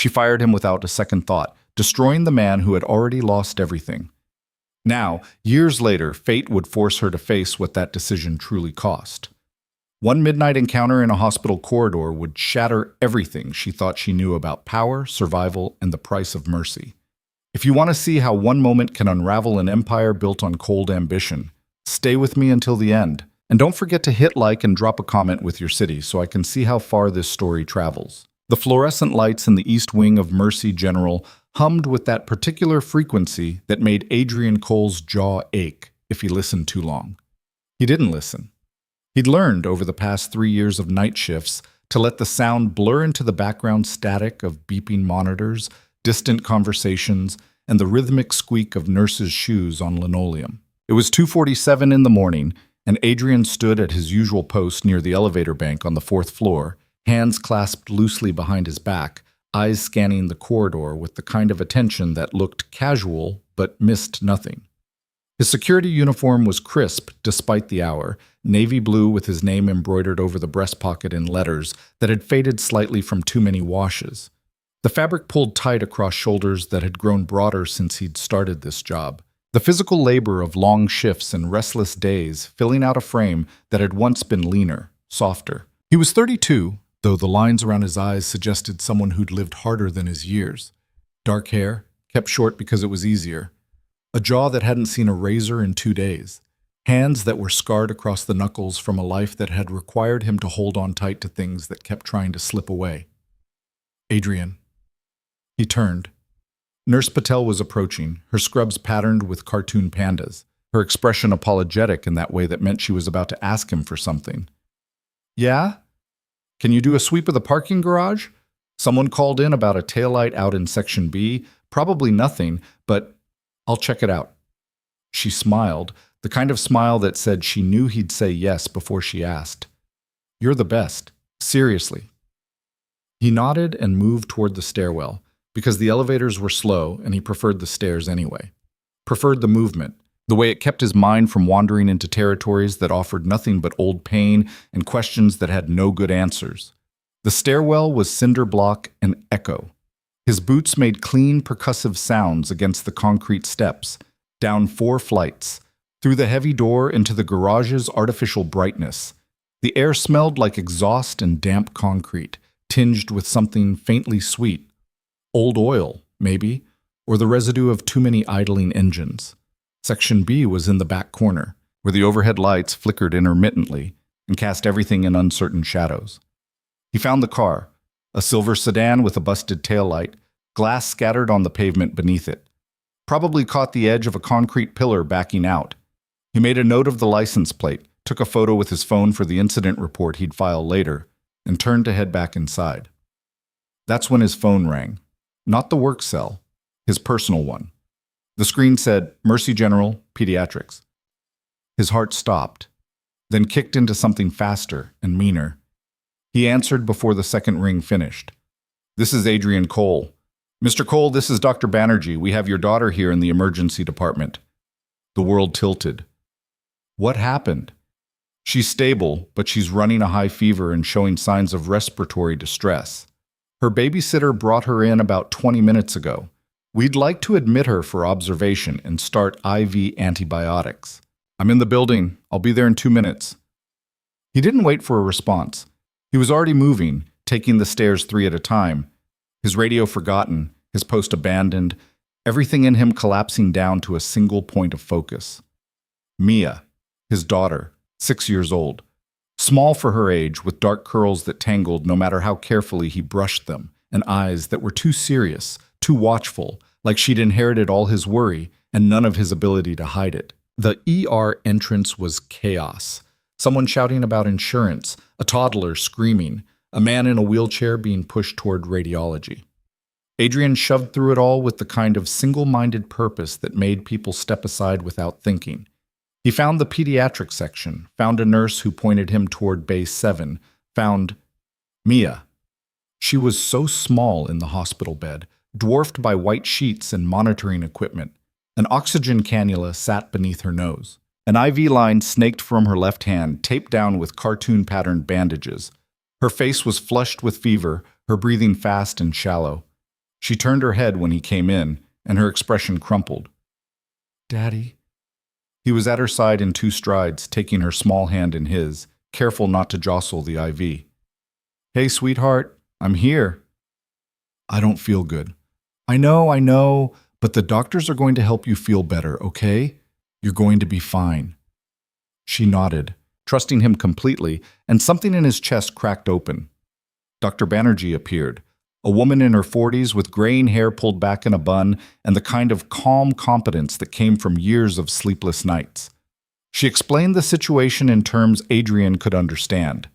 She fired him without a second thought, destroying the man who had already lost everything. Now, years later, fate would force her to face what that decision truly cost. One midnight encounter in a hospital corridor would shatter everything she thought she knew about power, survival, and the price of mercy. If you want to see how one moment can unravel an empire built on cold ambition, stay with me until the end. And don't forget to hit like and drop a comment with your city so I can see how far this story travels. The fluorescent lights in the east wing of Mercy General hummed with that particular frequency that made Adrian Cole's jaw ache if he listened too long. He didn't listen. He'd learned over the past 3 years of night shifts to let the sound blur into the background static of beeping monitors, distant conversations, and the rhythmic squeak of nurses' shoes on linoleum. It was 2:47 in the morning, and Adrian stood at his usual post near the elevator bank on the 4th floor, hands clasped loosely behind his back, eyes scanning the corridor with the kind of attention that looked casual but missed nothing. His security uniform was crisp despite the hour, navy blue with his name embroidered over the breast pocket in letters that had faded slightly from too many washes. The fabric pulled tight across shoulders that had grown broader since he'd started this job. The physical labor of long shifts and restless days filling out a frame that had once been leaner, softer. He was 32, though the lines around his eyes suggested someone who'd lived harder than his years. Dark hair, kept short because it was easier. A jaw that hadn't seen a razor in 2 days. Hands that were scarred across the knuckles from a life that had required him to hold on tight to things that kept trying to slip away. Adrian. He turned. Nurse Patel was approaching, her scrubs patterned with cartoon pandas, her expression apologetic in that way that meant she was about to ask him for something. Yeah? Can you do a sweep of the parking garage? Someone called in about a taillight out in Section B. Probably nothing, but I'll check it out. She smiled, the kind of smile that said she knew he'd say yes before she asked. You're the best. Seriously. He nodded and moved toward the stairwell, because the elevators were slow and he preferred the stairs anyway. Preferred the movement, the way it kept his mind from wandering into territories that offered nothing but old pain and questions that had no good answers. The stairwell was cinder block and echo. His boots made clean, percussive sounds against the concrete steps, down 4 flights, through the heavy door into the garage's artificial brightness. The air smelled like exhaust and damp concrete, tinged with something faintly sweet. Old oil, maybe, or the residue of too many idling engines. Section B was in the back corner, where the overhead lights flickered intermittently and cast everything in uncertain shadows. He found the car, a silver sedan with a busted taillight, glass scattered on the pavement beneath it. Probably caught the edge of a concrete pillar backing out. He made a note of the license plate, took a photo with his phone for the incident report he'd file later, and turned to head back inside. That's when his phone rang. Not the work cell, his personal one. The screen said, Mercy General, Pediatrics. His heart stopped, then kicked into something faster and meaner. He answered before the second ring finished. This is Adrian Cole. Mr. Cole, this is Dr. Banerjee. We have your daughter here in the emergency department. The world tilted. What happened? She's stable, but she's running a high fever and showing signs of respiratory distress. Her babysitter brought her in about 20 minutes ago. We'd like to admit her for observation and start IV antibiotics. I'm in the building. I'll be there in 2 minutes. He didn't wait for a response. He was already moving, taking the stairs 3 at a time. His radio forgotten, his post abandoned, everything in him collapsing down to a single point of focus. Mia, his daughter, 6 years old. Small for her age, with dark curls that tangled no matter how carefully he brushed them, and eyes that were too serious, too watchful, like she'd inherited all his worry and none of his ability to hide it. The ER entrance was chaos. Someone shouting about insurance, a toddler screaming, a man in a wheelchair being pushed toward radiology. Adrian shoved through it all with the kind of single-minded purpose that made people step aside without thinking. He found the pediatric section, found a nurse who pointed him toward Bay 7, found Mia. She was so small in the hospital bed, dwarfed by white sheets and monitoring equipment. An oxygen cannula sat beneath her nose. An IV line snaked from her left hand, taped down with cartoon-patterned bandages. Her face was flushed with fever, her breathing fast and shallow. She turned her head when he came in, and her expression crumpled. "Daddy?" He was at her side in 2 strides, taking her small hand in his, careful not to jostle the IV. "Hey, sweetheart, I'm here." "I don't feel good." I know, but the doctors are going to help you feel better, okay? You're going to be fine." She nodded, trusting him completely, and something in his chest cracked open. Dr. Banerjee appeared, a woman in her 40s with graying hair pulled back in a bun and the kind of calm competence that came from years of sleepless nights. She explained the situation in terms Adrian could understand.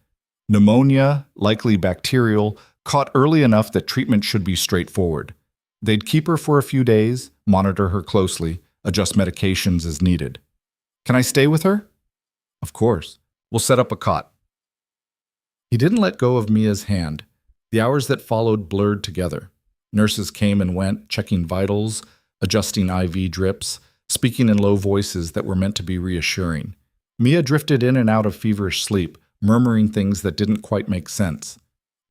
Pneumonia, likely bacterial, caught early enough that treatment should be straightforward. They'd keep her for a few days, monitor her closely, adjust medications as needed. "Can I stay with her?" "Of course. We'll set up a cot." He didn't let go of Mia's hand. The hours that followed blurred together. Nurses came and went, checking vitals, adjusting IV drips, speaking in low voices that were meant to be reassuring. Mia drifted in and out of feverish sleep, murmuring things that didn't quite make sense.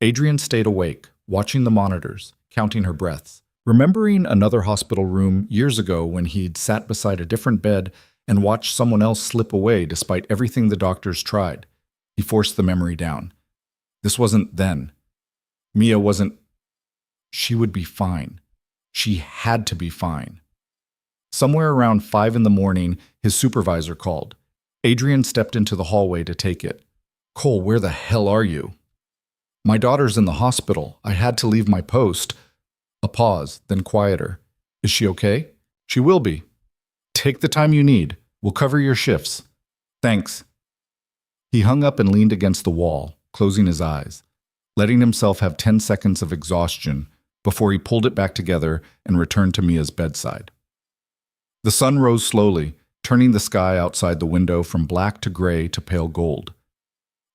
Adrian stayed awake, watching the monitors, counting her breaths, remembering another hospital room years ago when he'd sat beside a different bed and watched someone else slip away despite everything the doctors tried. He forced the memory down. This wasn't then. Mia wasn't. She would be fine. She had to be fine. Somewhere around 5 in the morning, his supervisor called. Adrian stepped into the hallway to take it. "Cole, where the hell are you?" "My daughter's in the hospital. I had to leave my post." A pause, then quieter. "Is she okay?" "She will be." "Take the time you need. We'll cover your shifts." "Thanks." He hung up and leaned against the wall, closing his eyes, letting himself have 10 seconds of exhaustion before he pulled it back together and returned to Mia's bedside. The sun rose slowly, turning the sky outside the window from black to gray to pale gold.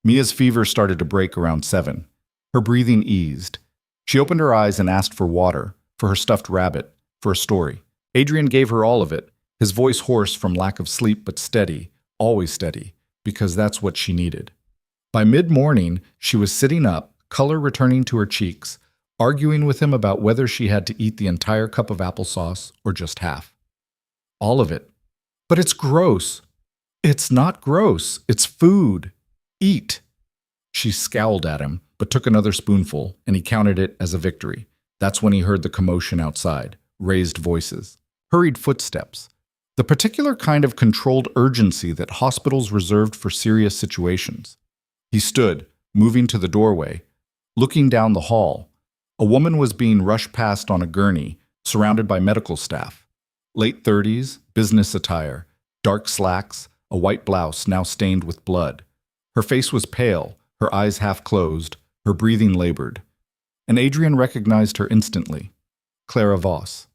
Mia's fever started to break around 7. Her breathing eased. She opened her eyes and asked for water, for her stuffed rabbit, for a story. Adrian gave her all of it, his voice hoarse from lack of sleep but steady, always steady, because that's what she needed. By mid-morning, she was sitting up, color returning to her cheeks, arguing with him about whether she had to eat the entire cup of applesauce or just half. All of it. "But it's gross." "It's not gross. It's food. Eat." She scowled at him, but took another spoonful, and he counted it as a victory. That's when he heard the commotion outside, raised voices, hurried footsteps, the particular kind of controlled urgency that hospitals reserved for serious situations. He stood, moving to the doorway, looking down the hall. A woman was being rushed past on a gurney, surrounded by medical staff. Late 30s, business attire, dark slacks, a white blouse now stained with blood. Her face was pale, her eyes half closed, her breathing labored. And Adrian recognized her instantly. Clara Voss,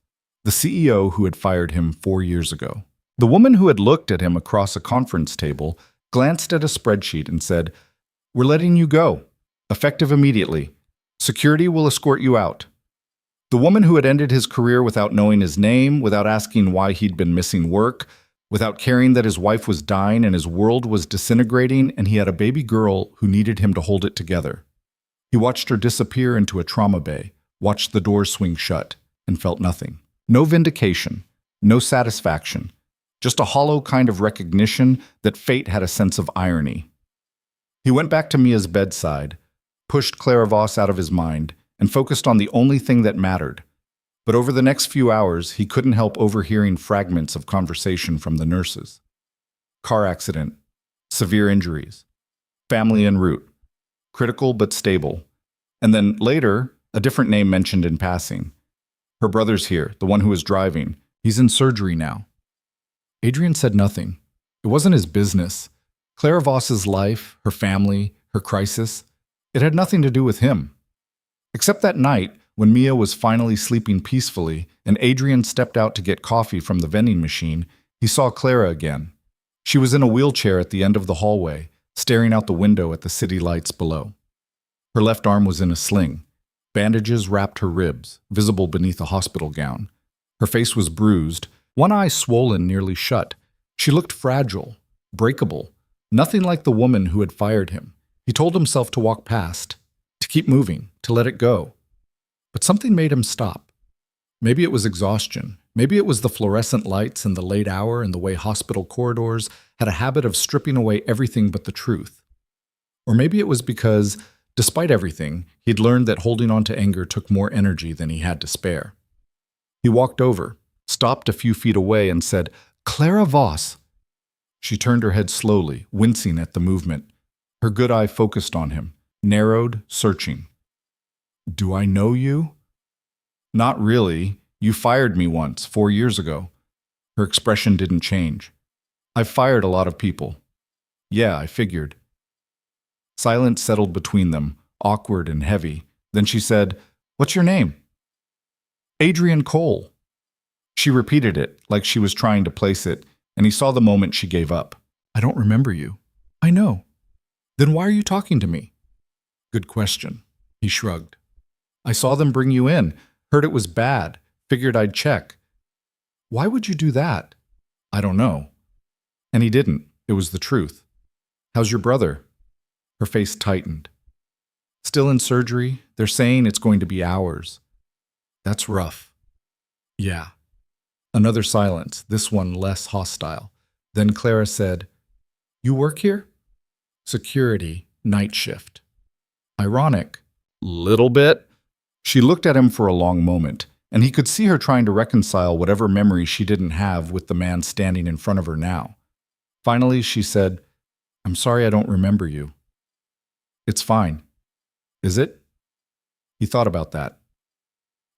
the CEO who had fired him 4 years ago. The woman who had looked at him across a conference table glanced at a spreadsheet and said, "We're letting you go. Effective immediately. Security will escort you out." The woman who had ended his career without knowing his name, without asking why he'd been missing work, without caring that his wife was dying and his world was disintegrating and he had a baby girl who needed him to hold it together. He watched her disappear into a trauma bay, watched the doors swing shut, and felt nothing. No vindication, no satisfaction, just a hollow kind of recognition that fate had a sense of irony. He went back to Mia's bedside, pushed Clara Voss out of his mind, and focused on the only thing that mattered. But over the next few hours, he couldn't help overhearing fragments of conversation from the nurses. Car accident, severe injuries, family en route, critical but stable. And then later, a different name mentioned in passing. Her brother's here, the one who was driving. He's in surgery now. Adrian said nothing. It wasn't his business. Clara Voss's life, her family, her crisis, it had nothing to do with him. Except that night, when Mia was finally sleeping peacefully and Adrian stepped out to get coffee from the vending machine, he saw Clara again. She was in a wheelchair at the end of the hallway, staring out the window at the city lights below. Her left arm was in a sling. Bandages wrapped her ribs, visible beneath a hospital gown. Her face was bruised, one eye swollen nearly shut. She looked fragile, breakable, nothing like the woman who had fired him. He told himself to walk past, to keep moving, to let it go. But something made him stop. Maybe it was exhaustion. Maybe it was the fluorescent lights and the late hour and the way hospital corridors had a habit of stripping away everything but the truth. Or maybe it was because, despite everything, he'd learned that holding on to anger took more energy than he had to spare. He walked over, stopped a few feet away, and said, "Clara Voss." She turned her head slowly, wincing at the movement. Her good eye focused on him, narrowed, searching. "Do I know you?" "Not really. You fired me once, 4 years ago." Her expression didn't change. "I've fired a lot of people." "Yeah, I figured." Silence settled between them, awkward and heavy. Then she said, "What's your name?" "Adrian Cole." She repeated it, like she was trying to place it, and he saw the moment she gave up. "I don't remember you." "I know." "Then why are you talking to me?" "Good question." He shrugged. "I saw them bring you in, heard it was bad, figured I'd check." "Why would you do that?" "I don't know." And he didn't. It was the truth. "How's your brother?" Her face tightened. "Still in surgery. They're saying it's going to be hours." "That's rough." "Yeah." Another silence, this one less hostile. Then Clara said, "You work here?" "Security, night shift." "Ironic." "Little bit." She looked at him for a long moment, and he could see her trying to reconcile whatever memory she didn't have with the man standing in front of her now. Finally, she said, "I'm sorry I don't remember you." "It's fine." "Is it?" He thought about that.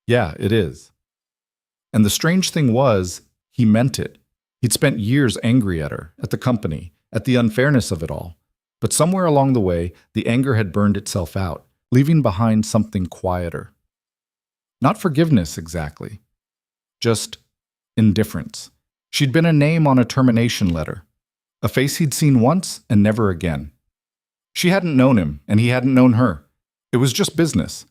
"Yeah, it is." And the strange thing was, he meant it. He'd spent years angry at her, at the company, at the unfairness of it all. But somewhere along the way, the anger had burned itself out, leaving behind something quieter. Not forgiveness, exactly. Just indifference. She'd been a name on a termination letter. A face he'd seen once and never again. She hadn't known him, and he hadn't known her. It was just business.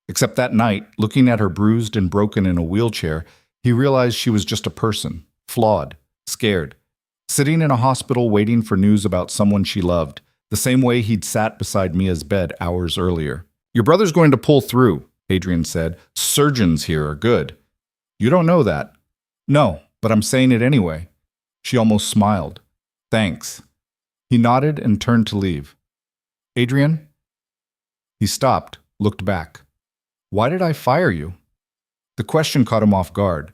Except that night, looking at her bruised and broken in a wheelchair, he realized she was just a person, flawed, scared, sitting in a hospital waiting for news about someone she loved, the same way he'd sat beside Mia's bed hours earlier. "Your brother's going to pull through," Adrian said. "Surgeons here are good." "You don't know that." "No, but I'm saying it anyway." She almost smiled. "Thanks." He nodded and turned to leave. "Adrian?" He stopped, looked back. "Why did I fire you?" The question caught him off guard.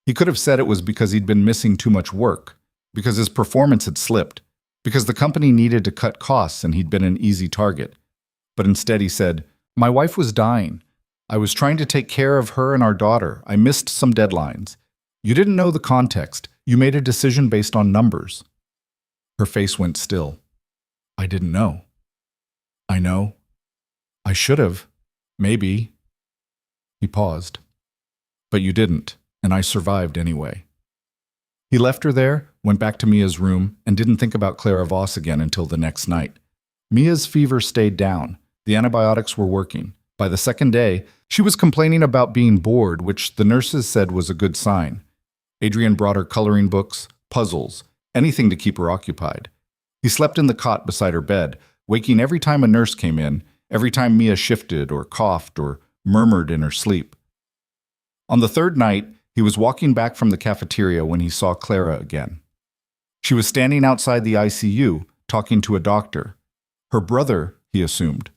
He could have said it was because he'd been missing too much work, because his performance had slipped, because the company needed to cut costs and he'd been an easy target. But instead he said, "My wife was dying. I was trying to take care of her and our daughter. I missed some deadlines. You didn't know the context. You made a decision based on numbers." Her face went still. "I didn't know." "I know. I should have. Maybe." He paused. "But you didn't, and I survived anyway." He left her there, went back to Mia's room, and didn't think about Clara Voss again until the next night. Mia's fever stayed down. The antibiotics were working. By the second day, she was complaining about being bored, which the nurses said was a good sign. Adrian brought her coloring books, puzzles, anything to keep her occupied. He slept in the cot beside her bed, waking every time a nurse came in, every time Mia shifted or coughed or murmured in her sleep. On the third night, he was walking back from the cafeteria when he saw Clara again. She was standing outside the ICU, talking to a doctor. Her brother, he assumed.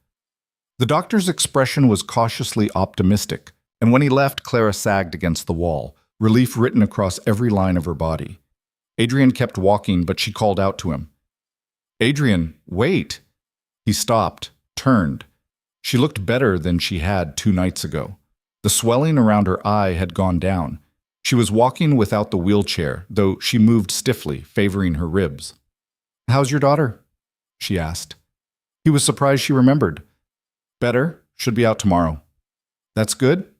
The doctor's expression was cautiously optimistic, and when he left, Clara sagged against the wall, relief written across every line of her body. Adrian kept walking, but she called out to him. "Adrian, wait!" He stopped, turned. She looked better than she had 2 nights ago. The swelling around her eye had gone down. She was walking without the wheelchair, though she moved stiffly, favoring her ribs. "How's your daughter?" she asked. He was surprised she remembered. "Better. Should be out tomorrow." "That's good."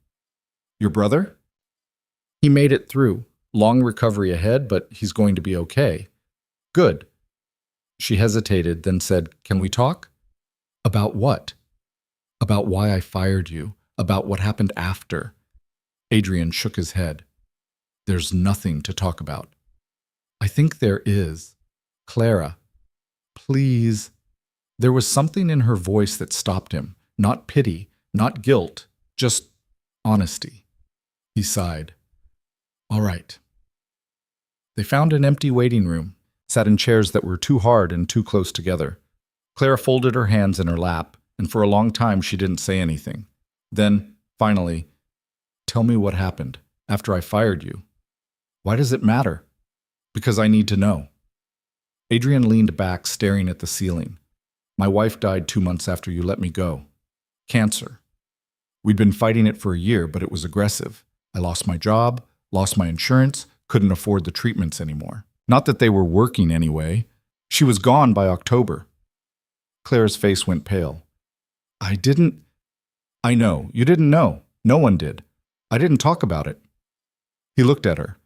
"Your brother?" "He made it through. Long recovery ahead, but he's going to be okay." "Good." She hesitated, then said, "Can we talk?" "About what?" "About why I fired you. About what happened after." Adrian shook his head. "There's nothing to talk about." "I think there is. Clara, please." There was something in her voice that stopped him. Not pity, not guilt, just honesty. He sighed. All right. They found an empty waiting room, sat in chairs that were too hard and too close together. Clara folded her hands in her lap, and for a long time she didn't say anything. Then, finally, tell me what happened after I fired you. Why does it matter? Because I need to know. Adrian leaned back, staring at the ceiling. My wife died 2 months after you let me go. Cancer. We'd been fighting it for a year, but it was aggressive. I lost my job, lost my insurance, couldn't afford the treatments anymore. Not that they were working anyway. She was gone by October. Claire's face went pale. I know. You didn't know. No one did. I didn't talk about it. He looked at her.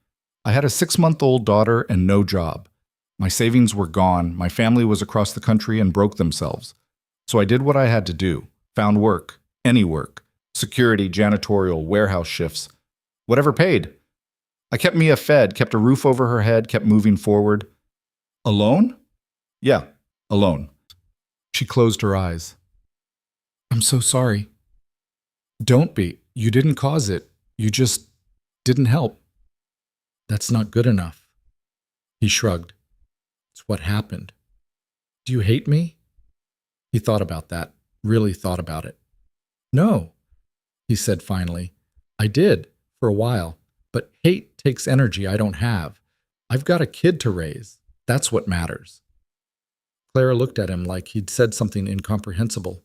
I had a 6-month-old daughter and no job. My savings were gone. My family was across the country and broke themselves. So I did what I had to do. Found work. Any work. Security, janitorial, warehouse shifts. Whatever paid. I kept Mia fed, kept a roof over her head, kept moving forward. Alone? Yeah, alone. She closed her eyes. I'm so sorry. Don't be. You didn't cause it. You just didn't help. That's not good enough. He shrugged. It's what happened. Do you hate me? He thought about that, really thought about it. No, he said finally. I did, for a while, but hate takes energy I don't have. I've got a kid to raise. That's what matters. Clara looked at him like he'd said something incomprehensible.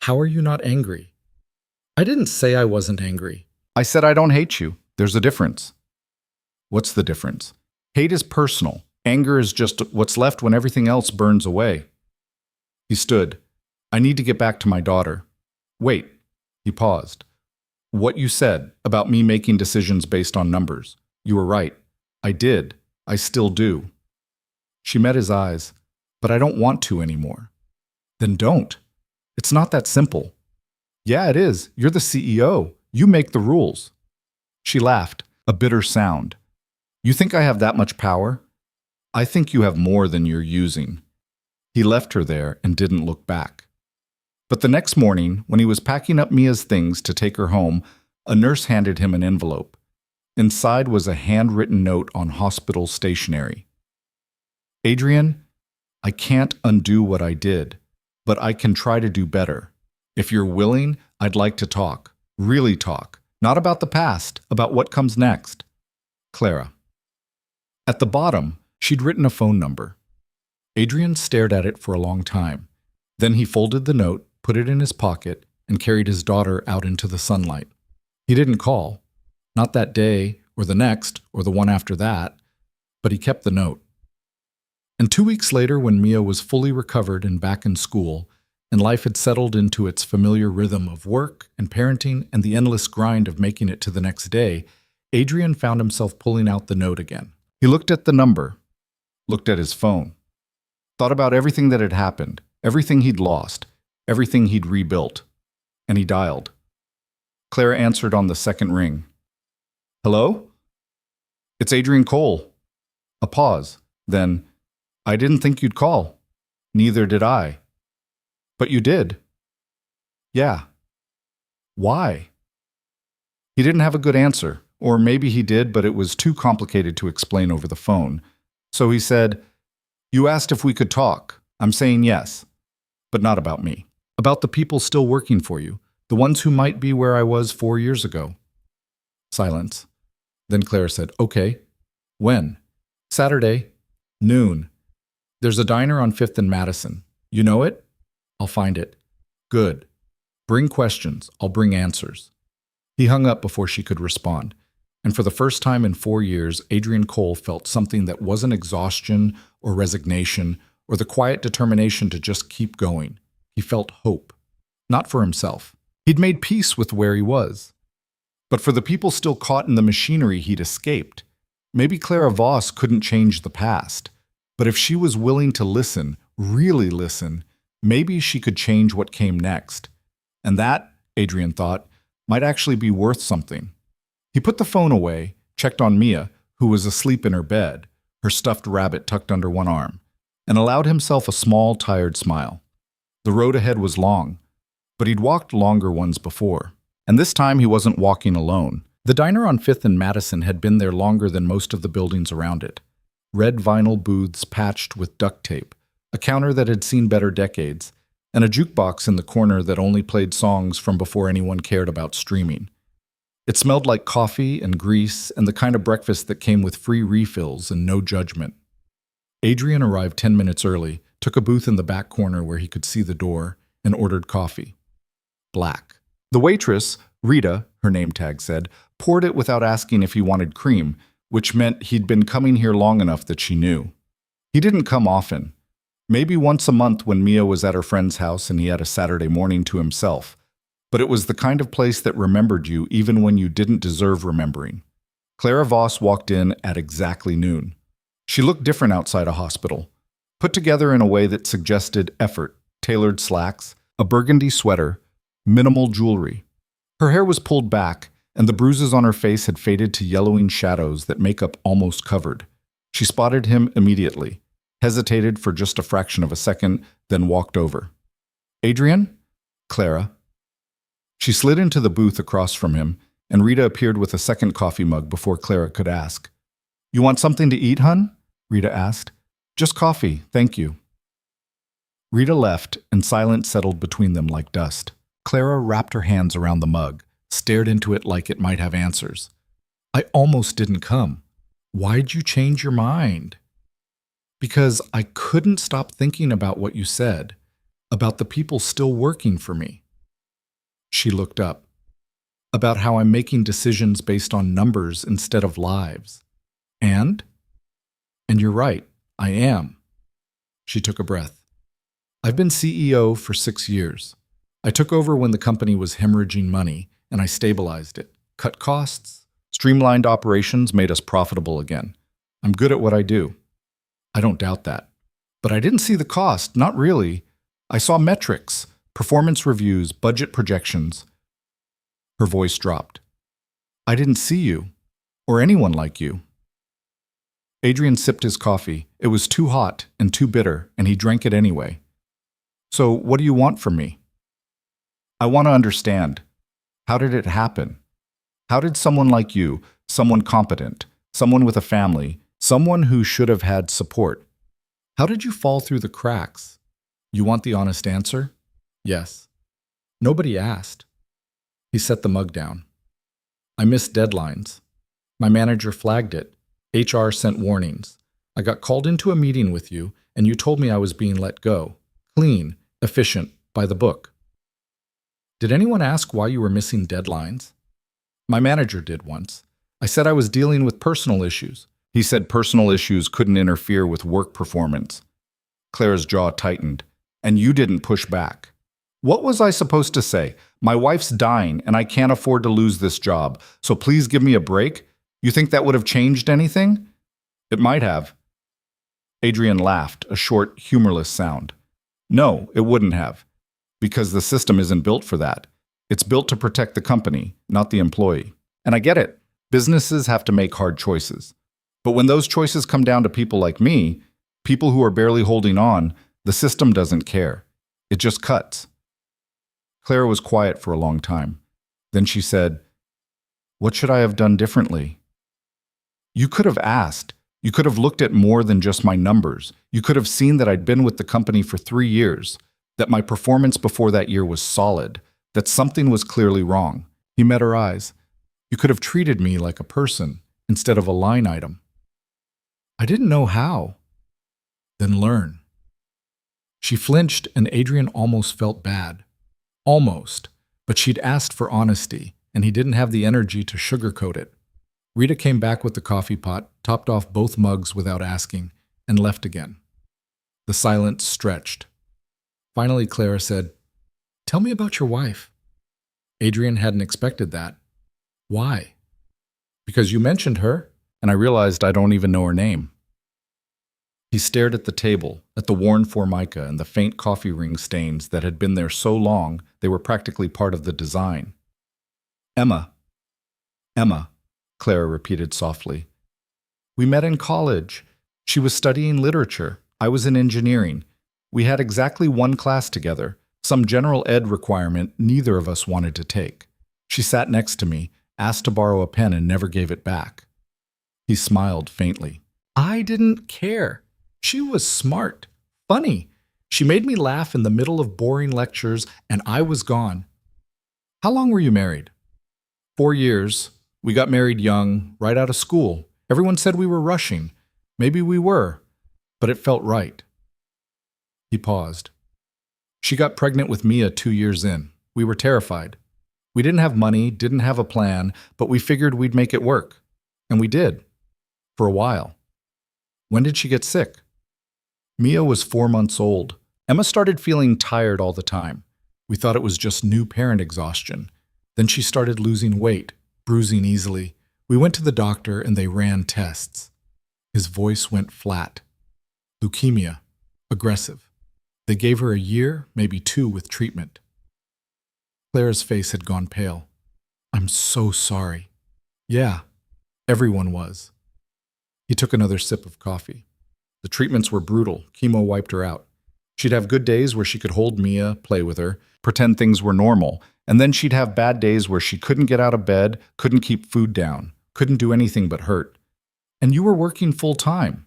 How are you not angry? I didn't say I wasn't angry. I said I don't hate you. There's a difference. What's the difference? Hate is personal. Anger is just what's left when everything else burns away. He stood. I need to get back to my daughter. Wait. He paused. What you said about me making decisions based on numbers. You were right. I did. I still do. She met his eyes. But I don't want to anymore. Then don't. It's not that simple. Yeah, it is. You're the CEO. You make the rules. She laughed, a bitter sound. You think I have that much power? I think you have more than you're using. He left her there and didn't look back. But the next morning, when he was packing up Mia's things to take her home, a nurse handed him an envelope. Inside was a handwritten note on hospital stationery. Adrian, I can't undo what I did, but I can try to do better. If you're willing, I'd like to talk. Really talk. Not about the past, about what comes next. Clara. At the bottom, she'd written a phone number. Adrian stared at it for a long time. Then he folded the note, put it in his pocket, and carried his daughter out into the sunlight. He didn't call. Not that day, or the next, or the one after that, but he kept the note. And 2 weeks later, when Mia was fully recovered and back in school, and life had settled into its familiar rhythm of work and parenting and the endless grind of making it to the next day, Adrian found himself pulling out the note again. He looked at the number, looked at his phone, thought about everything that had happened, everything he'd lost, everything he'd rebuilt, and he dialed. Clara answered on the second ring. Hello? It's Adrian Cole. A pause, then, I didn't think you'd call. Neither did I. But you did. Yeah. Why? He didn't have a good answer, or maybe he did, but it was too complicated to explain over the phone. So he said, You asked if we could talk. I'm saying yes. But not about me. About the people still working for you, the ones who might be where I was 4 years ago. Silence. Then Claire said, Okay. When? Saturday. Noon. There's a diner on 5th and Madison. You know it? I'll find it. Good. Bring questions. I'll bring answers. He hung up before she could respond. And for the first time in 4 years, Adrian Cole felt something that wasn't exhaustion or resignation or the quiet determination to just keep going. He felt hope. Not for himself. He'd made peace with where he was. But for the people still caught in the machinery he'd escaped. Maybe Clara Voss couldn't change the past. But if she was willing to listen, really listen, maybe she could change what came next. And that, Adrian thought, might actually be worth something. He put the phone away, checked on Mia, who was asleep in her bed, her stuffed rabbit tucked under one arm, and allowed himself a small, tired smile. The road ahead was long, but he'd walked longer ones before. And this time he wasn't walking alone. The diner on 5th and Madison had been there longer than most of the buildings around it. Red vinyl booths patched with duct tape, a counter that had seen better decades, and a jukebox in the corner that only played songs from before anyone cared about streaming. It smelled like coffee and grease and the kind of breakfast that came with free refills and no judgment. Adrian arrived 10 minutes early, took a booth in the back corner where he could see the door, and ordered coffee. Black. The waitress, Rita, her name tag said, poured it without asking if he wanted cream, which meant he'd been coming here long enough that she knew. He didn't come often. Maybe once a month when Mia was at her friend's house and he had a Saturday morning to himself. But it was the kind of place that remembered you even when you didn't deserve remembering. Clara Voss walked in at exactly noon. She looked different outside a hospital, put together in a way that suggested effort, tailored slacks, a burgundy sweater, minimal jewelry. Her hair was pulled back, and the bruises on her face had faded to yellowing shadows that makeup almost covered. She spotted him immediately, hesitated for just a fraction of a second, then walked over. "Adrian?" "Clara." She slid into the booth across from him, and Rita appeared with a second coffee mug before Clara could ask. "You want something to eat, hun?" Rita asked. "Just coffee, thank you." Rita left, and silence settled between them like dust. Clara wrapped her hands around the mug, stared into it like it might have answers. "I almost didn't come. Why'd you change your mind?" "Because I couldn't stop thinking about what you said, about the people still working for me." She looked up. "About how I'm making decisions based on numbers instead of lives. And you're right, I am." She took a breath. "I've been CEO for 6 years. I took over when the company was hemorrhaging money, and I stabilized it, cut costs, streamlined operations, made us profitable again. I'm good at what I do. I don't doubt that. But I didn't see the cost, not really. I saw metrics, performance reviews, budget projections." Her voice dropped. "I didn't see you, or anyone like you." Adrian sipped his coffee. It was too hot and too bitter, and he drank it anyway. "So what do you want from me?" "I want to understand. How did it happen? How did someone like you, someone competent, someone with a family, someone who should have had support, how did you fall through the cracks? You want the honest answer?" "Yes." "Nobody asked." He set the mug down. "I missed deadlines. My manager flagged it. HR sent warnings. I got called into a meeting with you, and you told me I was being let go. Clean, efficient, by the book." "Did anyone ask why you were missing deadlines?" "My manager did once. I said I was dealing with personal issues. He said personal issues couldn't interfere with work performance." Clara's jaw tightened. "And you didn't push back." "What was I supposed to say? My wife's dying, and I can't afford to lose this job, so please give me a break? You think that would have changed anything?" "It might have." Adrian laughed, a short, humorless sound. "No, it wouldn't have. Because the system isn't built for that. It's built to protect the company, not the employee. And I get it. Businesses have to make hard choices. But when those choices come down to people like me, people who are barely holding on, the system doesn't care. It just cuts." Clara was quiet for a long time. Then she said, "What should I have done differently?" "You could have asked. You could have looked at more than just my numbers. You could have seen that I'd been with the company for 3 years, that my performance before that year was solid, that something was clearly wrong." He met her eyes. "You could have treated me like a person instead of a line item." "I didn't know how." "Then learn." She flinched, and Adrian almost felt bad. Almost, but she'd asked for honesty, and he didn't have the energy to sugarcoat it. Rita came back with the coffee pot, topped off both mugs without asking, and left again. The silence stretched. Finally, Clara said, "Tell me about your wife." Adrian hadn't expected that. "Why?" "Because you mentioned her, and I realized I don't even know her name." He stared at the table, at the worn formica and the faint coffee ring stains that had been there so long they were practically part of the design. "Emma." "Emma," Clara repeated softly. "We met in college. She was studying literature. I was in engineering. We had exactly one class together, some general ed requirement neither of us wanted to take. She sat next to me, asked to borrow a pen and never gave it back. He smiled faintly. I didn't care. She was smart, funny. She made me laugh in the middle of boring lectures, and I was gone. How long were you married? 4 years. We got married young, right out of school. Everyone said we were rushing. Maybe we were, but it felt right. He paused. She got pregnant with Mia 2 years in. We were terrified. We didn't have money, didn't have a plan, but we figured we'd make it work. And we did. For a while. When did she get sick? Mia was 4 months old. Emma started feeling tired all the time. We thought it was just new parent exhaustion. Then she started losing weight, bruising easily. We went to the doctor and they ran tests. His voice went flat. Leukemia. Aggressive. They gave her a year, maybe 2 with treatment. Clara's face had gone pale. I'm so sorry. Yeah, everyone was. He took another sip of coffee. The treatments were brutal. Chemo wiped her out. She'd have good days where she could hold Mia, play with her, pretend things were normal, and then she'd have bad days where she couldn't get out of bed, couldn't keep food down, couldn't do anything but hurt. And you were working full time.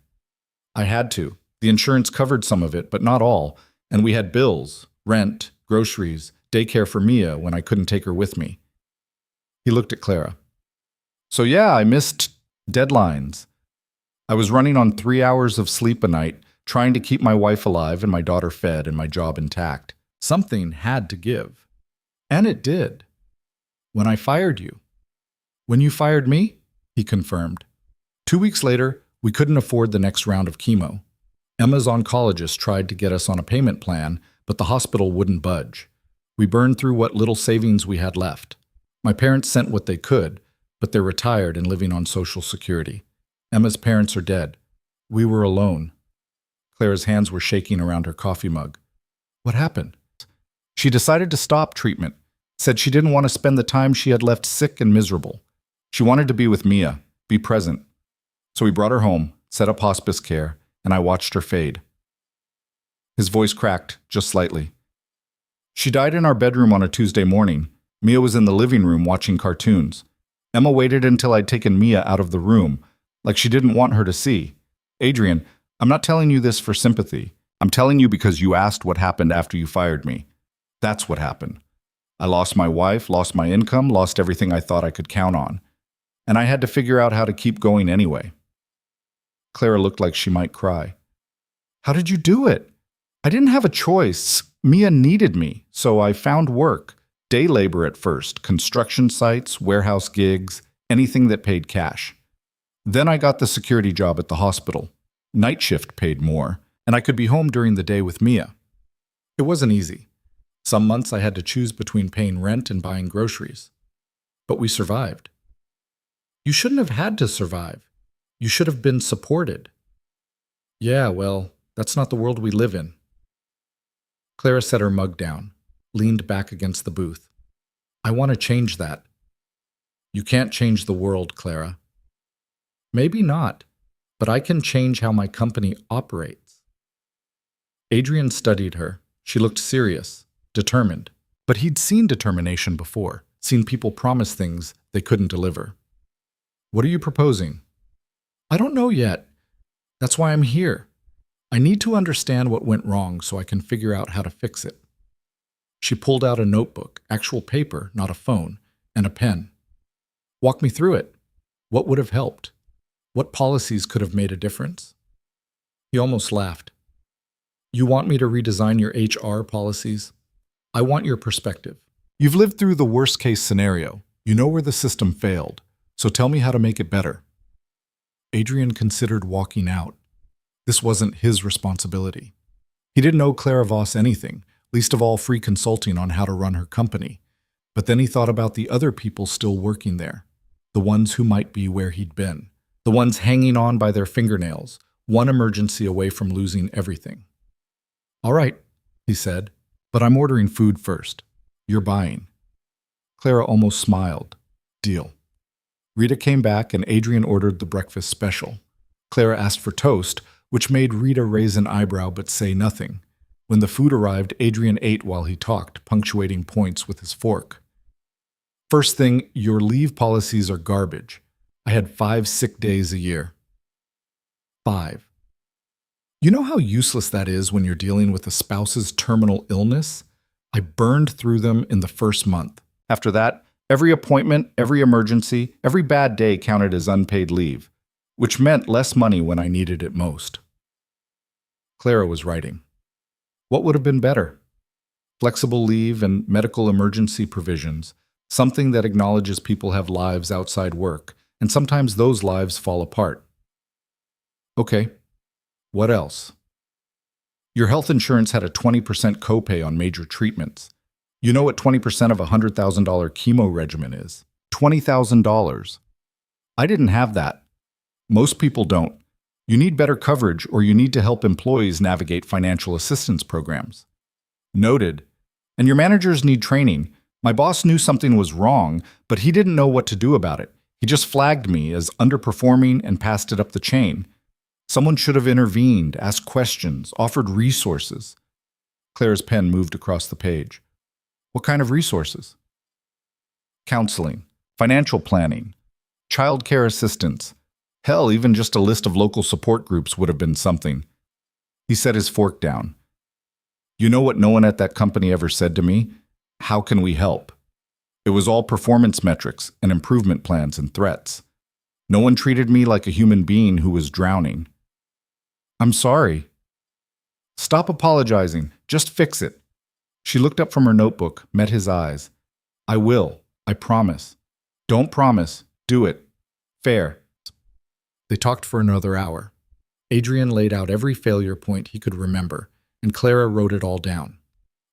I had to. The insurance covered some of it, but not all, and we had bills, rent, groceries, daycare for Mia when I couldn't take her with me. He looked at Clara. So yeah, I missed deadlines. I was running on 3 hours of sleep a night, trying to keep my wife alive and my daughter fed and my job intact. Something had to give. And it did. When I fired you. When you fired me? He confirmed. 2 weeks later, we couldn't afford the next round of chemo. Emma's oncologist tried to get us on a payment plan, but the hospital wouldn't budge. We burned through what little savings we had left. My parents sent what they could, but they're retired and living on Social Security. Emma's parents are dead. We were alone. Clara's hands were shaking around her coffee mug. What happened? She decided to stop treatment, said she didn't want to spend the time she had left sick and miserable. She wanted to be with Mia, be present. So we brought her home, set up hospice care, and I watched her fade. His voice cracked, just slightly. She died in our bedroom on a Tuesday morning. Mia was in the living room watching cartoons. Emma waited until I'd taken Mia out of the room, like she didn't want her to see. Adrian, I'm not telling you this for sympathy. I'm telling you because you asked what happened after you fired me. That's what happened. I lost my wife, lost my income, lost everything I thought I could count on. And I had to figure out how to keep going anyway. Clara looked like she might cry. How did you do it? I didn't have a choice. Mia needed me, so I found work. Day labor at first, construction sites, warehouse gigs, anything that paid cash. Then I got the security job at the hospital. Night shift paid more, and I could be home during the day with Mia. It wasn't easy. Some months I had to choose between paying rent and buying groceries. But we survived. You shouldn't have had to survive. You should have been supported. Yeah, well, that's not the world we live in. Clara set her mug down, leaned back against the booth. I want to change that. You can't change the world, Clara. Maybe not, but I can change how my company operates. Adrian studied her. She looked serious, determined. But he'd seen determination before, seen people promise things they couldn't deliver. What are you proposing? I don't know yet. That's why I'm here. I need to understand what went wrong so I can figure out how to fix it. She pulled out a notebook, actual paper, not a phone, and a pen. Walk me through it. What would have helped? What policies could have made a difference? He almost laughed. You want me to redesign your HR policies? I want your perspective. You've lived through the worst-case scenario. You know where the system failed. So tell me how to make it better. Adrian considered walking out. This wasn't his responsibility. He didn't owe Clara Voss anything, least of all free consulting on how to run her company. But then he thought about the other people still working there, the ones who might be where he'd been, the ones hanging on by their fingernails, one emergency away from losing everything. All right, he said, but I'm ordering food first. You're buying. Clara almost smiled. Deal. Rita came back and Adrian ordered the breakfast special. Clara asked for toast, which made Rita raise an eyebrow but say nothing. When the food arrived, Adrian ate while he talked, punctuating points with his fork. First thing, your leave policies are garbage. I had 5 sick days a year. 5. You know how useless that is when you're dealing with a spouse's terminal illness? I burned through them in the first month. After that, every appointment, every emergency, every bad day counted as unpaid leave, which meant less money when I needed it most. Clara was writing. What would have been better? Flexible leave and medical emergency provisions, something that acknowledges people have lives outside work, and sometimes those lives fall apart. Okay, what else? Your health insurance had a 20% copay on major treatments. You know what 20% of a $100,000 chemo regimen is? $20,000. I didn't have that. Most people don't. You need better coverage, or you need to help employees navigate financial assistance programs. Noted. And your managers need training. My boss knew something was wrong, but he didn't know what to do about it. He just flagged me as underperforming and passed it up the chain. Someone should have intervened, asked questions, offered resources. Claire's pen moved across the page. What kind of resources? Counseling, financial planning, child care assistance. Hell, even just a list of local support groups would have been something. He set his fork down. You know what no one at that company ever said to me? How can we help? It was all performance metrics and improvement plans and threats. No one treated me like a human being who was drowning. I'm sorry. Stop apologizing. Just fix it. She looked up from her notebook, met his eyes. I will. I promise. Don't promise. Do it. Fair. They talked for another hour. Adrian laid out every failure point he could remember, and Clara wrote it all down.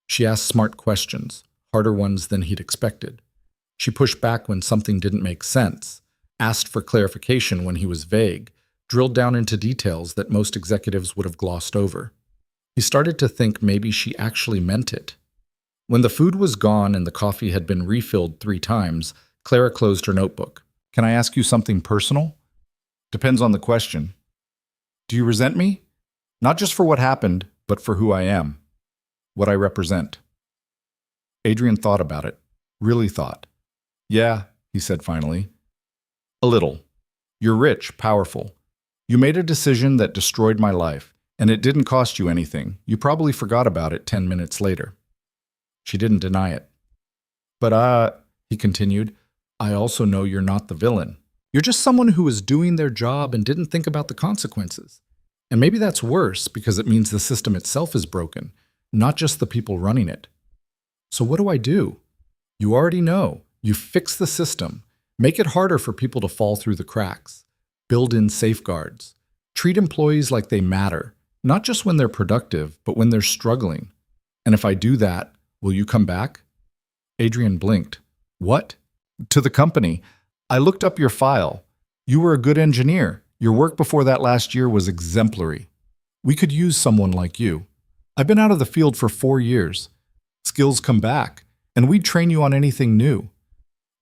She asked smart questions, harder ones than he'd expected. She pushed back when something didn't make sense, asked for clarification when he was vague, drilled down into details that most executives would have glossed over. He started to think maybe she actually meant it. When the food was gone and the coffee had been refilled 3 times, Clara closed her notebook. Can I ask you something personal? Depends on the question. Do you resent me? Not just for what happened, but for who I am, what I represent. Adrian thought about it, really thought. Yeah, he said finally. A little. You're rich, powerful. You made a decision that destroyed my life, and it didn't cost you anything. You probably forgot about it 10 minutes later. She didn't deny it. But he continued, I also know you're not the villain. You're just someone who was doing their job and didn't think about the consequences. And maybe that's worse because it means the system itself is broken, not just the people running it. So what do I do? You already know. You fix the system. Make it harder for people to fall through the cracks. Build in safeguards. Treat employees like they matter, not just when they're productive, but when they're struggling. And if I do that, will you come back? Adrian blinked. What? To the company. I looked up your file. You were a good engineer. Your work before that last year was exemplary. We could use someone like you. I've been out of the field for 4 years. Skills come back, and we'd train you on anything new.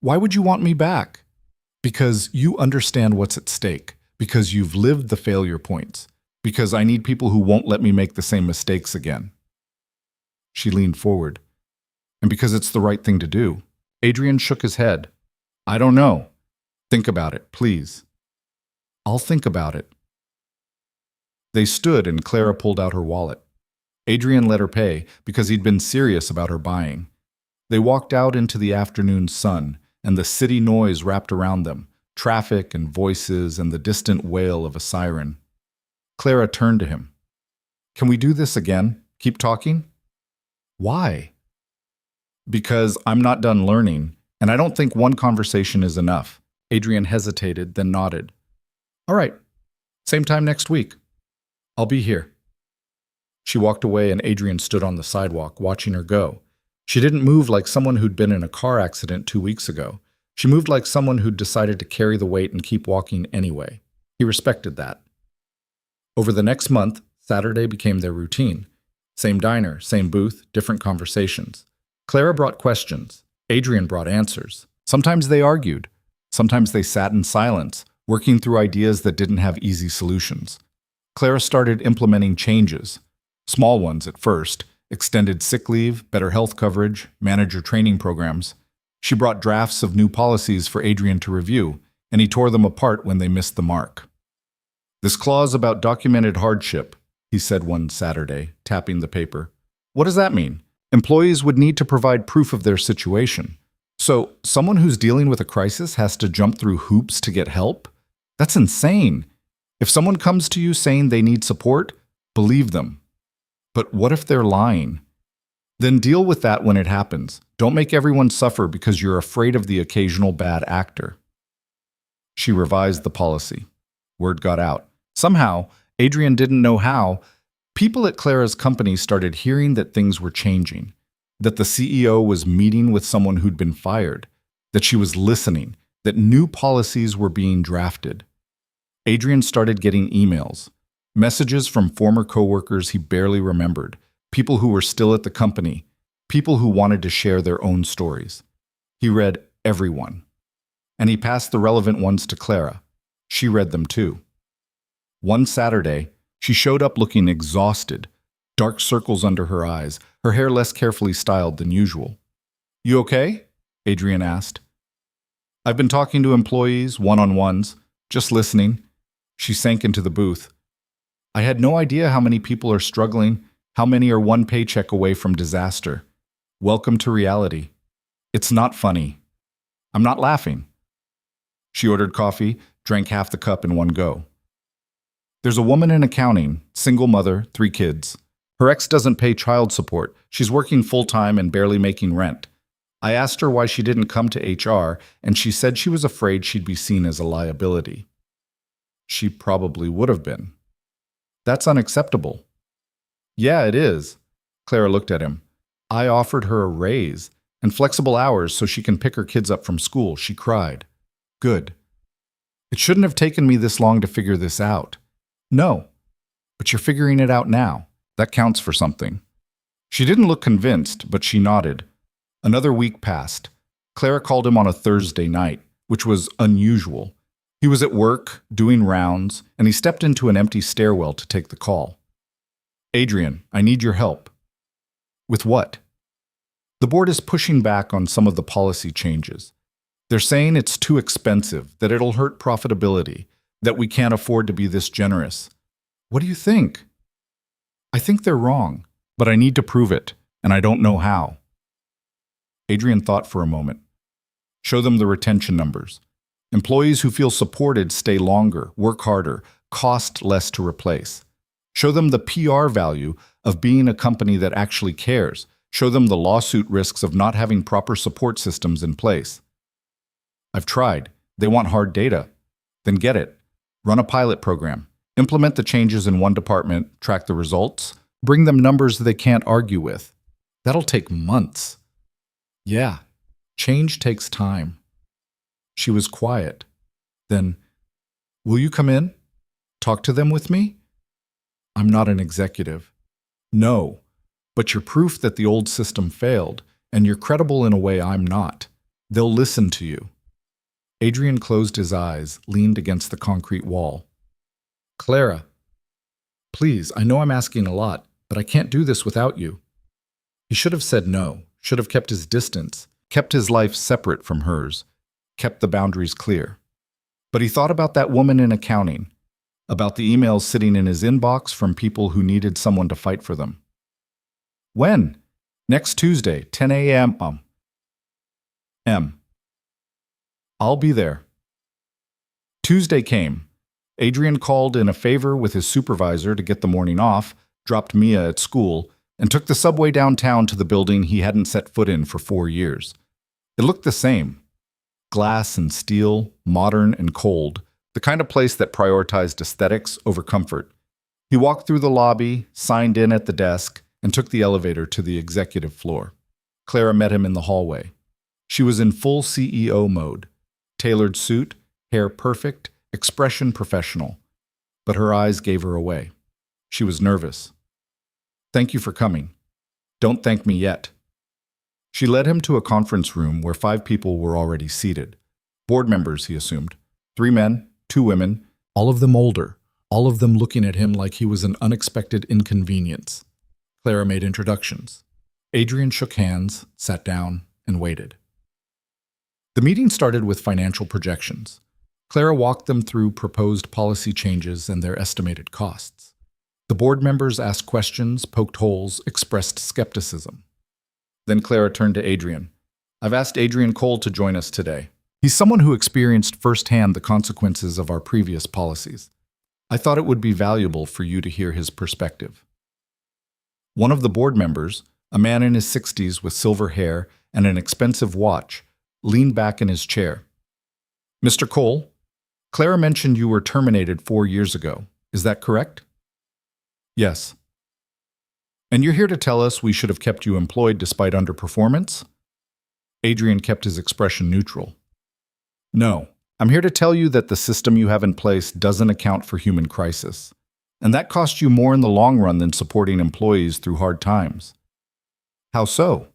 Why would you want me back? Because you understand what's at stake, because you've lived the failure points, because I need people who won't let me make the same mistakes again. She leaned forward. And because it's the right thing to do. Adrian shook his head. I don't know. Think about it, please. I'll think about it. They stood and Clara pulled out her wallet. Adrian let her pay because he'd been serious about her buying. They walked out into the afternoon sun, and the city noise wrapped around them, traffic and voices and the distant wail of a siren. Clara turned to him. Can we do this again? Keep talking? Why? Because I'm not done learning, and I don't think one conversation is enough. Adrian hesitated, then nodded. All right. Same time next week. I'll be here. She walked away and Adrian stood on the sidewalk, watching her go. She didn't move like someone who'd been in a car accident 2 weeks ago. She moved like someone who'd decided to carry the weight and keep walking anyway. He respected that. Over the next month, Saturday became their routine. Same diner, same booth, different conversations. Clara brought questions. Adrian brought answers. Sometimes they argued. Sometimes they sat in silence, working through ideas that didn't have easy solutions. Clara started implementing changes. Small ones at first, extended sick leave, better health coverage, manager training programs. She brought drafts of new policies for Adrian to review, and he tore them apart when they missed the mark. "This clause about documented hardship," he said one Saturday, tapping the paper. "What does that mean? Employees would need to provide proof of their situation. So, someone who's dealing with a crisis has to jump through hoops to get help? That's insane. If someone comes to you saying they need support, believe them. But what if they're lying? Then deal with that when it happens. Don't make everyone suffer because you're afraid of the occasional bad actor." She revised the policy. Word got out. Somehow, Adrian didn't know how, people at Clara's company started hearing that things were changing, that the CEO was meeting with someone who'd been fired, that she was listening, that new policies were being drafted. Adrian started getting emails, messages from former coworkers he barely remembered, people who were still at the company, people who wanted to share their own stories. He read everyone. And he passed the relevant ones to Clara. She read them too. One Saturday, she showed up looking exhausted, dark circles under her eyes, her hair less carefully styled than usual. "You okay?" Adrian asked. "I've been talking to employees, one-on-ones, just listening." She sank into the booth. "I had no idea how many people are struggling, how many are one paycheck away from disaster. Welcome to reality. It's not funny. I'm not laughing." She ordered coffee, drank half the cup in one go. "There's a woman in accounting, single mother, 3 kids. Her ex doesn't pay child support. She's working full-time and barely making rent. I asked her why she didn't come to HR, and she said she was afraid she'd be seen as a liability." She probably would have been. "That's unacceptable." "Yeah, it is." Clara looked at him. "I offered her a raise and flexible hours so she can pick her kids up from school." She cried. "Good. It shouldn't have taken me this long to figure this out." "No, but you're figuring it out now. That counts for something." She didn't look convinced, but she nodded. Another week passed. Clara called him on a Thursday night, which was unusual. He was at work, doing rounds, and he stepped into an empty stairwell to take the call. "Adrian, I need your help." "With what?" "The board is pushing back on some of the policy changes. They're saying it's too expensive, that it'll hurt profitability, that we can't afford to be this generous." "What do you think?" "I think they're wrong, but I need to prove it, and I don't know how." Adrian thought for a moment. "Show them the retention numbers. Employees who feel supported stay longer, work harder, cost less to replace. Show them the PR value of being a company that actually cares. Show them the lawsuit risks of not having proper support systems in place." "I've tried. They want hard data." "Then get it. Run a pilot program. Implement the changes in one department, track the results, bring them numbers they can't argue with. That'll take months." "Yeah, change takes time." She was quiet. Then, "Will you come in? Talk to them with me?" "I'm not an executive." "No, but you're proof that the old system failed, and you're credible in a way I'm not. They'll listen to you." Adrian closed his eyes, leaned against the concrete wall. "Clara, please, I know I'm asking a lot, but I can't do this without you." He should have said no, should have kept his distance, kept his life separate from hers, kept the boundaries clear. But he thought about that woman in accounting, about the emails sitting in his inbox from people who needed someone to fight for them. "When?" "Next Tuesday, 10 a.m. I'll be there." Tuesday came. Adrian called in a favor with his supervisor to get the morning off, dropped Mia at school, and took the subway downtown to the building he hadn't set foot in for 4 years. It looked the same. Glass and steel, modern and cold, the kind of place that prioritized aesthetics over comfort. He walked through the lobby, signed in at the desk, and took the elevator to the executive floor. Clara met him in the hallway. She was in full CEO mode. Tailored suit, hair perfect, expression professional. But her eyes gave her away. She was nervous. "Thank you for coming. Don't thank me yet." She led him to a conference room where 5 people were already seated. Board members, he assumed. 3 men, 2 women, all of them older, all of them looking at him like he was an unexpected inconvenience. Clara made introductions. Adrian shook hands, sat down, and waited. The meeting started with financial projections. Clara walked them through proposed policy changes and their estimated costs. The board members asked questions, poked holes, expressed skepticism. Then Clara turned to Adrian. I've asked Adrian Cole to join us today. He's someone who experienced firsthand the consequences of our previous policies. I thought it would be valuable for you to hear his perspective. One of the board members, a man in his 60s with silver hair and an expensive watch, leaned back in his chair. Mr. Cole, Clara mentioned you were terminated 4 years ago. Is that correct? Yes. And you're here to tell us we should have kept you employed despite underperformance? Adrian kept his expression neutral. No, I'm here to tell you that the system you have in place doesn't account for human crisis. And that costs you more in the long run than supporting employees through hard times. How so?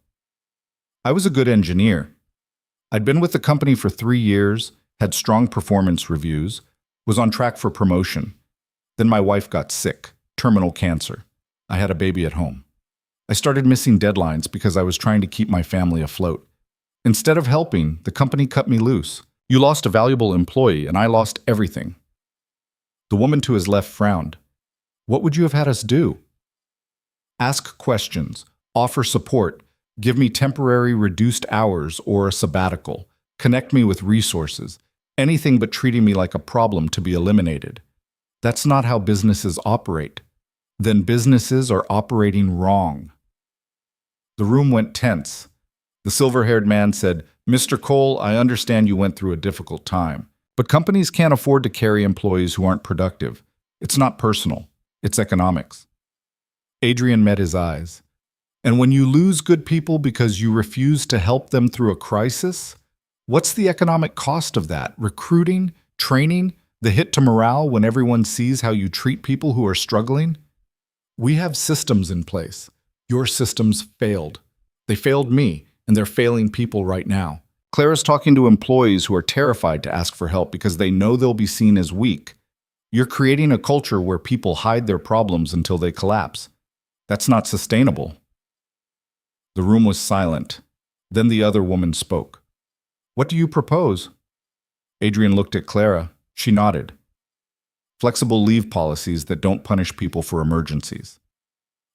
I was a good engineer. I'd been with the company for 3 years, had strong performance reviews, was on track for promotion. Then my wife got sick, terminal cancer. I had a baby at home. I started missing deadlines because I was trying to keep my family afloat. Instead of helping, the company cut me loose. You lost a valuable employee, and I lost everything. The woman to his left frowned. What would you have had us do? Ask questions, offer support, give me temporary reduced hours or a sabbatical, connect me with resources, anything but treating me like a problem to be eliminated. That's not how businesses operate. Then businesses are operating wrong. The room went tense. The silver-haired man said, Mr. Cole, I understand you went through a difficult time, but companies can't afford to carry employees who aren't productive. It's not personal. It's economics. Adrian met his eyes. And when you lose good people because you refuse to help them through a crisis, what's the economic cost of that? Recruiting, training, the hit to morale when everyone sees how you treat people who are struggling? We have systems in place. Your systems failed. They failed me, and they're failing people right now. Clara's talking to employees who are terrified to ask for help because they know they'll be seen as weak. You're creating a culture where people hide their problems until they collapse. That's not sustainable. The room was silent. Then the other woman spoke. What do you propose? Adrian looked at Clara. She nodded. Flexible leave policies that don't punish people for emergencies.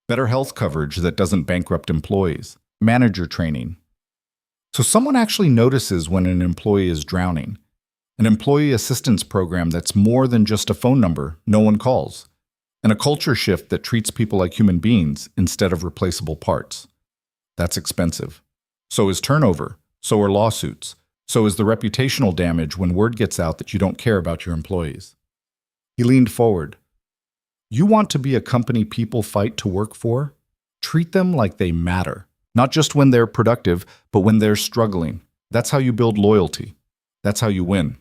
Better health coverage that doesn't bankrupt employees. Manager training. So someone actually notices when an employee is drowning. An employee assistance program that's more than just a phone number no one calls. And a culture shift that treats people like human beings instead of replaceable parts. That's expensive. So is turnover. So are lawsuits. So is the reputational damage when word gets out that you don't care about your employees. He leaned forward. You want to be a company people fight to work for? Treat them like they matter. Not just when they're productive, but when they're struggling. That's how you build loyalty. That's how you win.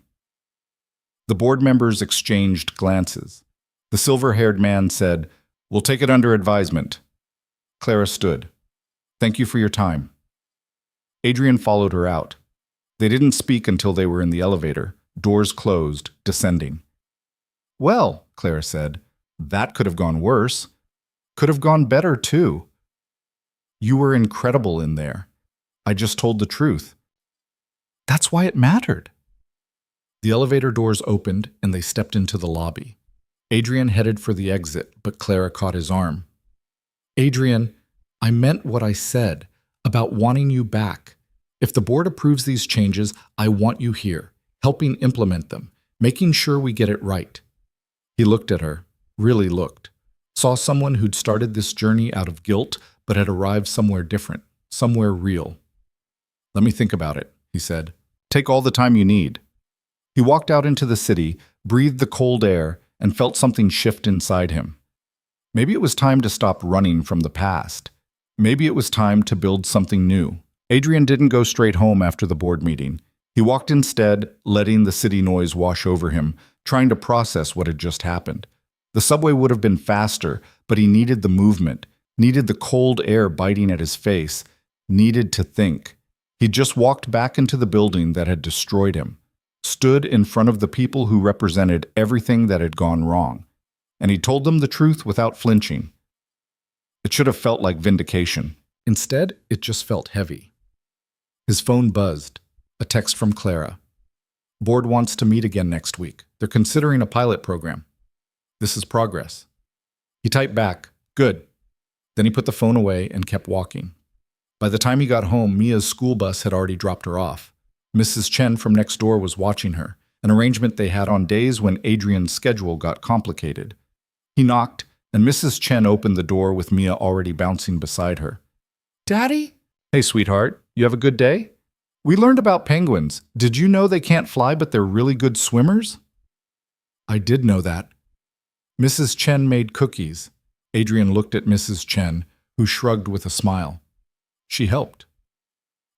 The board members exchanged glances. The silver-haired man said, We'll take it under advisement. Clara stood. Thank you for your time. Adrian followed her out. They didn't speak until they were in the elevator, doors closed, descending. Well, Clara said, that could have gone worse. Could have gone better, too. You were incredible in there. I just told the truth. That's why it mattered. The elevator doors opened and they stepped into the lobby. Adrian headed for the exit, but Clara caught his arm. Adrian, I meant what I said about wanting you back. If the board approves these changes, I want you here, helping implement them, making sure we get it right. He looked at her, really looked, saw someone who'd started this journey out of guilt, but had arrived somewhere different, somewhere real. Let me think about it, he said. Take all the time you need. He walked out into the city, breathed the cold air, and felt something shift inside him. Maybe it was time to stop running from the past. Maybe it was time to build something new. Adrian didn't go straight home after the board meeting. He walked instead, letting the city noise wash over him, trying to process what had just happened. The subway would have been faster, but he needed the movement, needed the cold air biting at his face, needed to think. He'd just walked back into the building that had destroyed him, stood in front of the people who represented everything that had gone wrong, and he told them the truth without flinching. It should have felt like vindication. Instead, it just felt heavy. His phone buzzed. A text from Clara. Board wants to meet again next week. They're considering a pilot program. This is progress. He typed back, good. Then he put the phone away and kept walking. By the time he got home, Mia's school bus had already dropped her off. Mrs. Chen from next door was watching her, an arrangement they had on days when Adrian's schedule got complicated. He knocked, and Mrs. Chen opened the door with Mia already bouncing beside her. Daddy? Hey, sweetheart, you have a good day? We learned about penguins. Did you know they can't fly, but they're really good swimmers? I did know that. Mrs. Chen made cookies. Adrian looked at Mrs. Chen, who shrugged with a smile. She helped.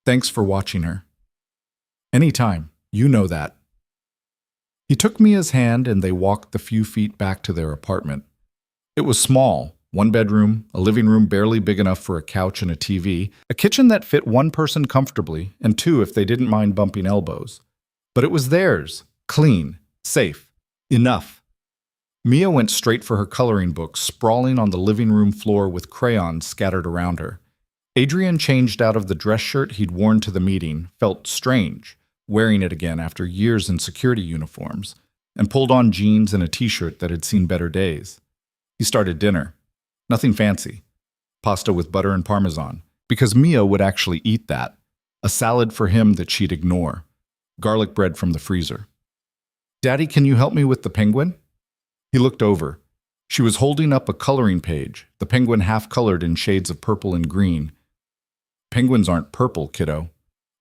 Thanks for watching her. Anytime, you know that. He took Mia's hand and they walked the few feet back to their apartment. It was small, one bedroom, a living room barely big enough for a couch and a TV, a kitchen that fit one person comfortably, and two if they didn't mind bumping elbows. But it was theirs, clean, safe, enough. Mia went straight for her coloring book, sprawling on the living room floor with crayons scattered around her. Adrian changed out of the dress shirt he'd worn to the meeting, felt strange, wearing it again after years in security uniforms, and pulled on jeans and a t-shirt that had seen better days. He started dinner. Nothing fancy. Pasta with butter and parmesan, because Mia would actually eat that. A salad for him that she'd ignore. Garlic bread from the freezer. Daddy, can you help me with the penguin? He looked over. She was holding up a coloring page, the penguin half-colored in shades of purple and green. Penguins aren't purple, kiddo.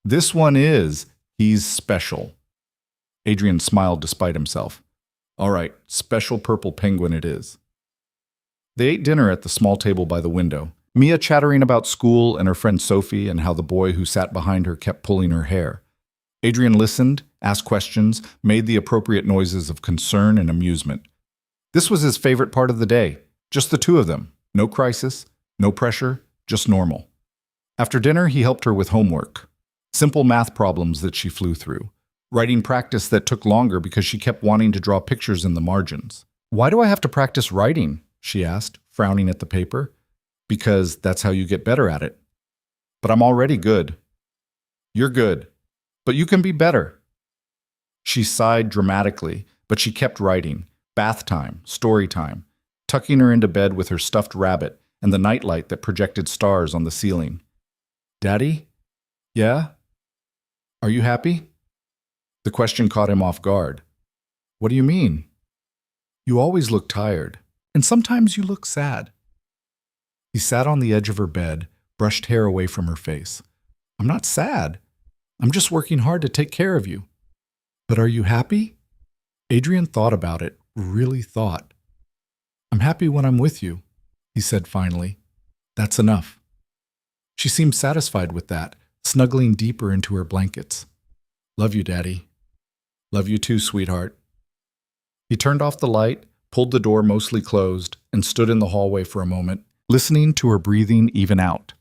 This one is. He's special. Adrian smiled despite himself. All right, special purple penguin it is. They ate dinner at the small table by the window, Mia chattering about school and her friend Sophie and how the boy who sat behind her kept pulling her hair. Adrian listened, asked questions, made the appropriate noises of concern and amusement. This was his favorite part of the day, just the two of them. No crisis, no pressure, just normal. After dinner, he helped her with homework. Simple math problems that she flew through. Writing practice that took longer because she kept wanting to draw pictures in the margins. Why do I have to practice writing? She asked, frowning at the paper. Because that's how you get better at it. But I'm already good. You're good, but you can be better. She sighed dramatically, but she kept writing. Bath time, story time, tucking her into bed with her stuffed rabbit and the nightlight that projected stars on the ceiling. Daddy? Yeah? Are you happy? The question caught him off guard. What do you mean? You always look tired, and sometimes you look sad. He sat on the edge of her bed, brushed hair away from her face. I'm not sad. I'm just working hard to take care of you. But are you happy? Adrian thought about it, really thought. I'm happy when I'm with you, he said finally. That's enough. She seemed satisfied with that, snuggling deeper into her blankets. Love you, Daddy. Love you too, sweetheart. He turned off the light, pulled the door mostly closed, and stood in the hallway for a moment, listening to her breathing even out.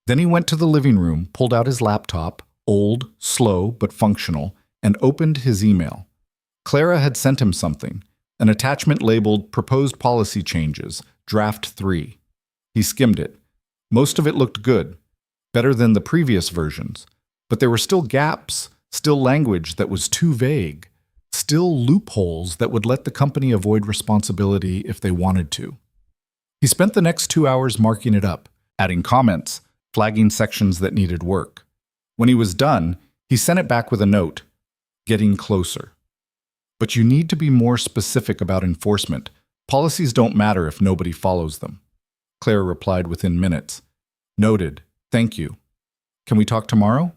Then he went to the living room, pulled out his laptop, old, slow, but functional, and opened his email. Clara had sent him something, an attachment labeled Proposed Policy Changes, Draft 3. He skimmed it. Most of it looked good, better than the previous versions, but there were still gaps, still language that was too vague, still loopholes that would let the company avoid responsibility if they wanted to. He spent the next 2 hours marking it up, adding comments, flagging sections that needed work. When he was done, he sent it back with a note, getting closer. But you need to be more specific about enforcement. Policies don't matter if nobody follows them. Claire replied within minutes. Noted. Thank you. Can we talk tomorrow?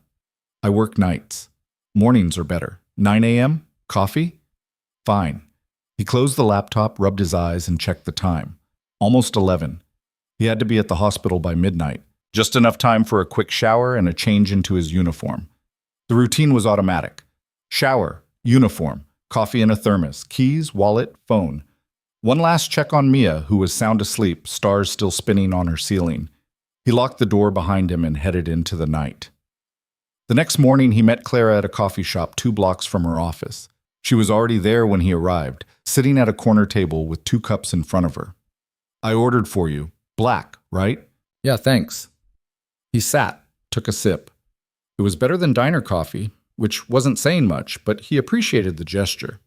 I work nights. Mornings are better. 9 a.m.? Coffee? Fine. He closed the laptop, rubbed his eyes, and checked the time. Almost 11. He had to be at the hospital by midnight. Just enough time for a quick shower and a change into his uniform. The routine was automatic. Shower, uniform, coffee in a thermos, keys, wallet, phone. One last check on Mia, who was sound asleep, stars still spinning on her ceiling. He locked the door behind him and headed into the night. The next morning, he met Clara at a coffee shop 2 blocks from her office. She was already there when he arrived, sitting at a corner table with 2 cups in front of her. I ordered for you. Black, right? Yeah, thanks. He sat, took a sip. It was better than diner coffee, which wasn't saying much, but he appreciated the gesture.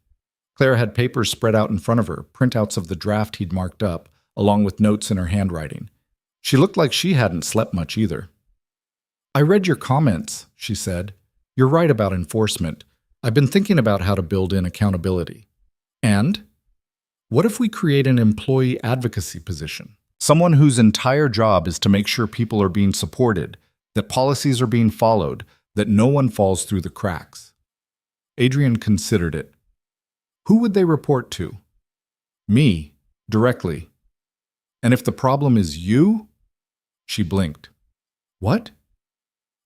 Clara had papers spread out in front of her, printouts of the draft he'd marked up, along with notes in her handwriting. She looked like she hadn't slept much either. "I read your comments," she said. "You're right about enforcement. I've been thinking about how to build in accountability. And what if we create an employee advocacy position? Someone whose entire job is to make sure people are being supported, that policies are being followed, that no one falls through the cracks." Adrian considered it. Who would they report to? Me, directly. And if the problem is you? She blinked. What?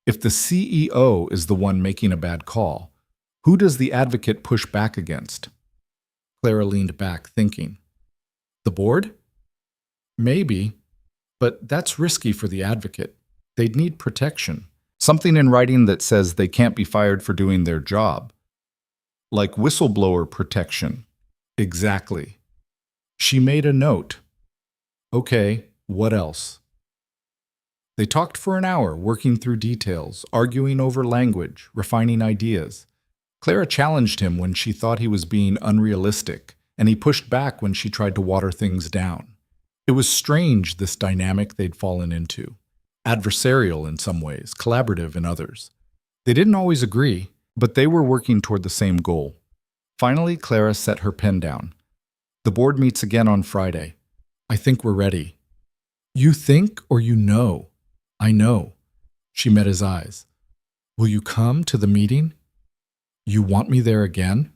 If the CEO is the one making a bad call, who does the advocate push back against? Clara leaned back, thinking. The board? Maybe, but that's risky for the advocate. They'd need protection. Something in writing that says they can't be fired for doing their job. Like whistleblower protection. Exactly. She made a note. Okay, what else? They talked for an hour, working through details, arguing over language, refining ideas. Clara challenged him when she thought he was being unrealistic, and he pushed back when she tried to water things down. It was strange, this dynamic they'd fallen into. Adversarial in some ways, collaborative in others. They didn't always agree, but they were working toward the same goal. Finally, Clara set her pen down. The board meets again on Friday. I think we're ready. You think or you know? I know. She met his eyes. Will you come to the meeting? You want me there again?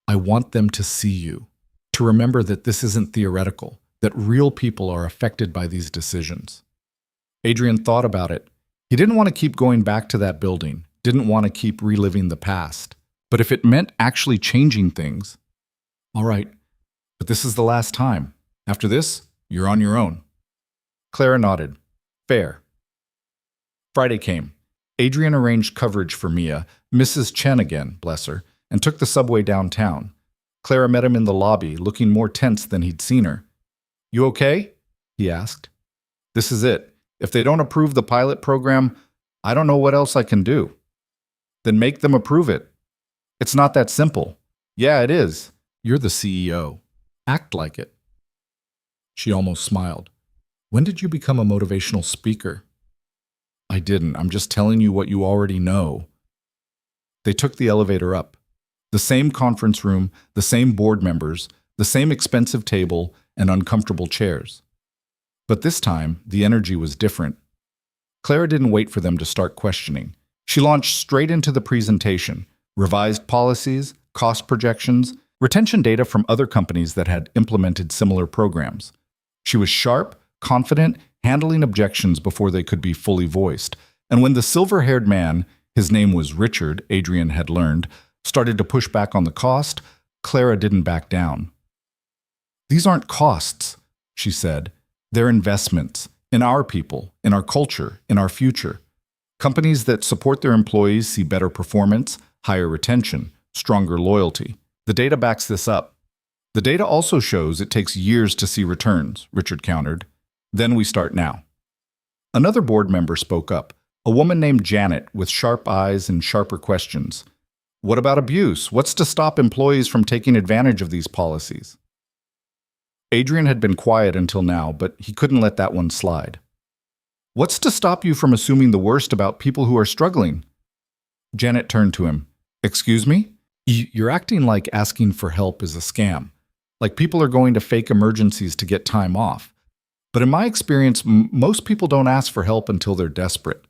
I want them to see you, to remember that this isn't theoretical, that real people are affected by these decisions. Adrian thought about it. He didn't want to keep going back to that building, didn't want to keep reliving the past. But if it meant actually changing things, all right, but this is the last time. After this, you're on your own. Clara nodded. Fair. Friday came. Adrian arranged coverage for Mia, Mrs. Chen again, bless her, and took the subway downtown. Clara met him in the lobby, looking more tense than he'd seen her. You okay? He asked. This is it. If they don't approve the pilot program, I don't know what else I can do. Then make them approve it. It's not that simple. Yeah, it is. You're the CEO. Act like it. She almost smiled. When did you become a motivational speaker? I didn't. I'm just telling you what you already know. They took the elevator up. The same conference room, the same board members, the same expensive table, and uncomfortable chairs. But this time, the energy was different. Clara didn't wait for them to start questioning. She launched straight into the presentation, revised policies, cost projections, retention data from other companies that had implemented similar programs. She was sharp, confident, handling objections before they could be fully voiced. And when the silver-haired man, his name was Richard, Adrian had learned, started to push back on the cost, Clara didn't back down. These aren't costs, she said. They're investments in our people, in our culture, in our future. Companies that support their employees see better performance, higher retention, stronger loyalty. The data backs this up. The data also shows it takes years to see returns, Richard countered. Then we start now. Another board member spoke up, a woman named Janet with sharp eyes and sharper questions. What about abuse? What's to stop employees from taking advantage of these policies? Adrian had been quiet until now, but he couldn't let that one slide. What's to stop you from assuming the worst about people who are struggling? Janet turned to him. Excuse me? You're acting like asking for help is a scam, like people are going to fake emergencies to get time off. But in my experience, most people don't ask for help until they're desperate.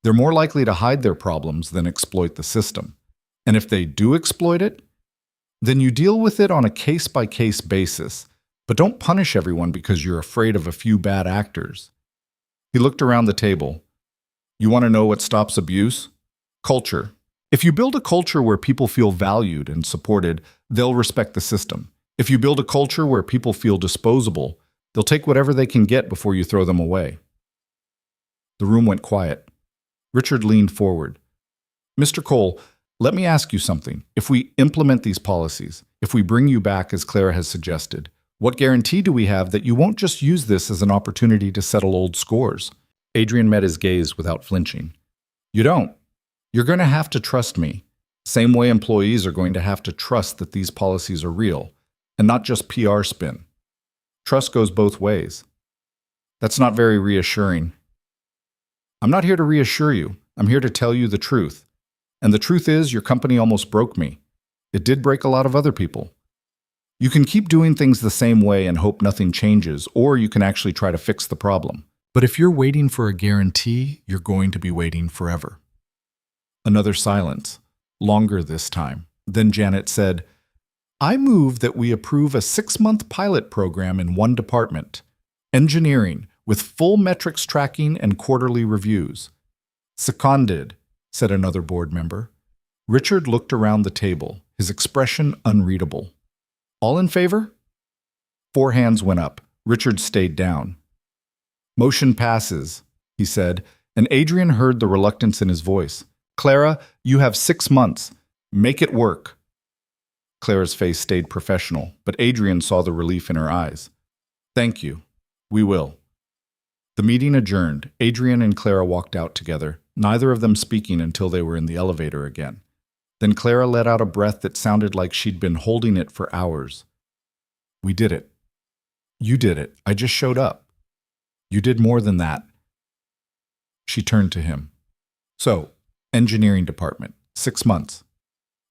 They're more likely to hide their problems than exploit the system. And if they do exploit it, then you deal with it on a case-by-case basis, but don't punish everyone because you're afraid of a few bad actors. He looked around the table. You want to know what stops abuse? Culture. If you build a culture where people feel valued and supported, they'll respect the system. If you build a culture where people feel disposable, they'll take whatever they can get before you throw them away. The room went quiet. Richard leaned forward. Mr. Cole, let me ask you something. If we implement these policies, if we bring you back as Clara has suggested, what guarantee do we have that you won't just use this as an opportunity to settle old scores? Adrian met his gaze without flinching. You don't. You're going to have to trust me. Same way employees are going to have to trust that these policies are real, and not just PR spin. Trust goes both ways. That's not very reassuring. I'm not here to reassure you. I'm here to tell you the truth. And the truth is, your company almost broke me. It did break a lot of other people. You can keep doing things the same way and hope nothing changes, or you can actually try to fix the problem. But if you're waiting for a guarantee, you're going to be waiting forever. Another silence, longer this time. Then Janet said, I move that we approve a 6-month pilot program in one department, engineering, with full metrics tracking and quarterly reviews. Seconded, said another board member. Richard looked around the table, his expression unreadable. All in favor? 4 hands went up. Richard stayed down. Motion passes, he said, and Adrian heard the reluctance in his voice. Clara, you have 6 months. Make it work. Clara's face stayed professional, but Adrian saw the relief in her eyes. Thank you. We will. The meeting adjourned. Adrian and Clara walked out together, neither of them speaking until they were in the elevator again. Then Clara let out a breath that sounded like she'd been holding it for hours. We did it. You did it. I just showed up. You did more than that. She turned to him. So, engineering department, 6 months.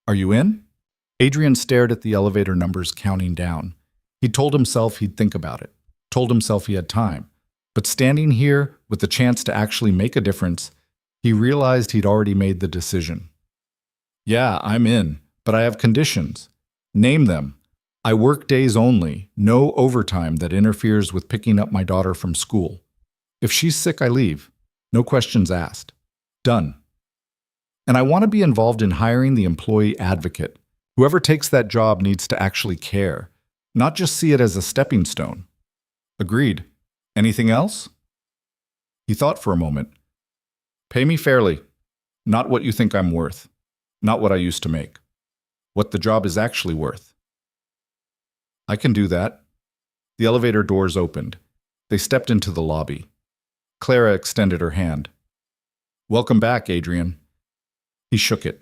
Are you in? Adrian stared at the elevator numbers counting down. He told himself he'd think about it, told himself he had time. But standing here with the chance to actually make a difference, he realized he'd already made the decision. Yeah, I'm in, but I have conditions. Name them. I work days only, no overtime that interferes with picking up my daughter from school. If she's sick, I leave. No questions asked. Done. And I want to be involved in hiring the employee advocate. Whoever takes that job needs to actually care, not just see it as a stepping stone. Agreed. Anything else? He thought for a moment. Pay me fairly. Not what you think I'm worth. Not what I used to make. What the job is actually worth. I can do that. The elevator doors opened. They stepped into the lobby. Clara extended her hand. Welcome back, Adrian. He shook it.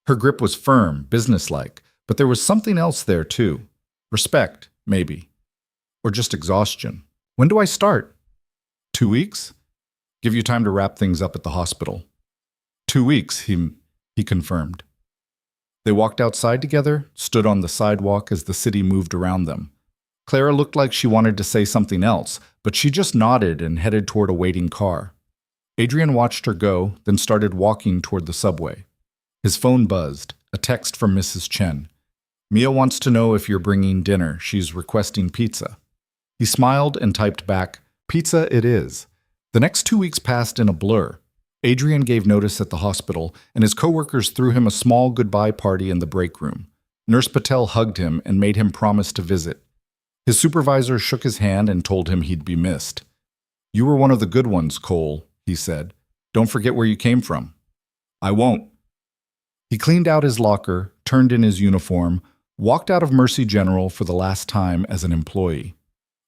Her grip was firm, businesslike, but there was something else there too. Respect, maybe. Or just exhaustion. When do I start? 2 weeks? Give you time to wrap things up at the hospital. 2 weeks, he confirmed. They walked outside together, stood on the sidewalk as the city moved around them. Clara looked like she wanted to say something else, but she just nodded and headed toward a waiting car. Adrian watched her go, then started walking toward the subway. His phone buzzed, a text from Mrs. Chen. Mia wants to know if you're bringing dinner. She's requesting pizza. He smiled and typed back, Pizza it is. The next 2 weeks passed in a blur. Adrian gave notice at the hospital, and his coworkers threw him a small goodbye party in the break room. Nurse Patel hugged him and made him promise to visit. His supervisor shook his hand and told him he'd be missed. You were one of the good ones, Cole, he said. Don't forget where you came from. I won't. He cleaned out his locker, turned in his uniform, walked out of Mercy General for the last time as an employee.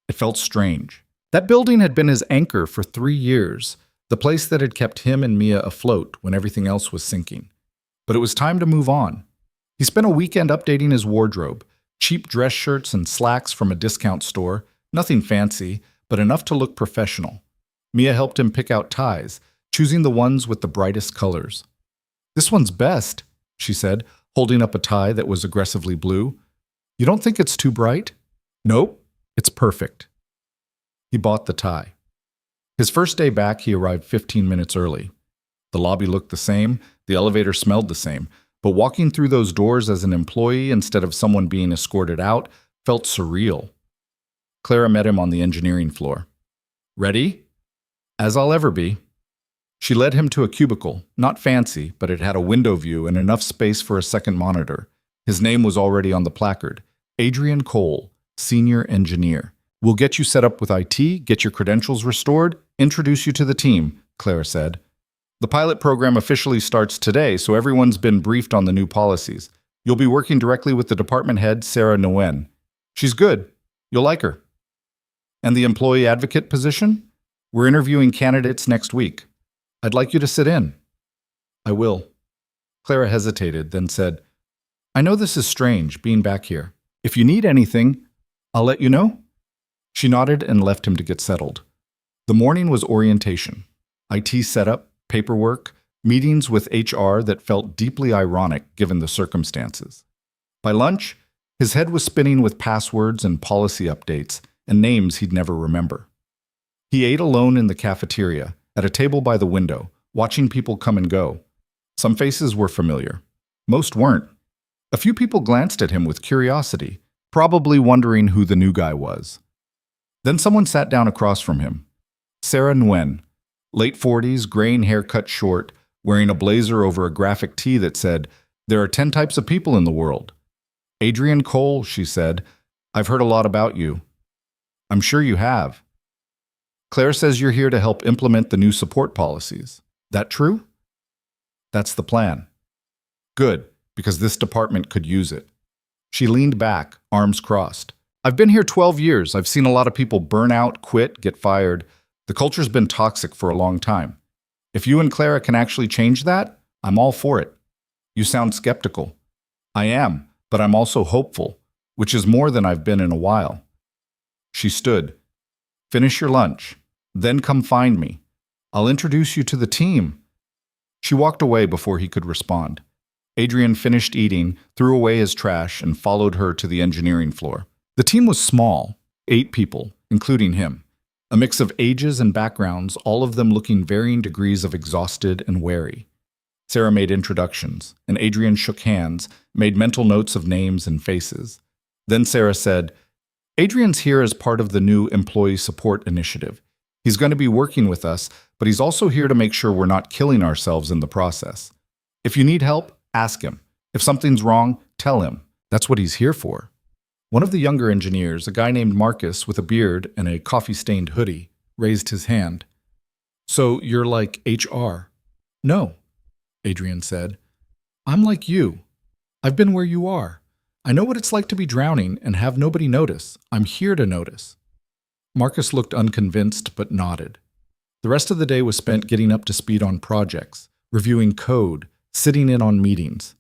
It felt strange. That building had been his anchor for 3 years, the place that had kept him and Mia afloat when everything else was sinking. But it was time to move on. He spent a weekend updating his wardrobe, cheap dress shirts and slacks from a discount store, nothing fancy, but enough to look professional. Mia helped him pick out ties, choosing the ones with the brightest colors. This one's best, she said, holding up a tie that was aggressively blue. You don't think it's too bright? Nope, it's perfect. He bought the tie. His first day back, he arrived 15 minutes early. The lobby looked the same, the elevator smelled the same, but walking through those doors as an employee instead of someone being escorted out felt surreal. Clara met him on the engineering floor. Ready? As I'll ever be. She led him to a cubicle, not fancy, but it had a window view and enough space for a second monitor. His name was already on the placard. Adrian Cole, Senior Engineer. We'll get you set up with IT, get your credentials restored, introduce you to the team, Clara said. The pilot program officially starts today, so everyone's been briefed on the new policies. You'll be working directly with the department head, Sarah Nguyen. She's good. You'll like her. And the employee advocate position? We're interviewing candidates next week. I'd like you to sit in. I will. Clara hesitated, then said, I know this is strange, being back here. If you need anything, I'll let you know. She nodded and left him to get settled. The morning was orientation, IT setup, paperwork, meetings with HR that felt deeply ironic given the circumstances. By lunch, his head was spinning with passwords and policy updates and names he'd never remember. He ate alone in the cafeteria, at a table by the window, watching people come and go. Some faces were familiar. Most weren't. A few people glanced at him with curiosity, probably wondering who the new guy was. Then someone sat down across from him. Sarah Nguyen, late 40s, graying hair cut short, wearing a blazer over a graphic tee that said, There are 10 types of people in the world. Adrian Cole, she said, I've heard a lot about you. I'm sure you have. Claire says you're here to help implement the new support policies. That true? That's the plan. Good, because this department could use it. She leaned back, arms crossed. I've been here 12 years. I've seen a lot of people burn out, quit, get fired. The culture's been toxic for a long time. If you and Clara can actually change that, I'm all for it. You sound skeptical. I am, but I'm also hopeful, which is more than I've been in a while. She stood. Finish your lunch. Then come find me. I'll introduce you to the team. She walked away before he could respond. Adrian finished eating, threw away his trash, and followed her to the engineering floor. The team was small, 8 people, including him. A mix of ages and backgrounds, all of them looking varying degrees of exhausted and wary. Sarah made introductions, and Adrian shook hands, made mental notes of names and faces. Then Sarah said, Adrian's here as part of the new employee support initiative. He's going to be working with us, but he's also here to make sure we're not killing ourselves in the process. If you need help, ask him. If something's wrong, tell him. That's what he's here for. One of the younger engineers, a guy named Marcus with a beard and a coffee-stained hoodie, raised his hand. So you're like HR? No, Adrian said. I'm like you. I've been where you are. I know what it's like to be drowning and have nobody notice. I'm here to notice. Marcus looked unconvinced but nodded. The rest of the day was spent getting up to speed on projects, reviewing code, sitting in on meetings.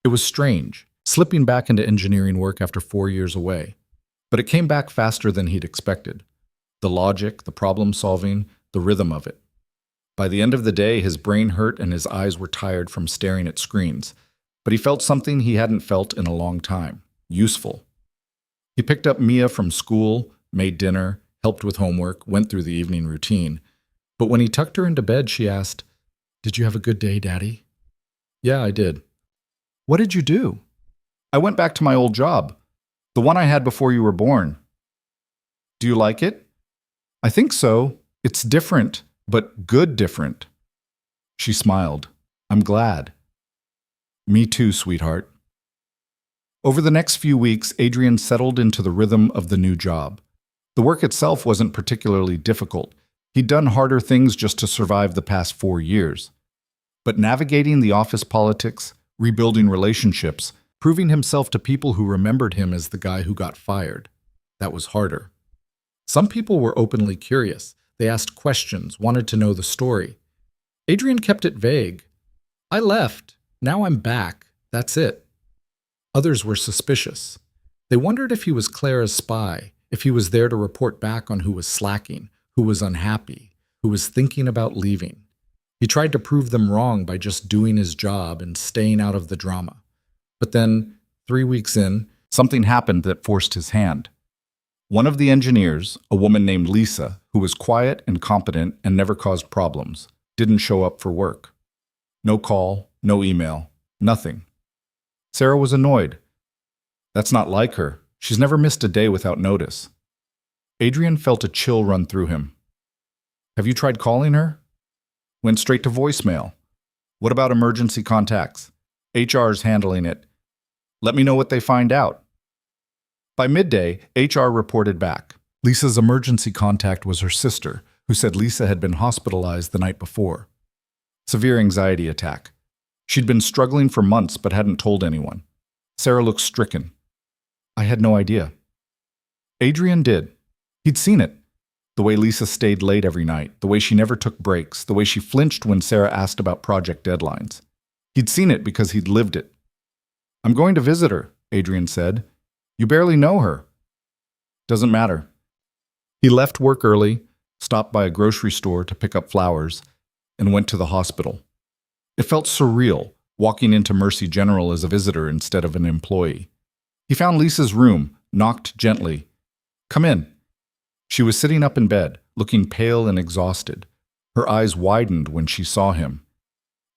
It was strange, slipping back into engineering work after 4 years away. But it came back faster than he'd expected. The logic, the problem-solving, the rhythm of it. By the end of the day, his brain hurt and his eyes were tired from staring at screens. But he felt something he hadn't felt in a long time. Useful. He picked up Mia from school, made dinner, helped with homework, went through the evening routine. But when he tucked her into bed, she asked, Did you have a good day, Daddy? Yeah, I did. What did you do? I went back to my old job, the one I had before you were born. Do you like it? I think so. It's different, but good different. She smiled. I'm glad. Me too, sweetheart. Over the next few weeks, Adrian settled into the rhythm of the new job. The work itself wasn't particularly difficult. He'd done harder things just to survive the past 4 years. But navigating the office politics, rebuilding relationships, proving himself to people who remembered him as the guy who got fired, that was harder. Some people were openly curious. They asked questions, wanted to know the story. Adrian kept it vague. I left. Now I'm back. That's it. Others were suspicious. They wondered if he was Clara's spy, if he was there to report back on who was slacking, who was unhappy, who was thinking about leaving. He tried to prove them wrong by just doing his job and staying out of the drama. But then, 3 weeks in, something happened that forced his hand. One of the engineers, a woman named Lisa, who was quiet and competent and never caused problems, didn't show up for work. No call, no email, nothing. Sarah was annoyed. That's not like her. She's never missed a day without notice. Adrian felt a chill run through him. Have you tried calling her? Went straight to voicemail. What about emergency contacts? HR's handling it. Let me know what they find out. By midday, HR reported back. Lisa's emergency contact was her sister, who said Lisa had been hospitalized the night before. Severe anxiety attack. She'd been struggling for months but hadn't told anyone. Sarah looked stricken. I had no idea. Adrian did. He'd seen it. The way Lisa stayed late every night, the way she never took breaks, the way she flinched when Sarah asked about project deadlines. He'd seen it because he'd lived it. I'm going to visit her, Adrian said. You barely know her. Doesn't matter. He left work early, stopped by a grocery store to pick up flowers, and went to the hospital. It felt surreal, walking into Mercy General as a visitor instead of an employee. He found Lisa's room, knocked gently. Come in. She was sitting up in bed, looking pale and exhausted. Her eyes widened when she saw him.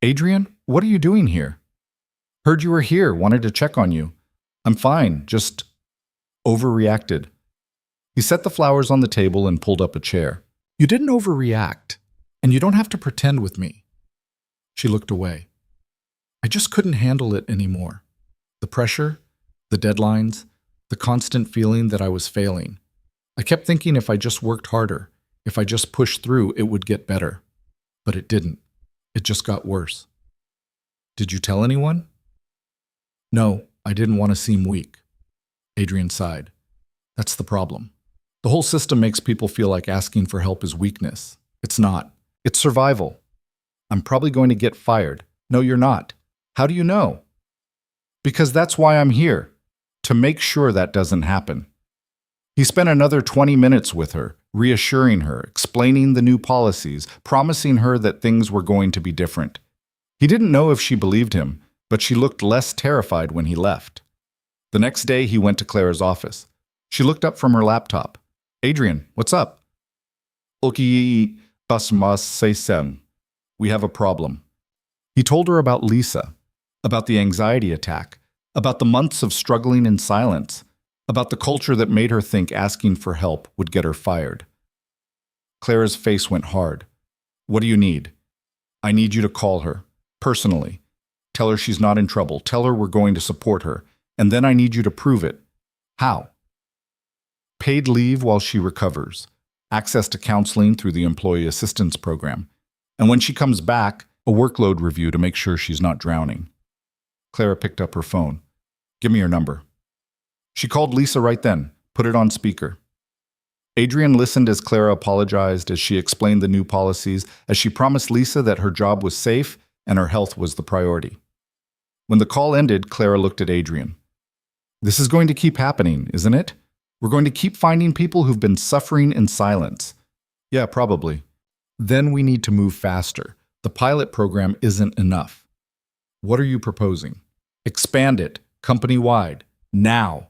Adrian, what are you doing here? Heard you were here, wanted to check on you. I'm fine, just overreacted. He set the flowers on the table and pulled up a chair. You didn't overreact, and you don't have to pretend with me. She looked away. I just couldn't handle it anymore. The pressure, the deadlines, the constant feeling that I was failing. I kept thinking if I just worked harder, if I just pushed through, it would get better. But it didn't. It just got worse. Did you tell anyone? No, I didn't want to seem weak. Adrian sighed. That's the problem. The whole system makes people feel like asking for help is weakness. It's not. It's survival. I'm probably going to get fired. No, you're not. How do you know? Because that's why I'm here, to make sure that doesn't happen. He spent another 20 minutes with her, reassuring her, explaining the new policies, promising her that things were going to be different. He didn't know if she believed him, but she looked less terrified when he left. The next day, he went to Clara's office. She looked up from her laptop. Adrian, what's up? Okay, we have a problem. He told her about Lisa, about the anxiety attack, about the months of struggling in silence, about the culture that made her think asking for help would get her fired. Clara's face went hard. What do you need? I need you to call her, personally. Tell her she's not in trouble. Tell her we're going to support her. And then I need you to prove it. How? Paid leave while she recovers, access to counseling through the Employee Assistance Program, and when she comes back, a workload review to make sure she's not drowning. Clara picked up her phone. Give me your number. She called Lisa right then, put it on speaker. Adrian listened as Clara apologized, as she explained the new policies, as she promised Lisa that her job was safe and her health was the priority. When the call ended, Clara looked at Adrian. This is going to keep happening, isn't it? We're going to keep finding people who've been suffering in silence. Yeah, probably. Then we need to move faster. The pilot program isn't enough. What are you proposing? Expand it, company-wide, now.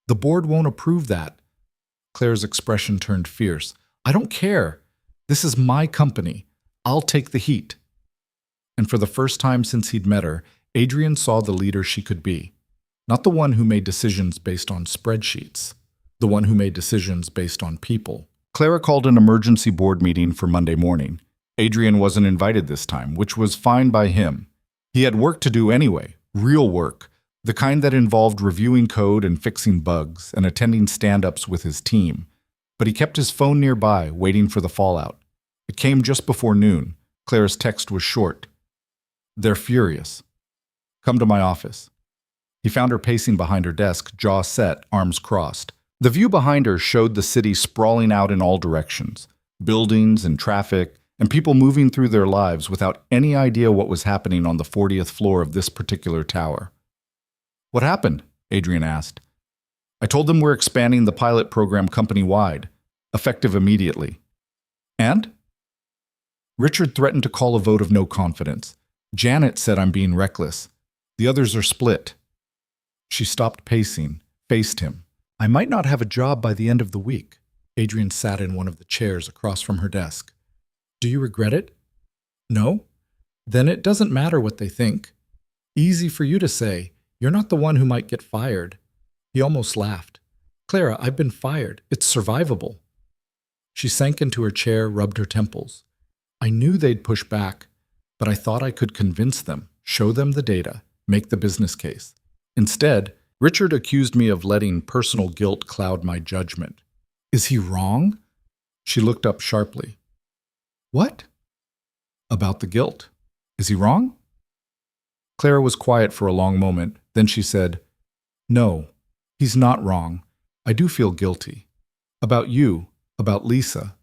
The board won't approve that. Claire's expression turned fierce. I don't care. This is my company. I'll take the heat. And for the first time since he'd met her, Adrian saw the leader she could be. Not the one who made decisions based on spreadsheets. The one who made decisions based on people. Clara called an emergency board meeting for Monday morning. Adrian wasn't invited this time, which was fine by him. He had work to do anyway, real work, the kind that involved reviewing code and fixing bugs and attending stand-ups with his team. But he kept his phone nearby, waiting for the fallout. It came just before noon. Clara's text was short. They're furious. Come to my office. He found her pacing behind her desk, jaw set, arms crossed. The view behind her showed the city sprawling out in all directions, buildings and traffic, and people moving through their lives without any idea what was happening on the 40th floor of this particular tower. What happened? Adrian asked. I told them we're expanding the pilot program company-wide, effective immediately. And? Richard threatened to call a vote of no confidence. Janet said I'm being reckless. The others are split. She stopped pacing, faced him. I might not have a job by the end of the week. Adrian sat in one of the chairs across from her desk. Do you regret it? No? Then it doesn't matter what they think. Easy for you to say. You're not the one who might get fired. He almost laughed. Clara, I've been fired. It's survivable. She sank into her chair, rubbed her temples. I knew they'd push back, but I thought I could convince them, show them the data, make the business case. Instead, Richard accused me of letting personal guilt cloud my judgment. Is he wrong? She looked up sharply. What? About the guilt. Is he wrong? Clara was quiet for a long moment. Then she said, No, he's not wrong. I do feel guilty. About you, about Lisa,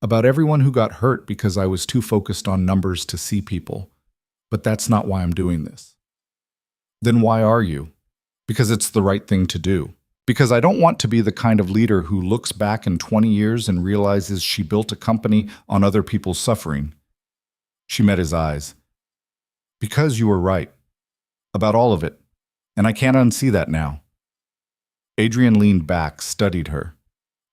about everyone who got hurt because I was too focused on numbers to see people. But that's not why I'm doing this. Then why are you? Because it's the right thing to do. Because I don't want to be the kind of leader who looks back in 20 years and realizes she built a company on other people's suffering. She met his eyes. Because you were right. About all of it. And I can't unsee that now. Adrian leaned back, studied her.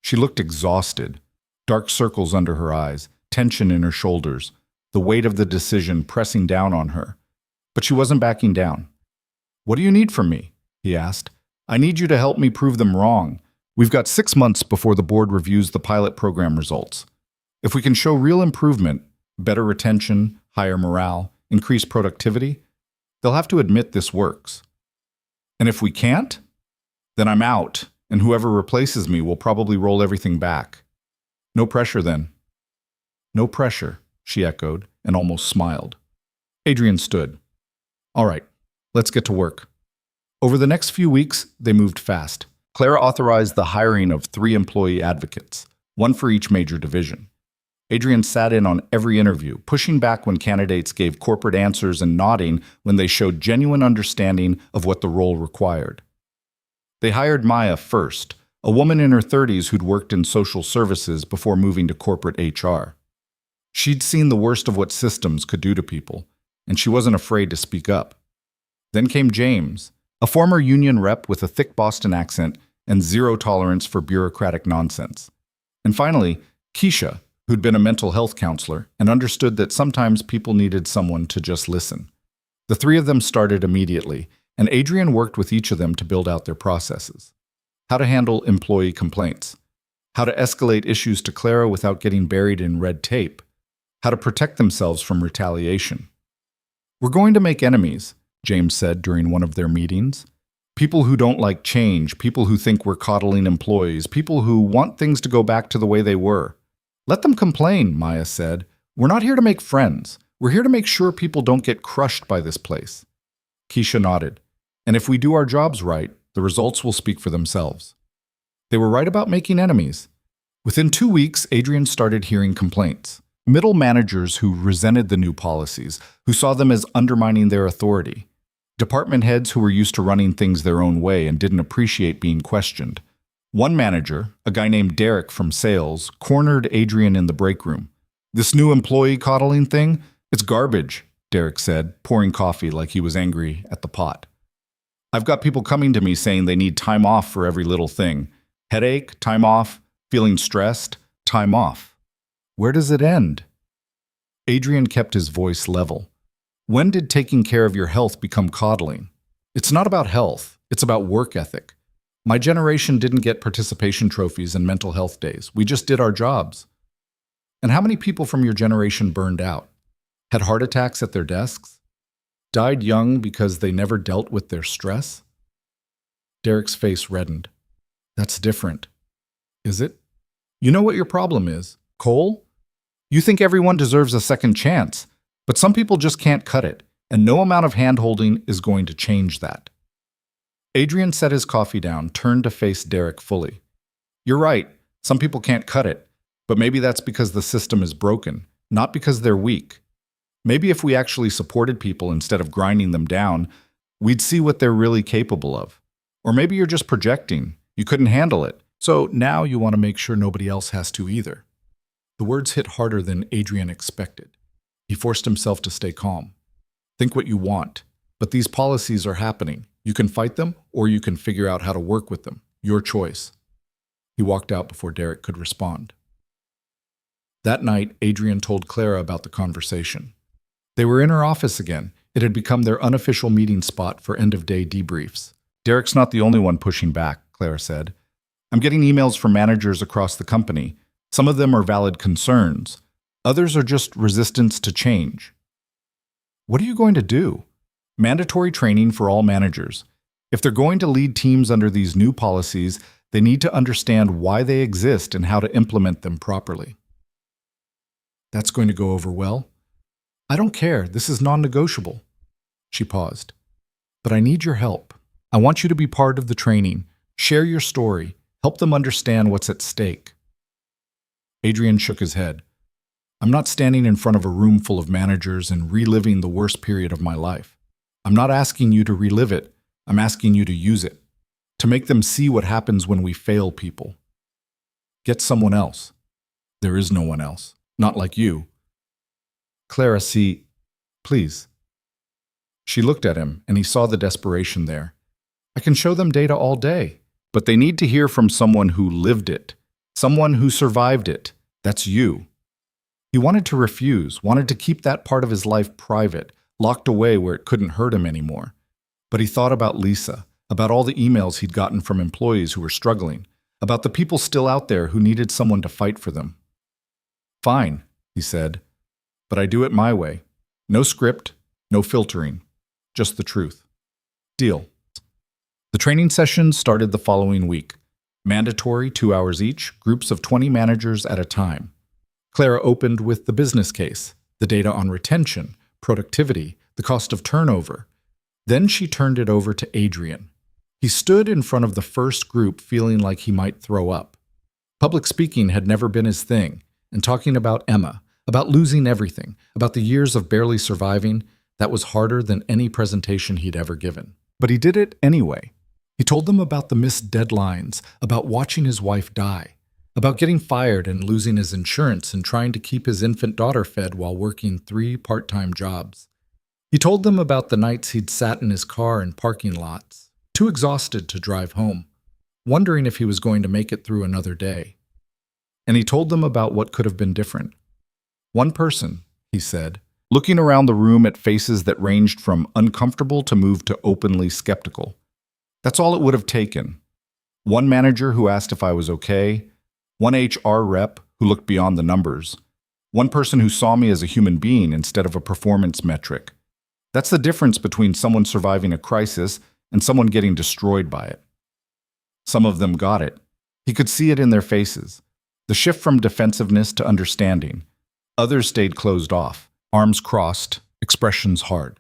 She looked exhausted. Dark circles under her eyes, tension in her shoulders, the weight of the decision pressing down on her. But she wasn't backing down. What do you need from me? He asked. I need you to help me prove them wrong. We've got 6 months before the board reviews the pilot program results. If we can show real improvement, better retention, higher morale, increased productivity, they'll have to admit this works. And if we can't, then I'm out, and whoever replaces me will probably roll everything back. No pressure then. No pressure, she echoed, and almost smiled. Adrian stood. All right, let's get to work. Over the next few weeks, they moved fast. Clara authorized the hiring of 3 employee advocates, 1 for each major division. Adrian sat in on every interview, pushing back when candidates gave corporate answers and nodding when they showed genuine understanding of what the role required. They hired Maya first, a woman in her 30s who'd worked in social services before moving to corporate HR. She'd seen the worst of what systems could do to people, and she wasn't afraid to speak up. Then came James, a former union rep with a thick Boston accent and zero tolerance for bureaucratic nonsense. And finally, Keisha, who'd been a mental health counselor and understood that sometimes people needed someone to just listen. The 3 of them started immediately, and Adrian worked with each of them to build out their processes. How to handle employee complaints. How to escalate issues to Clara without getting buried in red tape. How to protect themselves from retaliation. We're going to make enemies, James said during one of their meetings. People who don't like change, people who think we're coddling employees, people who want things to go back to the way they were. Let them complain, Maya said. We're not here to make friends. We're here to make sure people don't get crushed by this place. Keisha nodded. And if we do our jobs right, the results will speak for themselves. They were right about making enemies. Within 2 weeks, Adrian started hearing complaints. Middle managers who resented the new policies, who saw them as undermining their authority. Department heads who were used to running things their own way and didn't appreciate being questioned. One manager, a guy named Derek from sales, cornered Adrian in the break room. This new employee coddling thing? It's garbage, Derek said, pouring coffee like he was angry at the pot. I've got people coming to me saying they need time off for every little thing. Headache, time off, feeling stressed, time off. Where does it end? Adrian kept his voice level. When did taking care of your health become coddling? It's not about health, it's about work ethic. My generation didn't get participation trophies and mental health days. We just did our jobs. And how many people from your generation burned out? Had heart attacks at their desks? Died young because they never dealt with their stress? Derek's face reddened. That's different. Is it? You know what your problem is, Cole? You think everyone deserves a second chance, but some people just can't cut it, and no amount of hand-holding is going to change that. Adrian set his coffee down, turned to face Derek fully. You're right, some people can't cut it, but maybe that's because the system is broken, not because they're weak. Maybe if we actually supported people instead of grinding them down, we'd see what they're really capable of. Or maybe you're just projecting. You couldn't handle it. So now you want to make sure nobody else has to either. The words hit harder than Adrian expected. He forced himself to stay calm. Think what you want, but these policies are happening. You can fight them, or you can figure out how to work with them. Your choice. He walked out before Derek could respond. That night, Adrian told Clara about the conversation. They were in her office again. It had become their unofficial meeting spot for end-of-day debriefs. Derek's not the only one pushing back, Clara said. I'm getting emails from managers across the company. Some of them are valid concerns. Others are just resistance to change. What are you going to do? Mandatory training for all managers. If they're going to lead teams under these new policies, they need to understand why they exist and how to implement them properly. That's going to go over well? I don't care. This is non-negotiable. She paused. But I need your help. I want you to be part of the training. Share your story. Help them understand what's at stake. Adrian shook his head. I'm not standing in front of a room full of managers and reliving the worst period of my life. I'm not asking you to relive it. I'm asking you to use it, to make them see what happens when we fail people. Get someone else. There is no one else. Not like you. Clara, see, please. She looked at him, and he saw the desperation there. I can show them data all day, but they need to hear from someone who lived it, someone who survived it. That's you. He wanted to refuse, wanted to keep that part of his life private, locked away where it couldn't hurt him anymore. But he thought about Lisa, about all the emails he'd gotten from employees who were struggling, about the people still out there who needed someone to fight for them. Fine, he said, but I do it my way. No script, no filtering, just the truth. Deal. The training sessions started the following week. Mandatory 2 hours each, groups of 20 managers at a time. Clara opened with the business case, the data on retention, productivity, the cost of turnover. Then she turned it over to Adrian. He stood in front of the first group feeling like he might throw up. Public speaking had never been his thing, and talking about Emma, about losing everything, about the years of barely surviving, that was harder than any presentation he'd ever given. But he did it anyway. He told them about the missed deadlines, about watching his wife die, about getting fired and losing his insurance and trying to keep his infant daughter fed while working 3 part-time jobs. He told them about the nights he'd sat in his car in parking lots, too exhausted to drive home, wondering if he was going to make it through another day. And he told them about what could have been different. One person, he said, looking around the room at faces that ranged from uncomfortable to moved to openly skeptical. That's all it would have taken. One manager who asked if I was okay, one HR rep who looked beyond the numbers, one person who saw me as a human being instead of a performance metric. That's the difference between someone surviving a crisis and someone getting destroyed by it. Some of them got it. He could see it in their faces. The shift from defensiveness to understanding. Others stayed closed off, arms crossed, expressions hard.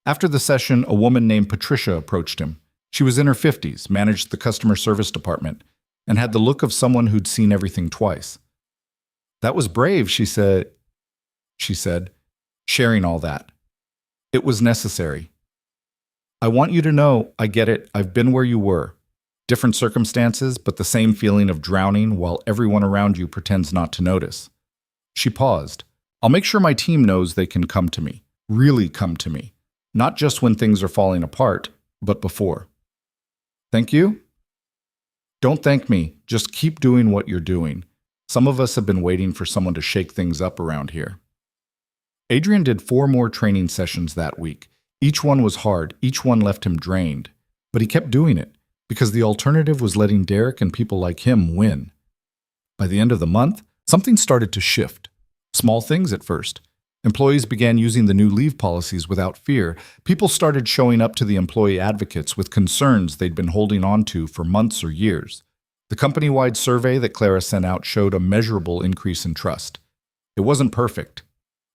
After the session, a woman named Patricia approached him. She was in her 50s, managed the customer service department, and had the look of someone who'd seen everything twice. That was brave, she said, sharing all that. It was necessary. I want you to know, I get it, I've been where you were. Different circumstances, but the same feeling of drowning while everyone around you pretends not to notice. She paused. I'll make sure my team knows they can come to me, really come to me, not just when things are falling apart, but before. Thank you? Don't thank me, just keep doing what you're doing. Some of us have been waiting for someone to shake things up around here. Adrian did 4 more training sessions that week. Each one was hard, each one left him drained. But he kept doing it, because the alternative was letting Derek and people like him win. By the end of the month, something started to shift. Small things at first. Employees began using the new leave policies without fear. People started showing up to the employee advocates with concerns they'd been holding on to for months or years. The company-wide survey that Clara sent out showed a measurable increase in trust. It wasn't perfect.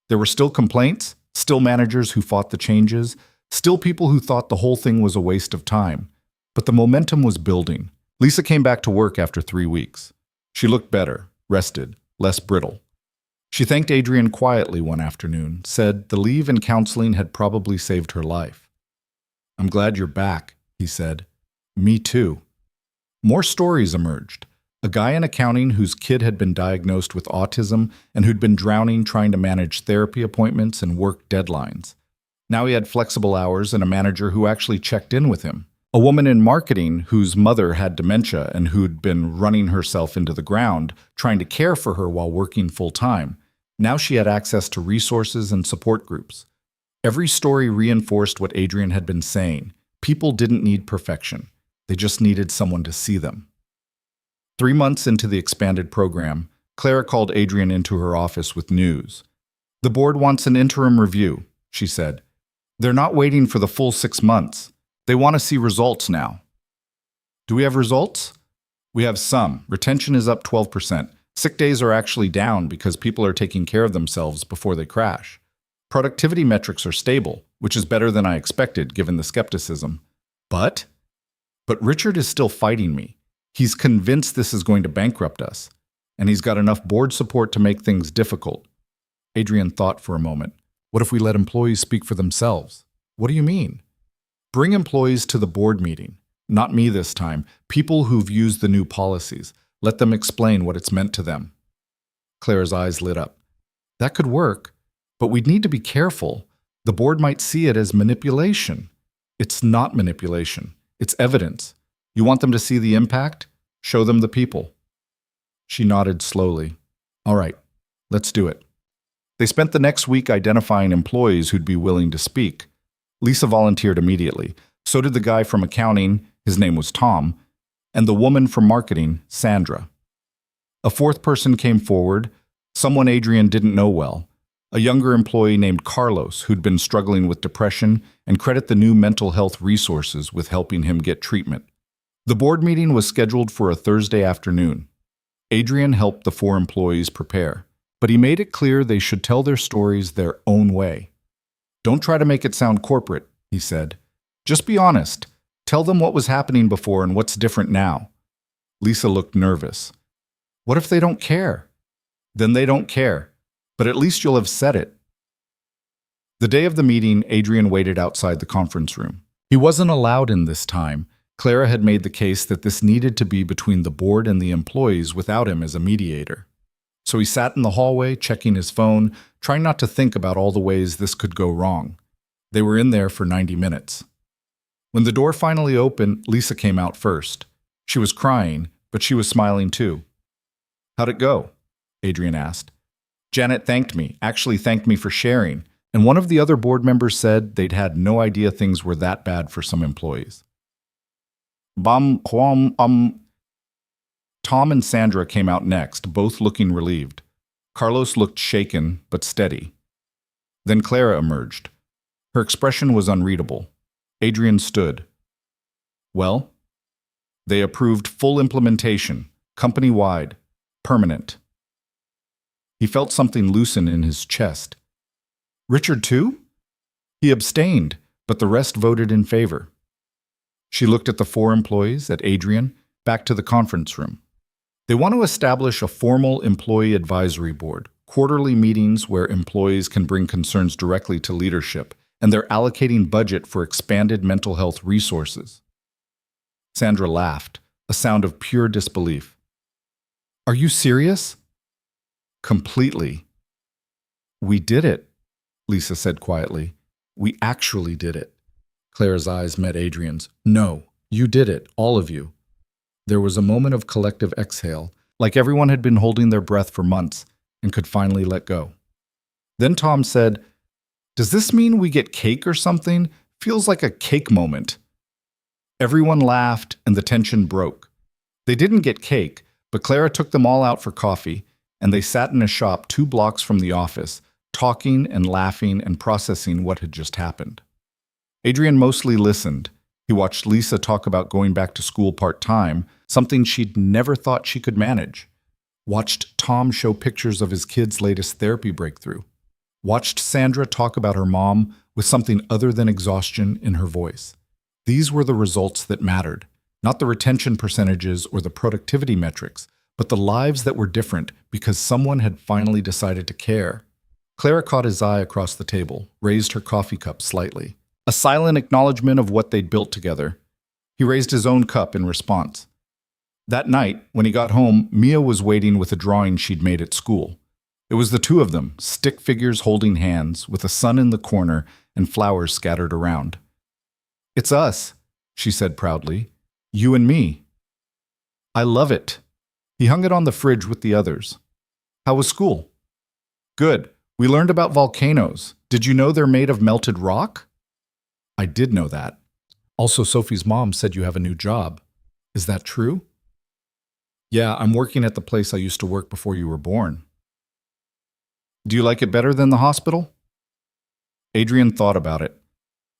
There were still complaints, still managers who fought the changes, still people who thought the whole thing was a waste of time. But the momentum was building. Lisa came back to work after 3 weeks. She looked better, rested, less brittle. She thanked Adrian quietly one afternoon, said the leave and counseling had probably saved her life. I'm glad you're back, he said. Me too. More stories emerged. A guy in accounting whose kid had been diagnosed with autism and who'd been drowning trying to manage therapy appointments and work deadlines. Now he had flexible hours and a manager who actually checked in with him. A woman in marketing whose mother had dementia and who'd been running herself into the ground, trying to care for her while working full-time. Now she had access to resources and support groups. Every story reinforced what Adrian had been saying. People didn't need perfection. They just needed someone to see them. 3 months into the expanded program, Clara called Adrian into her office with news. The board wants an interim review, she said. They're not waiting for the full 6 months. They want to see results now. Do we have results? We have some. Retention is up 12%. Sick days are actually down because people are taking care of themselves before they crash. Productivity metrics are stable, which is better than I expected given the skepticism. But Richard is still fighting me. He's convinced this is going to bankrupt us, and he's got enough board support to make things difficult. Adrian thought for a moment. What if we let employees speak for themselves? What do you mean? Bring employees to the board meeting. Not me this time. People who've used the new policies. Let them explain what it's meant to them. Clara's eyes lit up. That could work, but we'd need to be careful. The board might see it as manipulation. It's not manipulation. It's evidence. You want them to see the impact? Show them the people. She nodded slowly. All right, let's do it. They spent the next week identifying employees who'd be willing to speak. Lisa volunteered immediately. So did the guy from accounting, his name was Tom, and the woman from marketing, Sandra. A fourth person came forward, someone Adrian didn't know well, a younger employee named Carlos who'd been struggling with depression and credit the new mental health resources with helping him get treatment. The board meeting was scheduled for a Thursday afternoon. Adrian helped the four employees prepare, but he made it clear they should tell their stories their own way. Don't try to make it sound corporate, he said. Just be honest. Tell them what was happening before and what's different now. Lisa looked nervous. What if they don't care? Then they don't care, but at least you'll have said it. The day of the meeting, Adrian waited outside the conference room. He wasn't allowed in this time. Clara had made the case that this needed to be between the board and the employees without him as a mediator. So he sat in the hallway, checking his phone, trying not to think about all the ways this could go wrong. They were in there for 90 minutes. When the door finally opened, Lisa came out first. She was crying, but she was smiling too. How'd it go? Adrian asked. Janet thanked me, actually thanked me for sharing, and one of the other board members said they'd had no idea things were that bad for some employees. Tom and Sandra came out next, both looking relieved. Carlos looked shaken, but steady. Then Clara emerged. Her expression was unreadable. Adrian stood. Well, they approved full implementation, company-wide, permanent. He felt something loosen in his chest. Richard too? He abstained, but the rest voted in favor. She looked at the four employees, at Adrian, back to the conference room. They want to establish a formal employee advisory board, quarterly meetings where employees can bring concerns directly to leadership, and they're allocating budget for expanded mental health resources. Sandra laughed, a sound of pure disbelief. Are you serious? Completely. We did it, Lisa said quietly. We actually did it. Clara's eyes met Adrian's. No, you did it, all of you. There was a moment of collective exhale, like everyone had been holding their breath for months and could finally let go. Then Tom said, Does this mean we get cake or something? Feels like a cake moment. Everyone laughed and the tension broke. They didn't get cake, but Clara took them all out for coffee, and they sat in a shop 2 blocks from the office, talking and laughing and processing what had just happened. Adrian mostly listened. He watched Lisa talk about going back to school part-time, something she'd never thought she could manage. Watched Tom show pictures of his kid's latest therapy breakthrough. Watched Sandra talk about her mom with something other than exhaustion in her voice. These were the results that mattered, not the retention percentages or the productivity metrics, but the lives that were different because someone had finally decided to care. Clara caught his eye across the table, raised her coffee cup slightly. A silent acknowledgement of what they'd built together. He raised his own cup in response. That night, when he got home, Mia was waiting with a drawing she'd made at school. It was the 2 of them, stick figures holding hands, with a sun in the corner and flowers scattered around. It's us, she said proudly. You and me. I love it. He hung it on the fridge with the others. How was school? Good. We learned about volcanoes. Did you know they're made of melted rock? I did know that. Also, Sophie's mom said you have a new job. Is that true? Yeah, I'm working at the place I used to work before you were born. Do you like it better than the hospital? Adrian thought about it.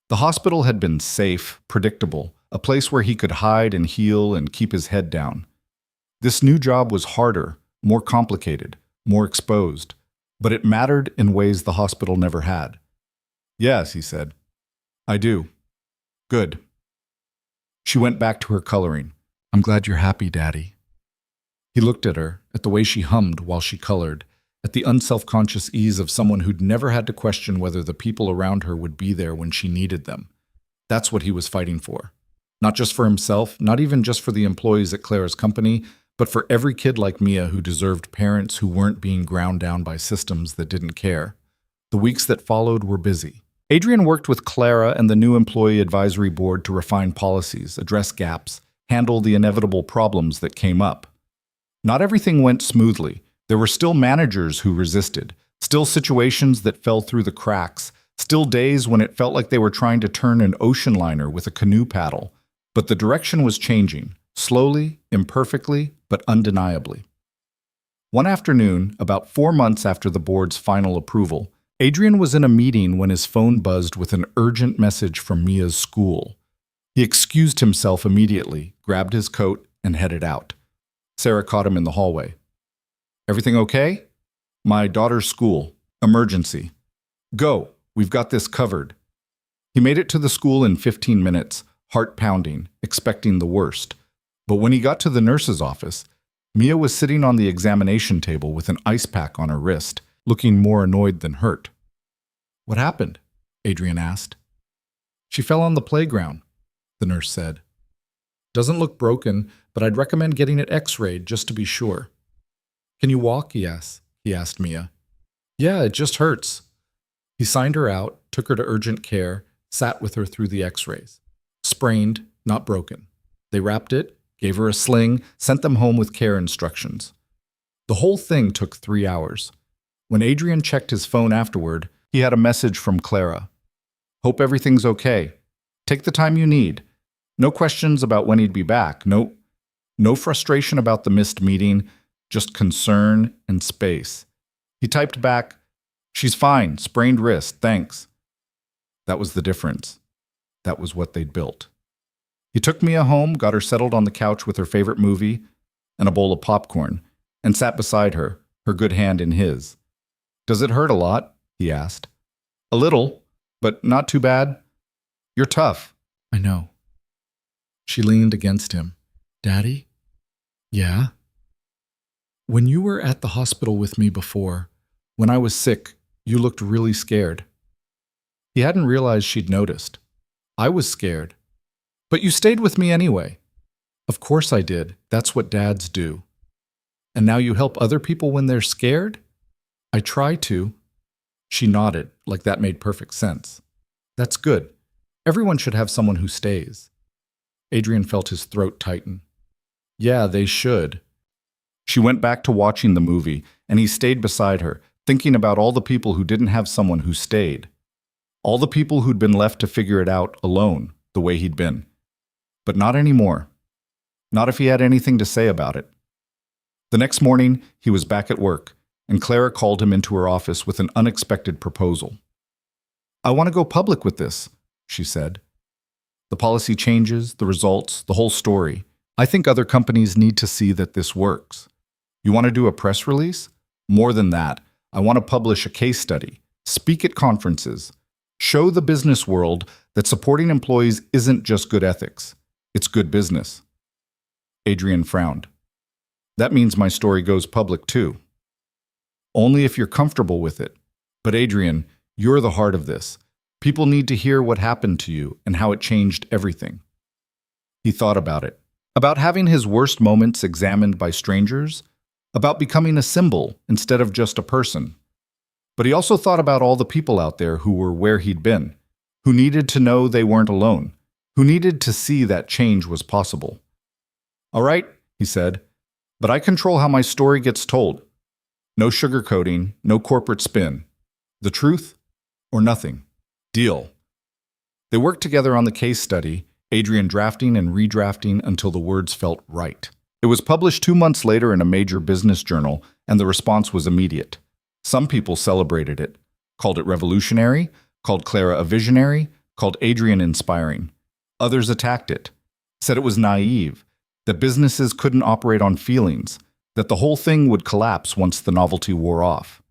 The hospital had been safe, predictable, a place where he could hide and heal and keep his head down. This new job was harder, more complicated, more exposed, but it mattered in ways the hospital never had. Yes, he said. I do. Good. She went back to her coloring. I'm glad you're happy, Daddy. He looked at her, at the way she hummed while she colored, at the unselfconscious ease of someone who'd never had to question whether the people around her would be there when she needed them. That's what he was fighting for. Not just for himself, not even just for the employees at Clara's company, but for every kid like Mia who deserved parents who weren't being ground down by systems that didn't care. The weeks that followed were busy. Adrian worked with Clara and the new employee advisory board to refine policies, address gaps, handle the inevitable problems that came up. Not everything went smoothly. There were still managers who resisted, still situations that fell through the cracks, still days when it felt like they were trying to turn an ocean liner with a canoe paddle. But the direction was changing, slowly, imperfectly, but undeniably. One afternoon, about 4 months after the board's final approval, Adrian was in a meeting when his phone buzzed with an urgent message from Mia's school. He excused himself immediately, grabbed his coat, and headed out. Sarah caught him in the hallway. "Everything okay?" "My daughter's school. Emergency." "Go. We've got this covered." He made it to the school in 15 minutes, heart pounding, expecting the worst. But when he got to the nurse's office, Mia was sitting on the examination table with an ice pack on her wrist, looking more annoyed than hurt. "What happened?" Adrian asked. "She fell on the playground," the nurse said. "Doesn't look broken, but I'd recommend getting it x-rayed just to be sure." "Can you walk?" he asked Mia. "Yeah, it just hurts." He signed her out, took her to urgent care, sat with her through the x-rays. Sprained, not broken. They wrapped it, gave her a sling, sent them home with care instructions. The whole thing took 3 hours. When Adrian checked his phone afterward, he had a message from Clara. "Hope everything's okay. Take the time you need. No questions about when he'd be back. No frustration about the missed meeting, just concern and space." He typed back, "She's fine, sprained wrist, thanks." That was the difference. That was what they'd built. He took Mia home, got her settled on the couch with her favorite movie and a bowl of popcorn, and sat beside her, her good hand in his. "Does it hurt a lot?" he asked. "A little, but not too bad. You're tough." "I know." She leaned against him. "Daddy?" "Yeah?" "When you were at the hospital with me before, when I was sick, you looked really scared." He hadn't realized she'd noticed. "I was scared. But you stayed with me anyway." "Of course I did. That's what dads do." "And now you help other people when they're scared?" "I try to." She nodded, like that made perfect sense. "That's good. Everyone should have someone who stays." Adrian felt his throat tighten. "Yeah, they should." She went back to watching the movie, and he stayed beside her, thinking about all the people who didn't have someone who stayed. All the people who'd been left to figure it out alone, the way he'd been. But not anymore. Not if he had anything to say about it. The next morning, he was back at work, and Clara called him into her office with an unexpected proposal. "I want to go public with this," she said. "The policy changes, the results, the whole story. I think other companies need to see that this works. You want to do a press release? More than that, I want to publish a case study, speak at conferences, show the business world that supporting employees isn't just good ethics, it's good business." Adrian frowned. "That means my story goes public too." "Only if you're comfortable with it. But Adrian, you're the heart of this. People need to hear what happened to you and how it changed everything." He thought about it. About having his worst moments examined by strangers, about becoming a symbol instead of just a person. But he also thought about all the people out there who were where he'd been, who needed to know they weren't alone, who needed to see that change was possible. "All right," he said, "but I control how my story gets told. No sugarcoating, no corporate spin. The truth or nothing. Deal." They worked together on the case study, Adrian drafting and redrafting until the words felt right. It was published 2 months later in a major business journal, and the response was immediate. Some people celebrated it, called it revolutionary, called Clara a visionary, called Adrian inspiring. Others attacked it, said it was naive, that businesses couldn't operate on feelings, that the whole thing would collapse once the novelty wore off.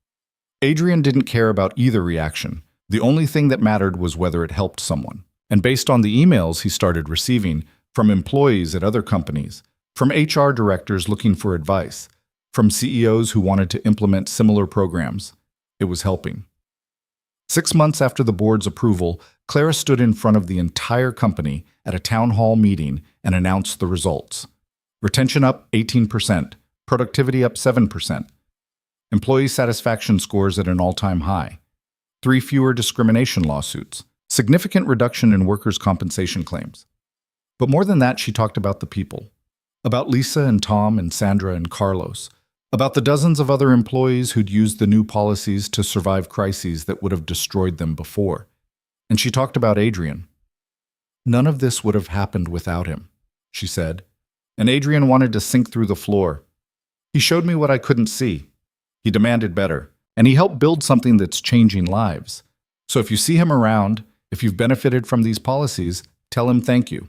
Adrian didn't care about either reaction. The only thing that mattered was whether it helped someone. And based on the emails he started receiving from employees at other companies, from HR directors looking for advice, from CEOs who wanted to implement similar programs. It was helping. 6 months after the board's approval, Clara stood in front of the entire company at a town hall meeting and announced the results. Retention up 18%, productivity up 7%, employee satisfaction scores at an all-time high, 3 fewer discrimination lawsuits, significant reduction in workers' compensation claims. But more than that, she talked about the people, about Lisa and Tom and Sandra and Carlos, about the dozens of other employees who'd used the new policies to survive crises that would have destroyed them before. And she talked about Adrian. None of this would have happened without him, she said. And Adrian wanted to sink through the floor. He showed me what I couldn't see. He demanded better, and he helped build something that's changing lives. So if you see him around, if you've benefited from these policies, tell him thank you.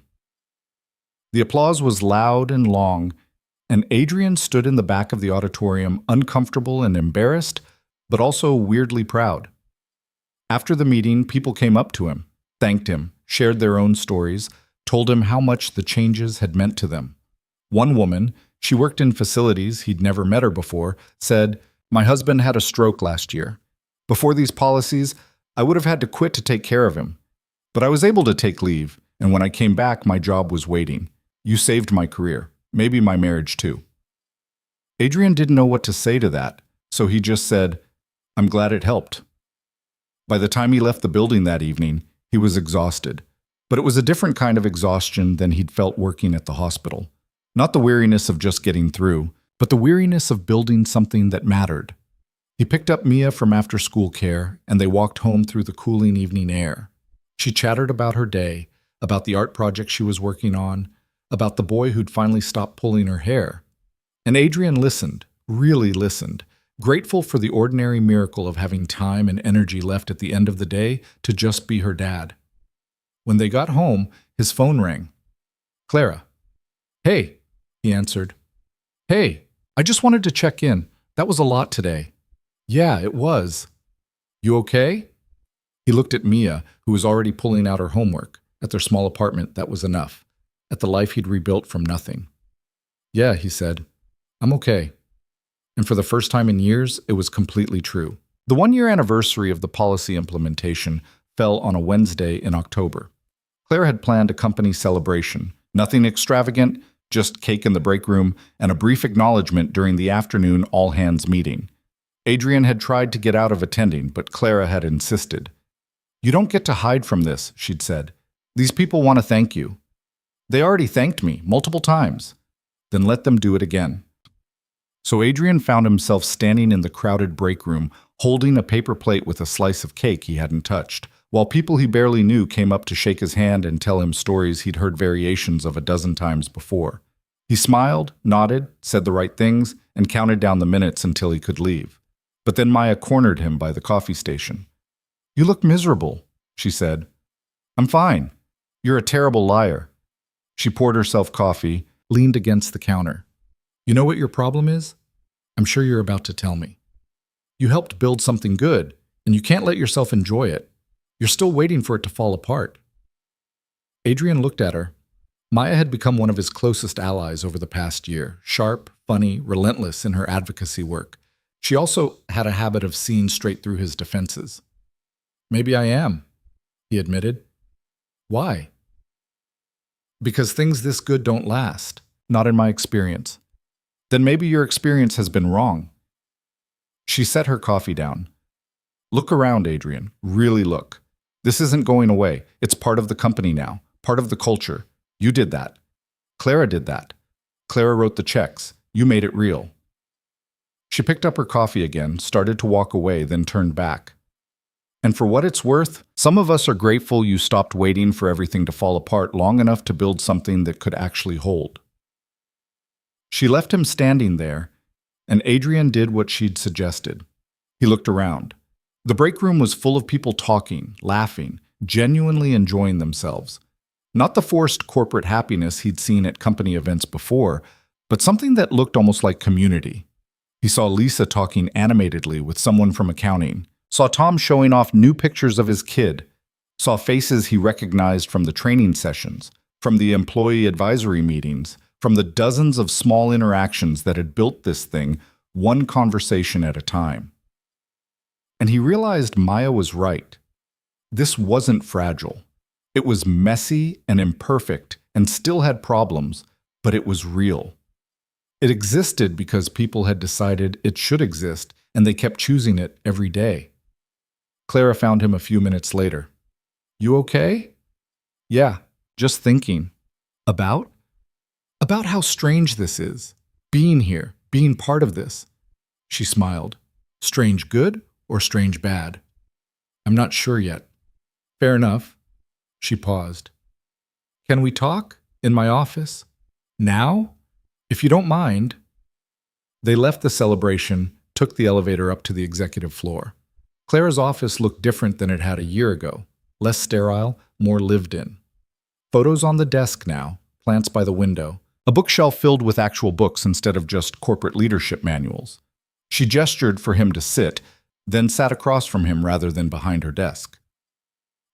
The applause was loud and long, and Adrian stood in the back of the auditorium, uncomfortable and embarrassed, but also weirdly proud. After the meeting, people came up to him, thanked him, shared their own stories, told him how much the changes had meant to them. One woman, she worked in facilities, he'd never met her before, said, "My husband had a stroke last year. Before these policies, I would have had to quit to take care of him. But I was able to take leave, and when I came back, my job was waiting. You saved my career, maybe my marriage too." Adrian didn't know what to say to that, so he just said, "I'm glad it helped." By the time he left the building that evening, he was exhausted. But it was a different kind of exhaustion than he'd felt working at the hospital. Not the weariness of just getting through, but the weariness of building something that mattered. He picked up Mia from after-school care, and they walked home through the cooling evening air. She chattered about her day, about the art project she was working on, about the boy who'd finally stopped pulling her hair. And Adrian listened, really listened, grateful for the ordinary miracle of having time and energy left at the end of the day to just be her dad. When they got home, his phone rang. "Clara." "Hey," he answered. "Hey, I just wanted to check in. That was a lot today." "Yeah, it was." "You okay?" He looked at Mia, who was already pulling out her homework. At their small apartment, that was enough. At the life he'd rebuilt from nothing. "Yeah," he said. "I'm okay." And for the first time in years, it was completely true. The 1-year anniversary of the policy implementation fell on a Wednesday in October. Claire had planned a company celebration. Nothing extravagant, just cake in the break room and a brief acknowledgement during the afternoon all-hands meeting. Adrian had tried to get out of attending, but Clara had insisted. "You don't get to hide from this," she'd said. "These people want to thank you. They already thanked me multiple times. Then let them do it again." So Adrian found himself standing in the crowded break room, holding a paper plate with a slice of cake he hadn't touched, while people he barely knew came up to shake his hand and tell him stories he'd heard variations of a dozen times before. He smiled, nodded, said the right things, and counted down the minutes until he could leave. But then Maya cornered him by the coffee station. "You look miserable," she said. "I'm fine. You're a terrible liar." She poured herself coffee, leaned against the counter. "You know what your problem is? I'm sure you're about to tell me. You helped build something good, and you can't let yourself enjoy it. You're still waiting for it to fall apart." Adrian looked at her. Maya had become one of his closest allies over the past year, sharp, funny, relentless in her advocacy work. She also had a habit of seeing straight through his defenses. "Maybe I am," he admitted. "Why?" "Because things this good don't last, not in my experience." "Then maybe your experience has been wrong." She set her coffee down. "Look around, Adrian. Really look. This isn't going away. It's part of the company now, part of the culture. You did that. Clara did that. Clara wrote the checks. You made it real." She picked up her coffee again, started to walk away, then turned back. "And for what it's worth, some of us are grateful you stopped waiting for everything to fall apart long enough to build something that could actually hold." She left him standing there, and Adrian did what she'd suggested. He looked around. The break room was full of people talking, laughing, genuinely enjoying themselves. Not the forced corporate happiness he'd seen at company events before, but something that looked almost like community. He saw Lisa talking animatedly with someone from accounting, saw Tom showing off new pictures of his kid, saw faces he recognized from the training sessions, from the employee advisory meetings, from the dozens of small interactions that had built this thing one conversation at a time. And he realized Maya was right. This wasn't fragile. It was messy and imperfect and still had problems, but it was real. It existed because people had decided it should exist, and they kept choosing it every day. Clara found him a few minutes later. "You okay?" "Yeah, just thinking." "About?" "About how strange this is. Being here, being part of this." She smiled. "Strange good or strange bad?" "I'm not sure yet." "Fair enough." She paused. "Can we talk? In my office? Now? If you don't mind." They left the celebration, took the elevator up to the executive floor. Clara's office looked different than it had a year ago. Less sterile, more lived in. Photos on the desk now, plants by the window, a bookshelf filled with actual books instead of just corporate leadership manuals. She gestured for him to sit, then sat across from him rather than behind her desk.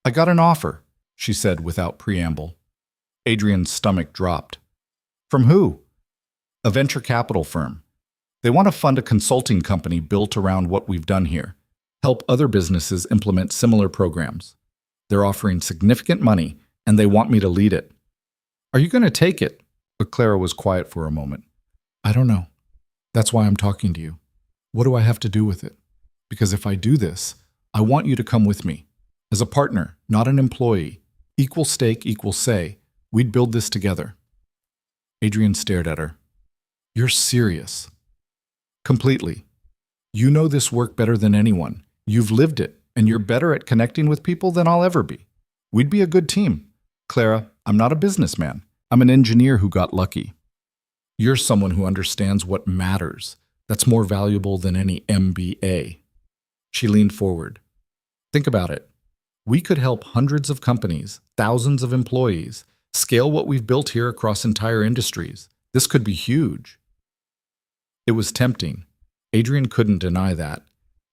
"I got an offer," she said without preamble. Adrian's stomach dropped. "From who?" "A venture capital firm. They want to fund a consulting company built around what we've done here, help other businesses implement similar programs. They're offering significant money, and they want me to lead it." "Are you going to take it?" But Clara was quiet for a moment. "I don't know. That's why I'm talking to you. What do I have to do with it? Because if I do this, I want you to come with me. As a partner, not an employee. Equal stake, equal say. We'd build this together." Adrian stared at her. "You're serious?" "Completely. You know this work better than anyone. You've lived it, and you're better at connecting with people than I'll ever be. We'd be a good team. Clara, I'm not a businessman. I'm an engineer who got lucky. You're someone who understands what matters. That's more valuable than any MBA." She leaned forward. "Think about it. We could help hundreds of companies, thousands of employees, scale what we've built here across entire industries. This could be huge." It was tempting. Adrian couldn't deny that.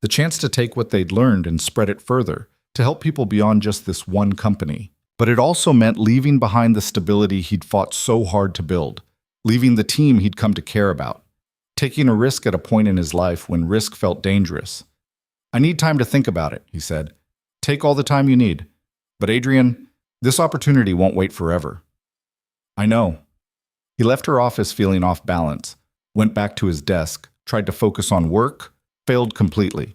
The chance to take what they'd learned and spread it further, to help people beyond just this one company. But it also meant leaving behind the stability he'd fought so hard to build, leaving the team he'd come to care about, taking a risk at a point in his life when risk felt dangerous. "I need time to think about it," he said. "Take all the time you need. But Adrian, this opportunity won't wait forever." "I know." He left her office feeling off balance, went back to his desk, tried to focus on work, failed completely.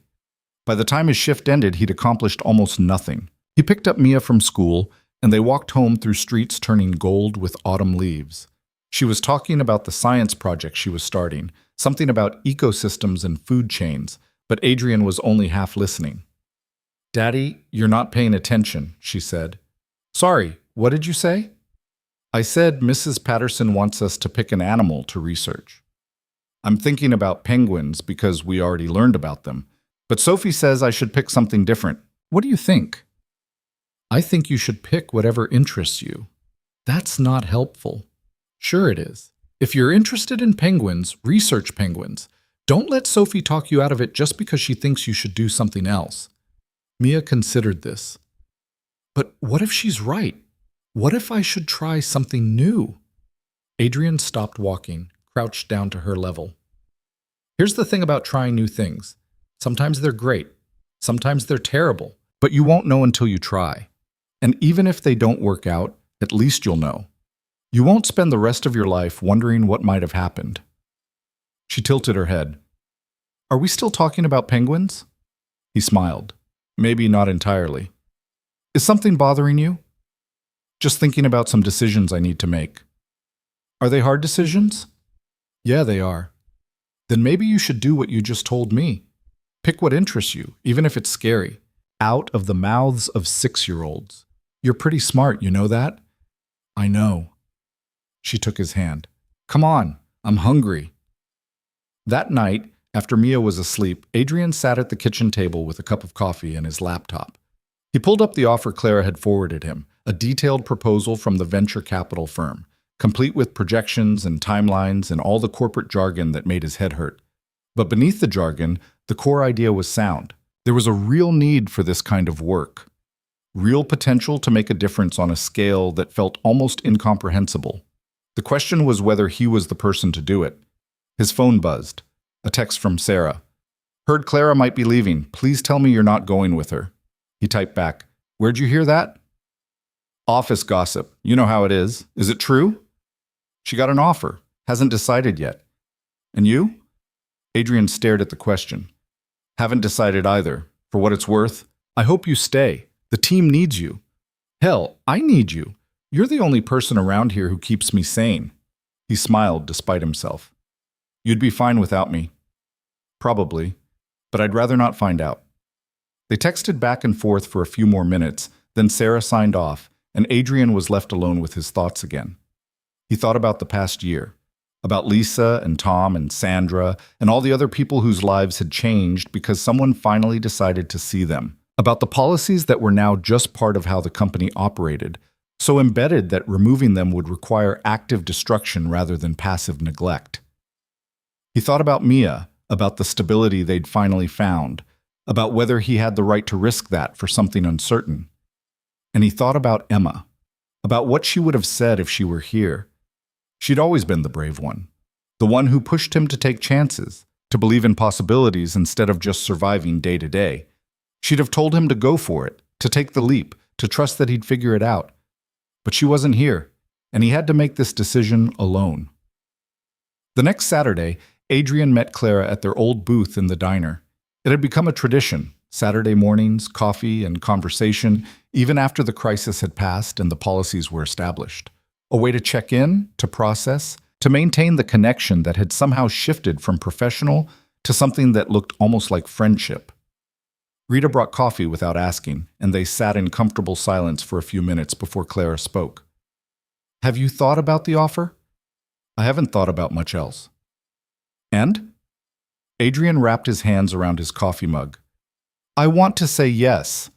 By the time his shift ended, he'd accomplished almost nothing. He picked up Mia from school, and they walked home through streets turning gold with autumn leaves. She was talking about the science project she was starting, something about ecosystems and food chains, but Adrian was only half listening. "Daddy, you're not paying attention," she said. "Sorry, what did you say?" "I said Mrs. Patterson wants us to pick an animal to research. I'm thinking about penguins because we already learned about them, but Sophie says I should pick something different. What do you think?" "I think you should pick whatever interests you." "That's not helpful." "Sure it is. If you're interested in penguins, research penguins. Don't let Sophie talk you out of it just because she thinks you should do something else." Mia considered this. "But what if she's right? What if I should try something new?" Adrian stopped walking, crouched down to her level. "Here's the thing about trying new things. Sometimes they're great. Sometimes they're terrible. But you won't know until you try. And even if they don't work out, at least you'll know. You won't spend the rest of your life wondering what might have happened." She tilted her head. "Are we still talking about penguins?" He smiled. "Maybe not entirely." "Is something bothering you?" "Just thinking about some decisions I need to make." "Are they hard decisions?" "Yeah, they are." "Then maybe you should do what you just told me. Pick what interests you, even if it's scary. Out of the mouths of 6-year-olds. You're pretty smart, you know that?" "I know." She took his hand. "Come on, I'm hungry." That night, after Mia was asleep, Adrian sat at the kitchen table with a cup of coffee and his laptop. He pulled up the offer Clara had forwarded him, a detailed proposal from the venture capital firm, complete with projections and timelines and all the corporate jargon that made his head hurt. But beneath the jargon, the core idea was sound. There was a real need for this kind of work. Real potential to make a difference on a scale that felt almost incomprehensible. The question was whether he was the person to do it. His phone buzzed. A text from Sarah. Heard Clara might be leaving. Please tell me you're not going with her. He typed back. Where'd you hear that? Office gossip. You know how it is. Is it true? She got an offer. Hasn't decided yet. And you? Adrian stared at the question. Haven't decided either. For what it's worth, I hope you stay. The team needs you. Hell, I need you. You're the only person around here who keeps me sane. He smiled despite himself. You'd be fine without me. Probably, but I'd rather not find out. They texted back and forth for a few more minutes, then Sarah signed off, and Adrian was left alone with his thoughts again. He thought about the past year, about Lisa and Tom and Sandra and all the other people whose lives had changed because someone finally decided to see them, about the policies that were now just part of how the company operated, so embedded that removing them would require active destruction rather than passive neglect. He thought about Mia, about the stability they'd finally found, about whether he had the right to risk that for something uncertain. And he thought about Emma, about what she would have said if she were here. She'd always been the brave one, the one who pushed him to take chances, to believe in possibilities instead of just surviving day to day. She'd have told him to go for it, to take the leap, to trust that he'd figure it out. But she wasn't here, and he had to make this decision alone. The next Saturday, Adrian met Clara at their old booth in the diner. It had become a tradition, Saturday mornings, coffee, and conversation, even after the crisis had passed and the policies were established. A way to check in, to process, to maintain the connection that had somehow shifted from professional to something that looked almost like friendship. Rita brought coffee without asking, and they sat in comfortable silence for a few minutes before Clara spoke. Have you thought about the offer? I haven't thought about much else. And? Adrian wrapped his hands around his coffee mug. I want to say yes.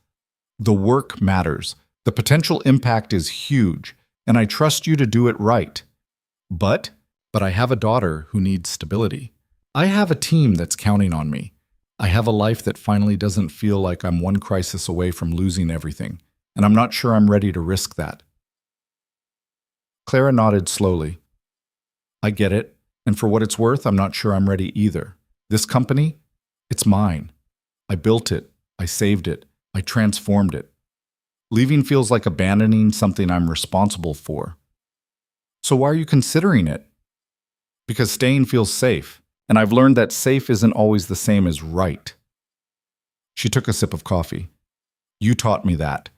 The work matters. The potential impact is huge, and I trust you to do it right. But I have a daughter who needs stability. I have a team that's counting on me. I have a life that finally doesn't feel like I'm one crisis away from losing everything, and I'm not sure I'm ready to risk that. Clara nodded slowly. I get it, and for what it's worth, I'm not sure I'm ready either. This company, it's mine. I built it, I saved it, I transformed it. Leaving feels like abandoning something I'm responsible for. So why are you considering it? Because staying feels safe, and I've learned that safe isn't always the same as right. She took a sip of coffee. You taught me that.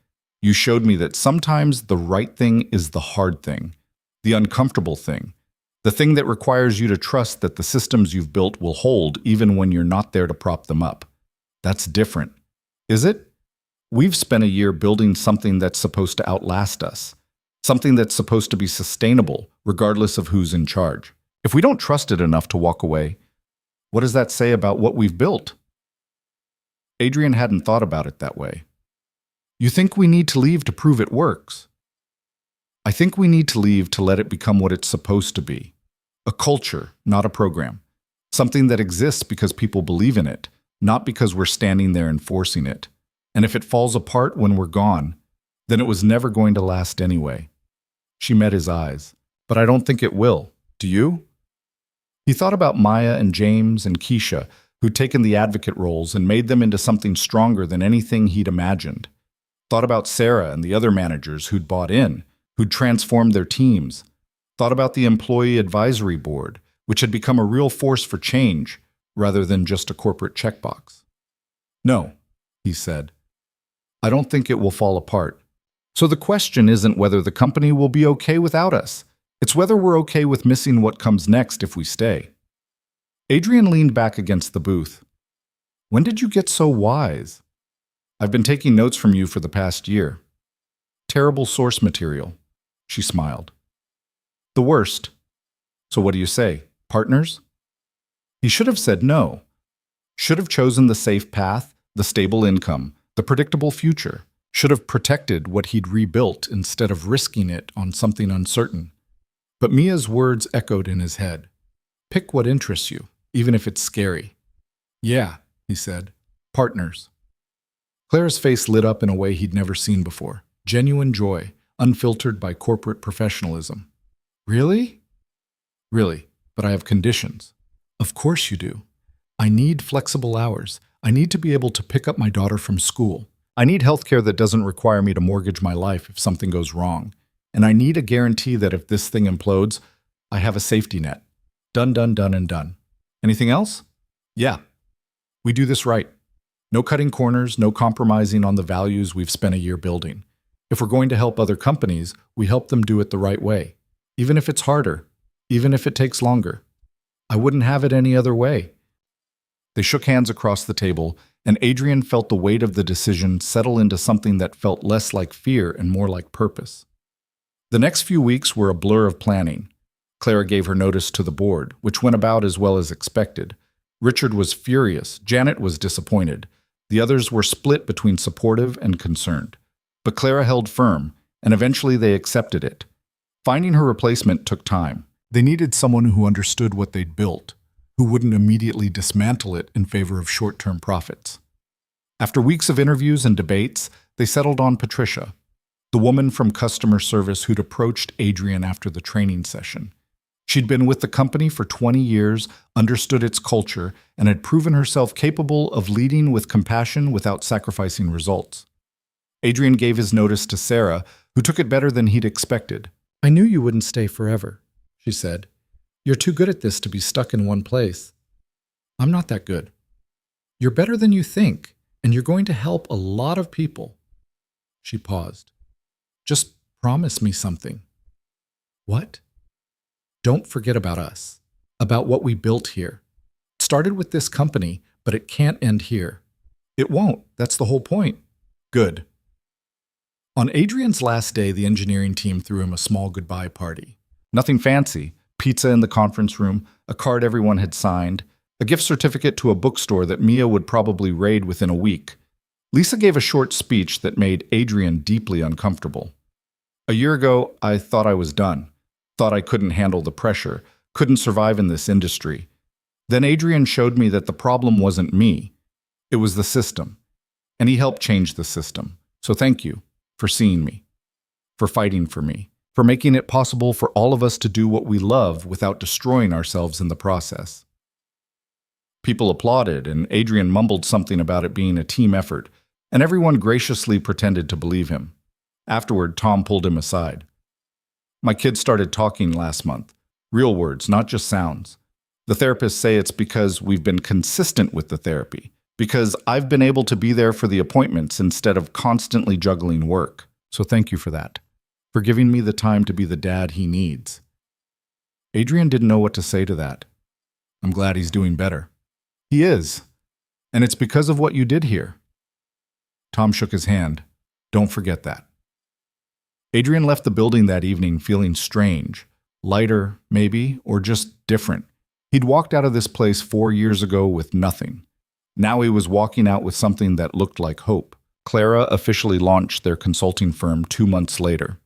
You showed me that sometimes the right thing is the hard thing, the uncomfortable thing, the thing that requires you to trust that the systems you've built will hold even when you're not there to prop them up. That's different. Is it? We've spent a year building something that's supposed to outlast us, something that's supposed to be sustainable regardless of who's in charge. If we don't trust it enough to walk away, what does that say about what we've built? Adrian hadn't thought about it that way. You think we need to leave to prove it works? I think we need to leave to let it become what it's supposed to be. A culture, not a program. Something that exists because people believe in it, not because we're standing there enforcing it. And if it falls apart when we're gone, then it was never going to last anyway. She met his eyes. But I don't think it will. Do you? He thought about Maya and James and Keisha, who'd taken the advocate roles and made them into something stronger than anything he'd imagined. Thought about Sarah and the other managers who'd bought in, who'd transformed their teams. Thought about the employee advisory board, which had become a real force for change rather than just a corporate checkbox. No, he said. I don't think it will fall apart. So the question isn't whether the company will be okay without us. It's whether we're okay with missing what comes next if we stay. Adrian leaned back against the booth. When did you get so wise? I've been taking notes from you for the past year. Terrible source material. She smiled. The worst. So what do you say? Partners? He should have said no. Should have chosen the safe path, the stable income, the predictable future. Should have protected what he'd rebuilt instead of risking it on something uncertain. But Mia's words echoed in his head. Pick what interests you, even if it's scary. Yeah, he said. Partners. Claire's face lit up in a way he'd never seen before. Genuine joy, unfiltered by corporate professionalism. Really? Really, but I have conditions. Of course you do. I need flexible hours. I need to be able to pick up my daughter from school. I need healthcare that doesn't require me to mortgage my life if something goes wrong. And I need a guarantee that if this thing implodes, I have a safety net. Done, done, done, and done. Anything else? Yeah. We do this right. No cutting corners, no compromising on the values we've spent a year building. If we're going to help other companies, we help them do it the right way. Even if it's harder, even if it takes longer. I wouldn't have it any other way. They shook hands across the table, and Adrian felt the weight of the decision settle into something that felt less like fear and more like purpose. The next few weeks were a blur of planning. Clara gave her notice to the board, which went about as well as expected. Richard was furious. Janet was disappointed. The others were split between supportive and concerned. But Clara held firm, and eventually they accepted it. Finding her replacement took time. They needed someone who understood what they'd built, who wouldn't immediately dismantle it in favor of short-term profits. After weeks of interviews and debates, they settled on Patricia, the woman from customer service who'd approached Adrian after the training session. She'd been with the company for 20 years, understood its culture, and had proven herself capable of leading with compassion without sacrificing results. Adrian gave his notice to Sarah, who took it better than he'd expected. "I knew you wouldn't stay forever," she said. "You're too good at this to be stuck in one place." "I'm not that good." "You're better than you think, and you're going to help a lot of people." She paused. "Just promise me something." "What?" "Don't forget about us, about what we built here. It started with this company, but it can't end here." "It won't. That's the whole point." "Good." On Adrian's last day, the engineering team threw him a small goodbye party. Nothing fancy. Pizza in the conference room, a card everyone had signed, a gift certificate to a bookstore that Mia would probably raid within a week. Lisa gave a short speech that made Adrian deeply uncomfortable. "A year ago, I thought I was done. Thought I couldn't handle the pressure, couldn't survive in this industry. Then Adrian showed me that the problem wasn't me. It was the system. And he helped change the system. So thank you for seeing me, for fighting for me, for making it possible for all of us to do what we love without destroying ourselves in the process." People applauded, and Adrian mumbled something about it being a team effort, and everyone graciously pretended to believe him. Afterward, Tom pulled him aside. "My kids started talking last month. Real words, not just sounds. The therapists say it's because we've been consistent with the therapy, because I've been able to be there for the appointments instead of constantly juggling work. So thank you for that, for giving me the time to be the dad he needs." Adrian didn't know what to say to that. "I'm glad he's doing better." "He is. And it's because of what you did here." Tom shook his hand. "Don't forget that." Adrian left the building that evening feeling strange, lighter, maybe, or just different. He'd walked out of this place 4 years ago with nothing. Now he was walking out with something that looked like hope. Clara officially launched their consulting firm 2 months later.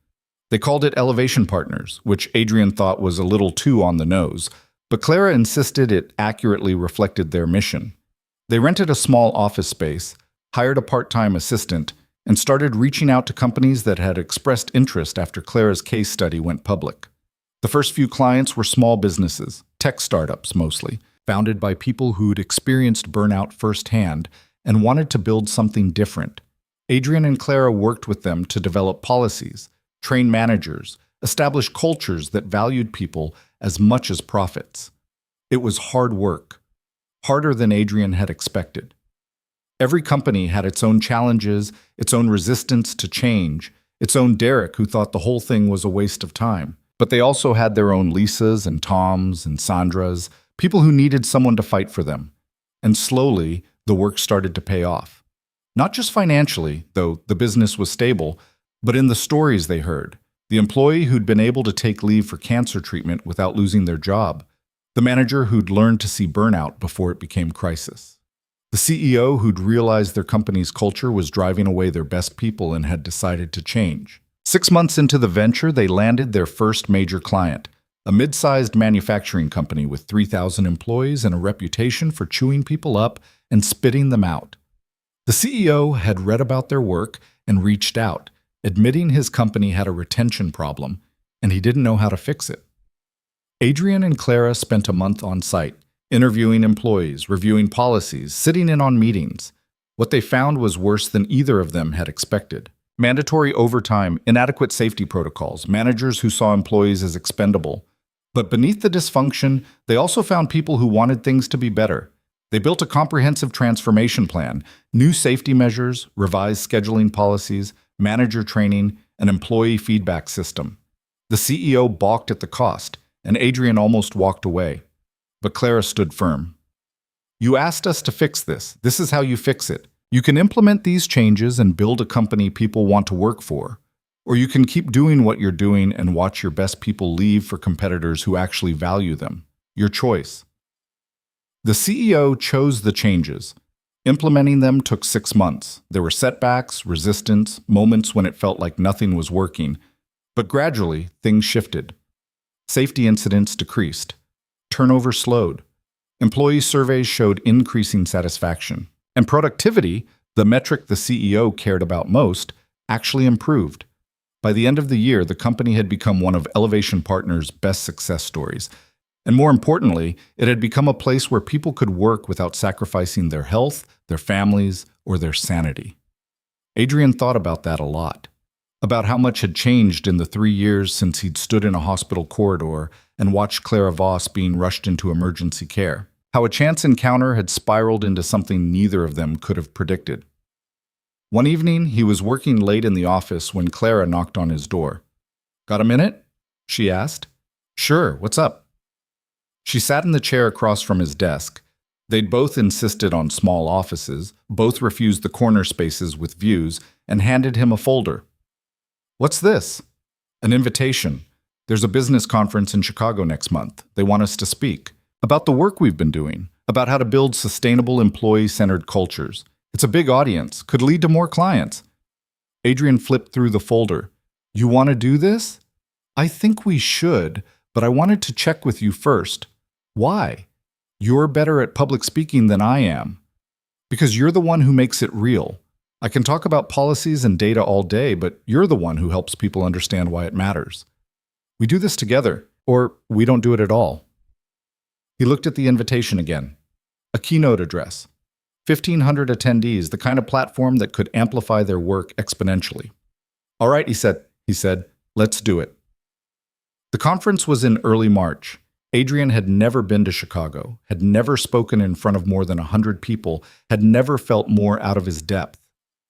They called it Elevation Partners, which Adrian thought was a little too on the nose, but Clara insisted it accurately reflected their mission. They rented a small office space, hired a part-time assistant, and started reaching out to companies that had expressed interest after Clara's case study went public. The first few clients were small businesses, tech startups mostly, founded by people who'd experienced burnout firsthand and wanted to build something different. Adrian and Clara worked with them to develop policies, train managers, establish cultures that valued people as much as profits. It was hard work, harder than Adrian had expected. Every company had its own challenges, its own resistance to change, its own Derek who thought the whole thing was a waste of time. But they also had their own Lisas and Toms and Sandras, people who needed someone to fight for them. And slowly, the work started to pay off. Not just financially, though the business was stable, but in the stories they heard. The employee who'd been able to take leave for cancer treatment without losing their job. The manager who'd learned to see burnout before it became crisis. The CEO who'd realized their company's culture was driving away their best people and had decided to change. 6 months into the venture, they landed their first major client, a mid-sized manufacturing company with 3,000 employees and a reputation for chewing people up and spitting them out. The CEO had read about their work and reached out, admitting his company had a retention problem, and he didn't know how to fix it. Adrian and Clara spent a month on site, Interviewing employees, reviewing policies, sitting in on meetings. What they found was worse than either of them had expected. Mandatory overtime, inadequate safety protocols, managers who saw employees as expendable. But beneath the dysfunction, they also found people who wanted things to be better. They built a comprehensive transformation plan, new safety measures, revised scheduling policies, manager training, an employee feedback system. The CEO balked at the cost, and Adrian almost walked away. But Clara stood firm. "You asked us to fix this. This is how you fix it. You can implement these changes and build a company people want to work for. Or you can keep doing what you're doing and watch your best people leave for competitors who actually value them. Your choice." The CEO chose the changes. Implementing them took 6 months. There were setbacks, resistance, moments when it felt like nothing was working. But gradually, things shifted. Safety incidents decreased. Turnover slowed. Employee surveys showed increasing satisfaction. And productivity, the metric the CEO cared about most, actually improved. By the end of the year, the company had become one of Elevation Partners' best success stories. And more importantly, it had become a place where people could work without sacrificing their health, their families, or their sanity. Adrian thought about that a lot. About how much had changed in the 3 years since he'd stood in a hospital corridor and watched Clara Voss being rushed into emergency care. How a chance encounter had spiraled into something neither of them could have predicted. One evening, he was working late in the office when Clara knocked on his door. "Got a minute?" she asked. "Sure, what's up?" She sat in the chair across from his desk. They'd both insisted on small offices, both refused the corner spaces with views, and handed him a folder. "What's this?" "An invitation. There's a business conference in Chicago next month. They want us to speak. About the work we've been doing, about how to build sustainable employee-centered cultures. It's a big audience, could lead to more clients." Adrian flipped through the folder. "You want to do this?" "I think we should, but I wanted to check with you first." "Why?" "You're better at public speaking than I am." "Because you're the one who makes it real. I can talk about policies and data all day, but you're the one who helps people understand why it matters. We do this together, or we don't do it at all." He looked at the invitation again. A keynote address. 1,500 attendees, the kind of platform that could amplify their work exponentially. "All right," he said, "let's do it." The conference was in early March. Adrian had never been to Chicago, had never spoken in front of more than 100 people, had never felt more out of his depth.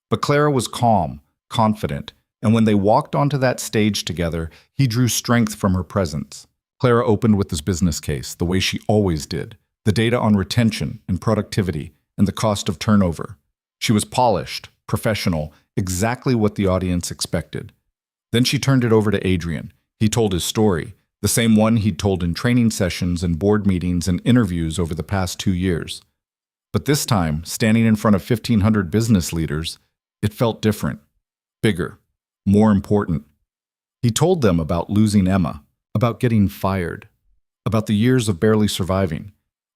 But Clara was calm, confident, and when they walked onto that stage together, he drew strength from her presence. Clara opened with his business case, the way she always did, the data on retention and productivity and the cost of turnover. She was polished, professional, exactly what the audience expected. Then she turned it over to Adrian. He told his story, the same one he'd told in training sessions and board meetings and interviews over the past 2 years. But this time, standing in front of 1,500 business leaders, it felt different, bigger, more important. He told them about losing Emma, about getting fired, about the years of barely surviving.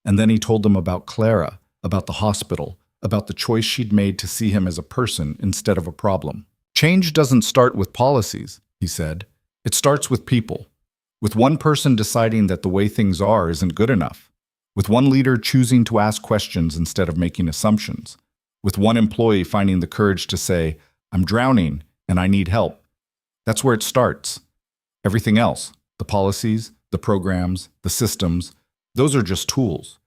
And then he told them about Clara, about the hospital, about the choice she'd made to see him as a person instead of a problem. "Change doesn't start with policies," he said. "It starts with people. With one person deciding that the way things are isn't good enough. With one leader choosing to ask questions instead of making assumptions. With one employee finding the courage to say, 'I'm drowning and I need help.' That's where it starts. Everything else, the policies, the programs, the systems, those are just tools.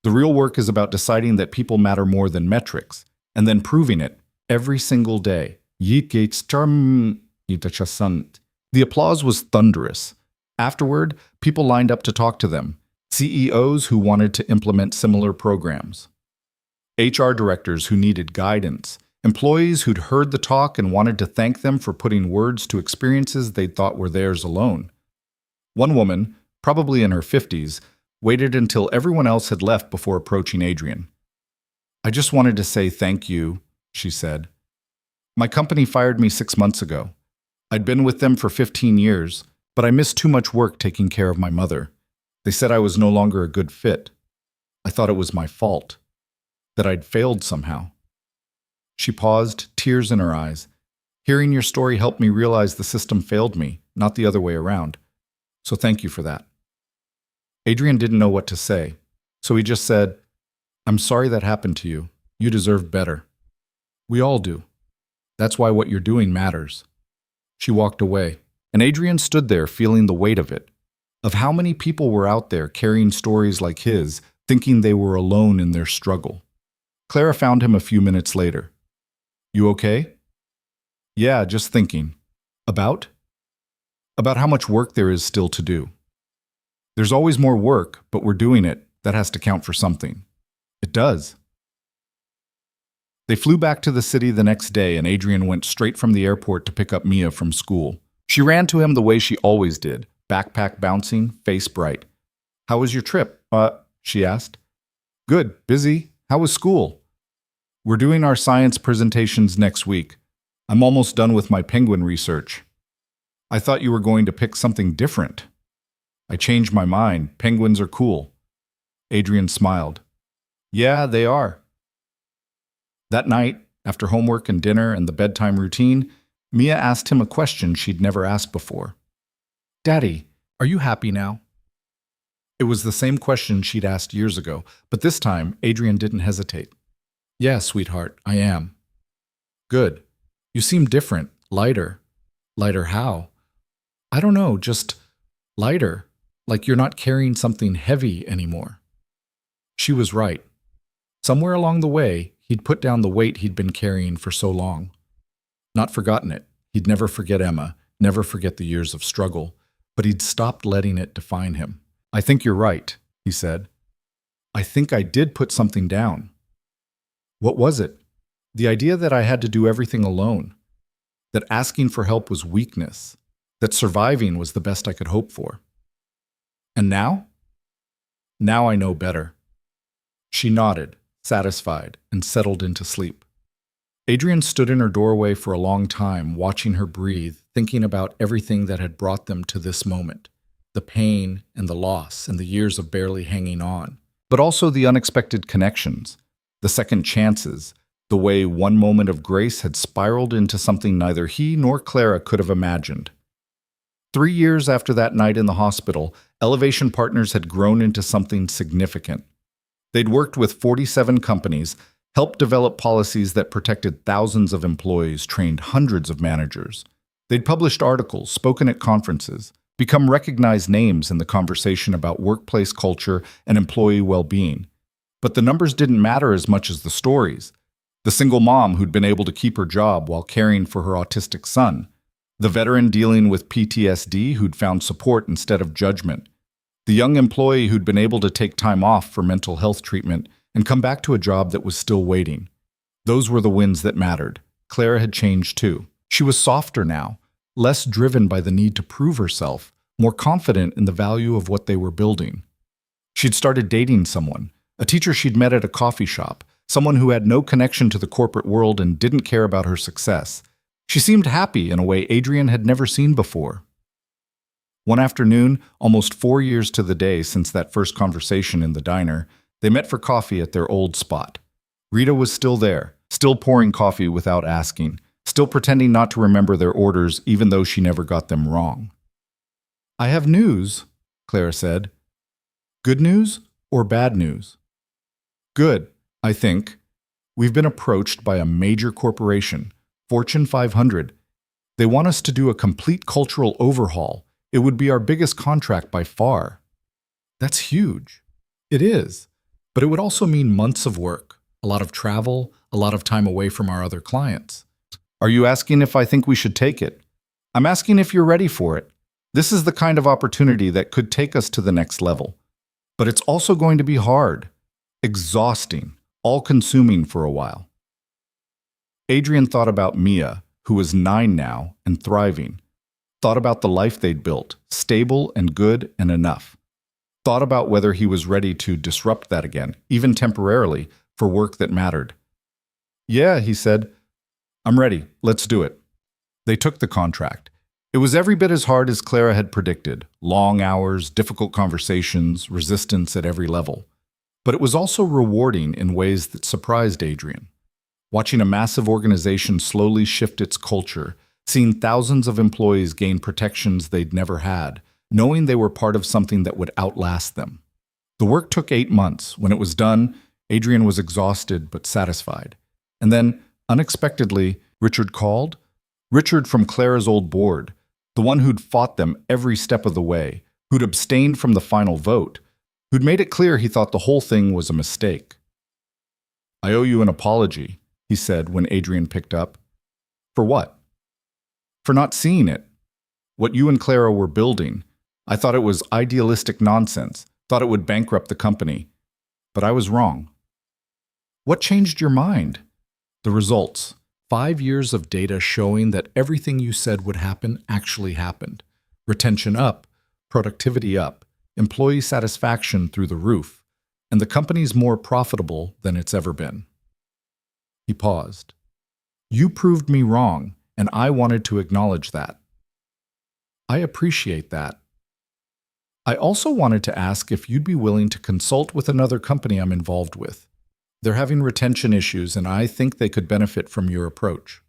The real work is about deciding that people matter more than metrics, and then proving it every single day." The applause was thunderous. Afterward, people lined up to talk to them, CEOs who wanted to implement similar programs, HR directors who needed guidance, employees who'd heard the talk and wanted to thank them for putting words to experiences they'd thought were theirs alone. One woman, probably in her 50s, waited until everyone else had left before approaching Adrian. "I just wanted to say thank you," she said. "My company fired me 6 months ago. I'd been with them for 15 years, but I missed too much work taking care of my mother. They said I was no longer a good fit. I thought it was my fault, that I'd failed somehow." She paused, tears in her eyes. "Hearing your story helped me realize the system failed me, not the other way around. So thank you for that." Adrian didn't know what to say. So he just said, "I'm sorry that happened to you. You deserve better." We all do. That's why what you're doing matters. She walked away, and Adrian stood there feeling the weight of how many people were out there carrying stories like his, thinking they were alone in their struggle. Clara found him a few minutes later. "You okay?" "Yeah, just thinking." "About?" "About how much work there is still to do." "There's always more work, but we're doing it. That has to count for something." "It does." They flew back to the city the next day, and Adrian went straight from the airport to pick up Mia from school. She ran to him the way she always did, backpack bouncing, face bright. "How was your trip?" She asked. "Good, busy. How was school?" "We're doing our science presentations next week. I'm almost done with my penguin research." "I thought you were going to pick something different." "I changed my mind. Penguins are cool." Adrian smiled. "Yeah, they are." That night, after homework and dinner and the bedtime routine, Mia asked him a question she'd never asked before. "Daddy, are you happy now?" It was the same question she'd asked years ago, but this time Adrian didn't hesitate. "Yeah, sweetheart, I am." "Good. You seem different, lighter." "Lighter how?" "I don't know, just lighter, like you're not carrying something heavy anymore." She was right. Somewhere along the way, he'd put down the weight he'd been carrying for so long. Not forgotten it. He'd never forget Emma, never forget the years of struggle, but he'd stopped letting it define him. "I think you're right," he said. "I think I did put something down." "What was it?" "The idea that I had to do everything alone, that asking for help was weakness, that surviving was the best I could hope for." "And now?" "Now I know better." She nodded, satisfied, and settled into sleep. Adrian stood in her doorway for a long time, watching her breathe, thinking about everything that had brought them to this moment. The pain and the loss and the years of barely hanging on. But also the unexpected connections, the second chances, the way one moment of grace had spiraled into something neither he nor Clara could have imagined. 3 years after that night in the hospital, Elevation Partners had grown into something significant. They'd worked with 47 companies, helped develop policies that protected thousands of employees, trained hundreds of managers. They'd published articles, spoken at conferences, become recognized names in the conversation about workplace culture and employee well-being. But the numbers didn't matter as much as the stories. The single mom who'd been able to keep her job while caring for her autistic son. The veteran dealing with PTSD who'd found support instead of judgment. The young employee who'd been able to take time off for mental health treatment and come back to a job that was still waiting. Those were the wins that mattered. Clara had changed too. She was softer now, less driven by the need to prove herself, more confident in the value of what they were building. She'd started dating someone, a teacher she'd met at a coffee shop, someone who had no connection to the corporate world and didn't care about her success. She seemed happy in a way Adrian had never seen before. One afternoon, almost 4 years to the day since that first conversation in the diner, they met for coffee at their old spot. Rita was still there, still pouring coffee without asking, still pretending not to remember their orders even though she never got them wrong. "I have news," Clara said. "Good news or bad news?" "Good, I think. We've been approached by a major corporation, Fortune 500. They want us to do a complete cultural overhaul. It would be our biggest contract by far." "That's huge." "It is, but it would also mean months of work, a lot of travel, a lot of time away from our other clients." "Are you asking if I think we should take it?" "I'm asking if you're ready for it. This is the kind of opportunity that could take us to the next level. But it's also going to be hard, exhausting, all-consuming for a while." Adrian thought about Mia, who was 9 now and thriving. Thought about the life they'd built, stable and good and enough. Thought about whether he was ready to disrupt that again, even temporarily, for work that mattered. "Yeah," he said. "I'm ready. Let's do it." They took the contract. It was every bit as hard as Clara had predicted. Long hours, difficult conversations, resistance at every level. But it was also rewarding in ways that surprised Adrian. Watching a massive organization slowly shift its culture, seeing thousands of employees gain protections they'd never had, knowing they were part of something that would outlast them. The work took 8 months. When it was done, Adrian was exhausted but satisfied. And then, unexpectedly, Richard called. Richard from Clara's old board, the one who'd fought them every step of the way, who'd abstained from the final vote, who'd made it clear he thought the whole thing was a mistake. "I owe you an apology," he said when Adrian picked up. "For what?" "For not seeing it. What you and Clara were building. I thought it was idealistic nonsense, thought it would bankrupt the company. But I was wrong." "What changed your mind?" "The results. 5 years of data showing that everything you said would happen actually happened. Retention up, productivity up, employee satisfaction through the roof, and the company's more profitable than it's ever been." He paused. "You proved me wrong, and I wanted to acknowledge that." "I appreciate that. I also wanted to ask if you'd be willing to consult with another company I'm involved with. They're having retention issues, and I think they could benefit from your approach."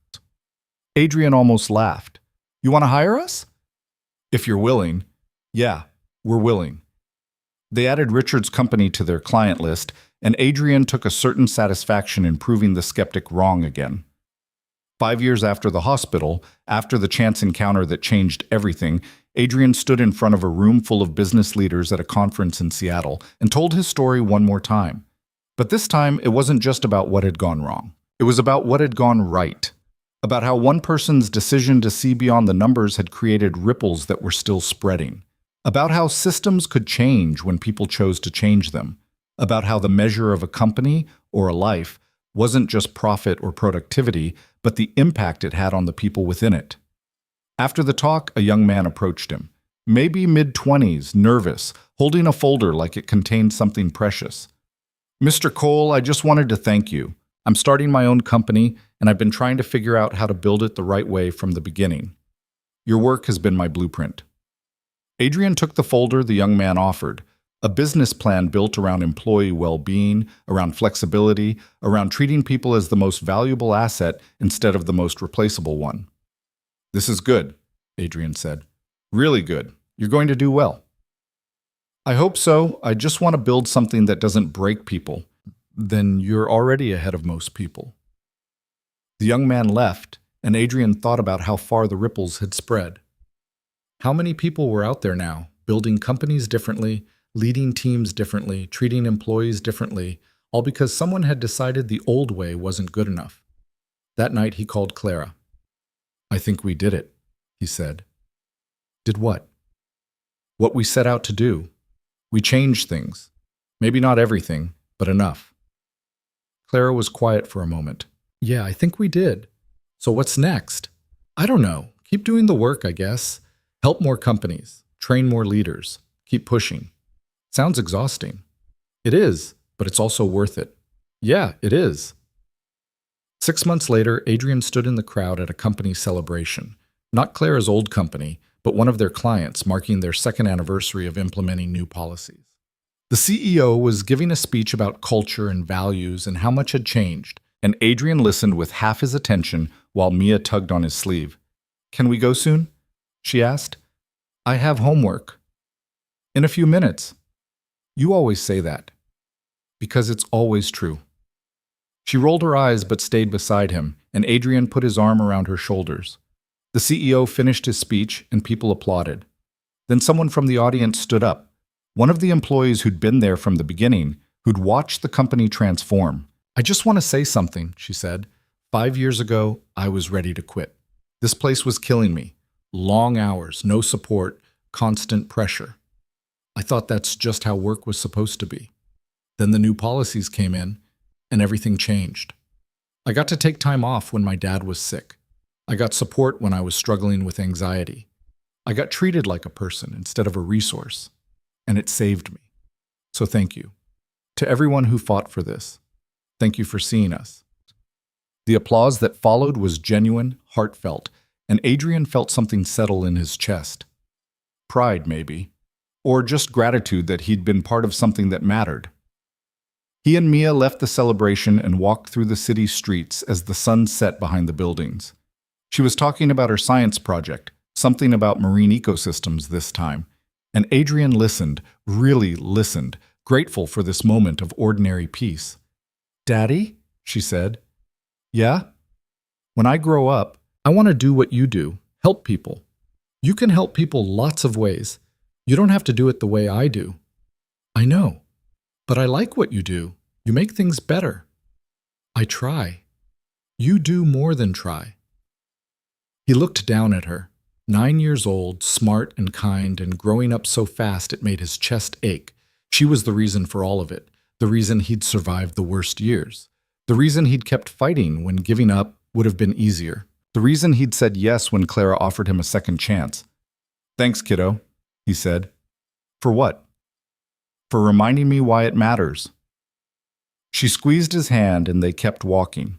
Adrian almost laughed. "You want to hire us?" "If you're willing." "Yeah, we're willing." They added Richard's company to their client list, and Adrian took a certain satisfaction in proving the skeptic wrong again. 5 years after the hospital, after the chance encounter that changed everything, Adrian stood in front of a room full of business leaders at a conference in Seattle and told his story one more time. But this time, it wasn't just about what had gone wrong. It was about what had gone right. About how one person's decision to see beyond the numbers had created ripples that were still spreading. About how systems could change when people chose to change them. About how the measure of a company or a life wasn't just profit or productivity, but the impact it had on the people within it. After the talk, a young man approached him, maybe mid-20s, nervous, holding a folder like it contained something precious. "Mr. Cole, I just wanted to thank you. I'm starting my own company, and I've been trying to figure out how to build it the right way from the beginning. Your work has been my blueprint." Adrian took the folder the young man offered, a business plan built around employee well-being, around flexibility, around treating people as the most valuable asset instead of the most replaceable one. "This is good," Adrian said. "Really good. You're going to do well." "I hope so. I just want to build something that doesn't break people." "Then you're already ahead of most people." The young man left, and Adrian thought about how far the ripples had spread. How many people were out there now, building companies differently, leading teams differently, treating employees differently, all because someone had decided the old way wasn't good enough. That night he called Clara. "I think we did it," he said. "Did what?" "What we set out to do. We changed things. Maybe not everything, but enough." Clara was quiet for a moment. "Yeah, I think we did. So what's next?" "I don't know. Keep doing the work, I guess. Help more companies. Train more leaders. Keep pushing." "Sounds exhausting." "It is, but it's also worth it." "Yeah, it is." 6 months later, Adrian stood in the crowd at a company celebration. Not Clara's old company, but one of their clients, marking their 2nd anniversary of implementing new policies. The CEO was giving a speech about culture and values and how much had changed, and Adrian listened with half his attention while Mia tugged on his sleeve. "Can we go soon?" she asked. "I have homework." "In a few minutes." "You always say that." "Because it's always true." She rolled her eyes but stayed beside him, and Adrian put his arm around her shoulders. The CEO finished his speech, and people applauded. Then someone from the audience stood up, one of the employees who'd been there from the beginning, who'd watched the company transform. "I just want to say something," she said. 5 years ago, I was ready to quit. This place was killing me. Long hours, no support, constant pressure. I thought that's just how work was supposed to be. Then the new policies came in, and everything changed. I got to take time off when my dad was sick. I got support when I was struggling with anxiety. I got treated like a person instead of a resource, and it saved me. So thank you. To everyone who fought for this, thank you for seeing us. The applause that followed was genuine, heartfelt, and Adrian felt something settle in his chest. Pride, maybe, or just gratitude that he'd been part of something that mattered. He and Mia left the celebration and walked through the city's streets as the sun set behind the buildings. She was talking about her science project, something about marine ecosystems this time, and Adrian listened, really listened, grateful for this moment of ordinary peace. "Daddy," she said. "Yeah? When I grow up, I want to do what you do, help people. You can help people lots of ways. You don't have to do it the way I do." "I know, but I like what you do. You make things better." "I try." "You do more than try." He looked down at her, 9 years old, smart and kind, and growing up so fast it made his chest ache. She was the reason for all of it, the reason he'd survived the worst years, the reason he'd kept fighting when giving up would have been easier, the reason he'd said yes when Clara offered him a second chance. "Thanks, kiddo," he said. "For what?" "For reminding me why it matters." She squeezed his hand and they kept walking.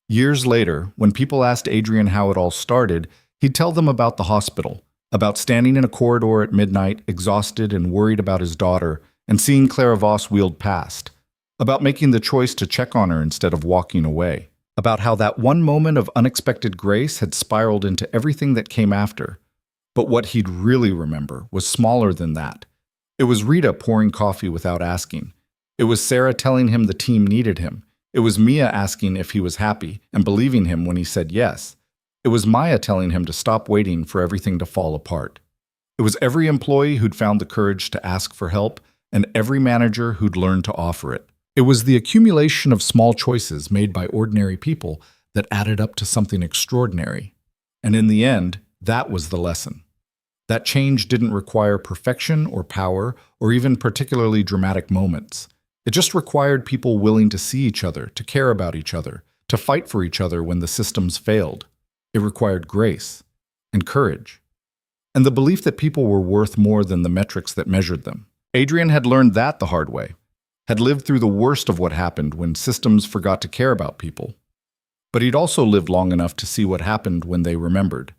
Years later, when people asked Adrian how it all started, he'd tell them about the hospital, about standing in a corridor at midnight, exhausted and worried about his daughter, and seeing Clara Voss wheeled past, about making the choice to check on her instead of walking away, about how that one moment of unexpected grace had spiraled into everything that came after. But what he'd really remember was smaller than that. It was Rita pouring coffee without asking. It was Sarah telling him the team needed him. It was Mia asking if he was happy and believing him when he said yes. It was Maya telling him to stop waiting for everything to fall apart. It was every employee who'd found the courage to ask for help and every manager who'd learned to offer it. It was the accumulation of small choices made by ordinary people that added up to something extraordinary. And in the end, that was the lesson. That change didn't require perfection or power or even particularly dramatic moments. It just required people willing to see each other, to care about each other, to fight for each other when the systems failed. It required grace and courage, and the belief that people were worth more than the metrics that measured them. Adrian had learned that the hard way, had lived through the worst of what happened when systems forgot to care about people. But he'd also lived long enough to see what happened when they remembered.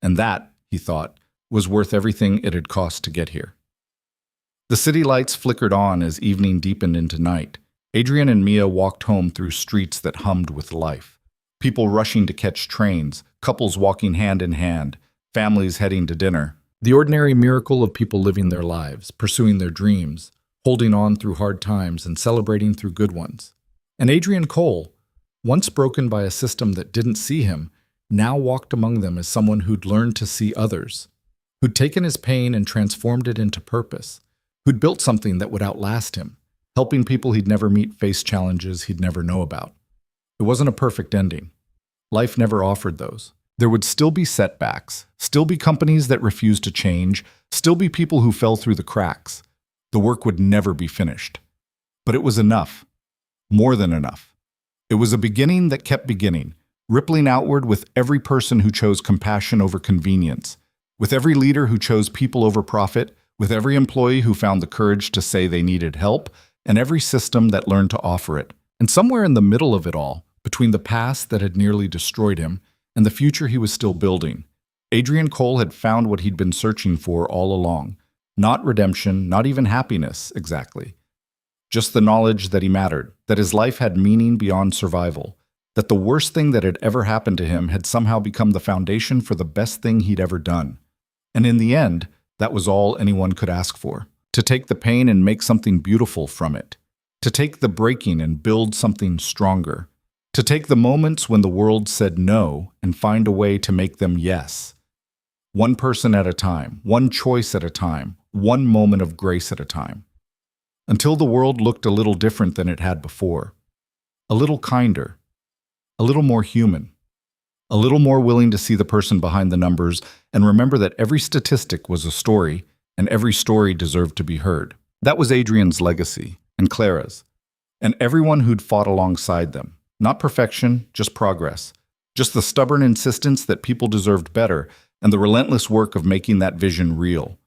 And that, he thought, was worth everything it had cost to get here. The city lights flickered on as evening deepened into night. Adrian and Mia walked home through streets that hummed with life. People rushing to catch trains, couples walking hand in hand, families heading to dinner. The ordinary miracle of people living their lives, pursuing their dreams, holding on through hard times and celebrating through good ones. And Adrian Cole, once broken by a system that didn't see him, now walked among them as someone who'd learned to see others, who'd taken his pain and transformed it into purpose, who'd built something that would outlast him, helping people he'd never meet face challenges he'd never know about. It wasn't a perfect ending. Life never offered those. There would still be setbacks, still be companies that refused to change, still be people who fell through the cracks. The work would never be finished. But it was enough. More than enough. It was a beginning that kept beginning, rippling outward with every person who chose compassion over convenience, with every leader who chose people over profit, with every employee who found the courage to say they needed help, and every system that learned to offer it. And somewhere in the middle of it all, between the past that had nearly destroyed him and the future he was still building, Adrian Cole had found what he'd been searching for all along. Not redemption, not even happiness, exactly. Just the knowledge that he mattered, that his life had meaning beyond survival, that the worst thing that had ever happened to him had somehow become the foundation for the best thing he'd ever done. And in the end, that was all anyone could ask for. To take the pain and make something beautiful from it. To take the breaking and build something stronger. To take the moments when the world said no and find a way to make them yes. One person at a time, one choice at a time, one moment of grace at a time. Until the world looked a little different than it had before. A little kinder. A little more human. A little more willing to see the person behind the numbers and remember that every statistic was a story and every story deserved to be heard. That was Adrian's legacy, and Clara's, and everyone who'd fought alongside them. Not perfection, just progress. Just the stubborn insistence that people deserved better and the relentless work of making that vision real.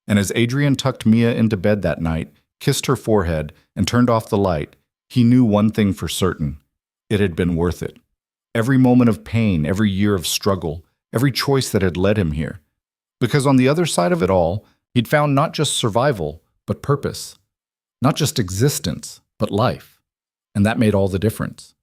And as Adrian tucked Mia into bed that night, kissed her forehead, and turned off the light, he knew one thing for certain. It had been worth it. Every moment of pain, every year of struggle, every choice that had led him here. Because on the other side of it all, he'd found not just survival, but purpose. Not just existence, but life. And that made all the difference.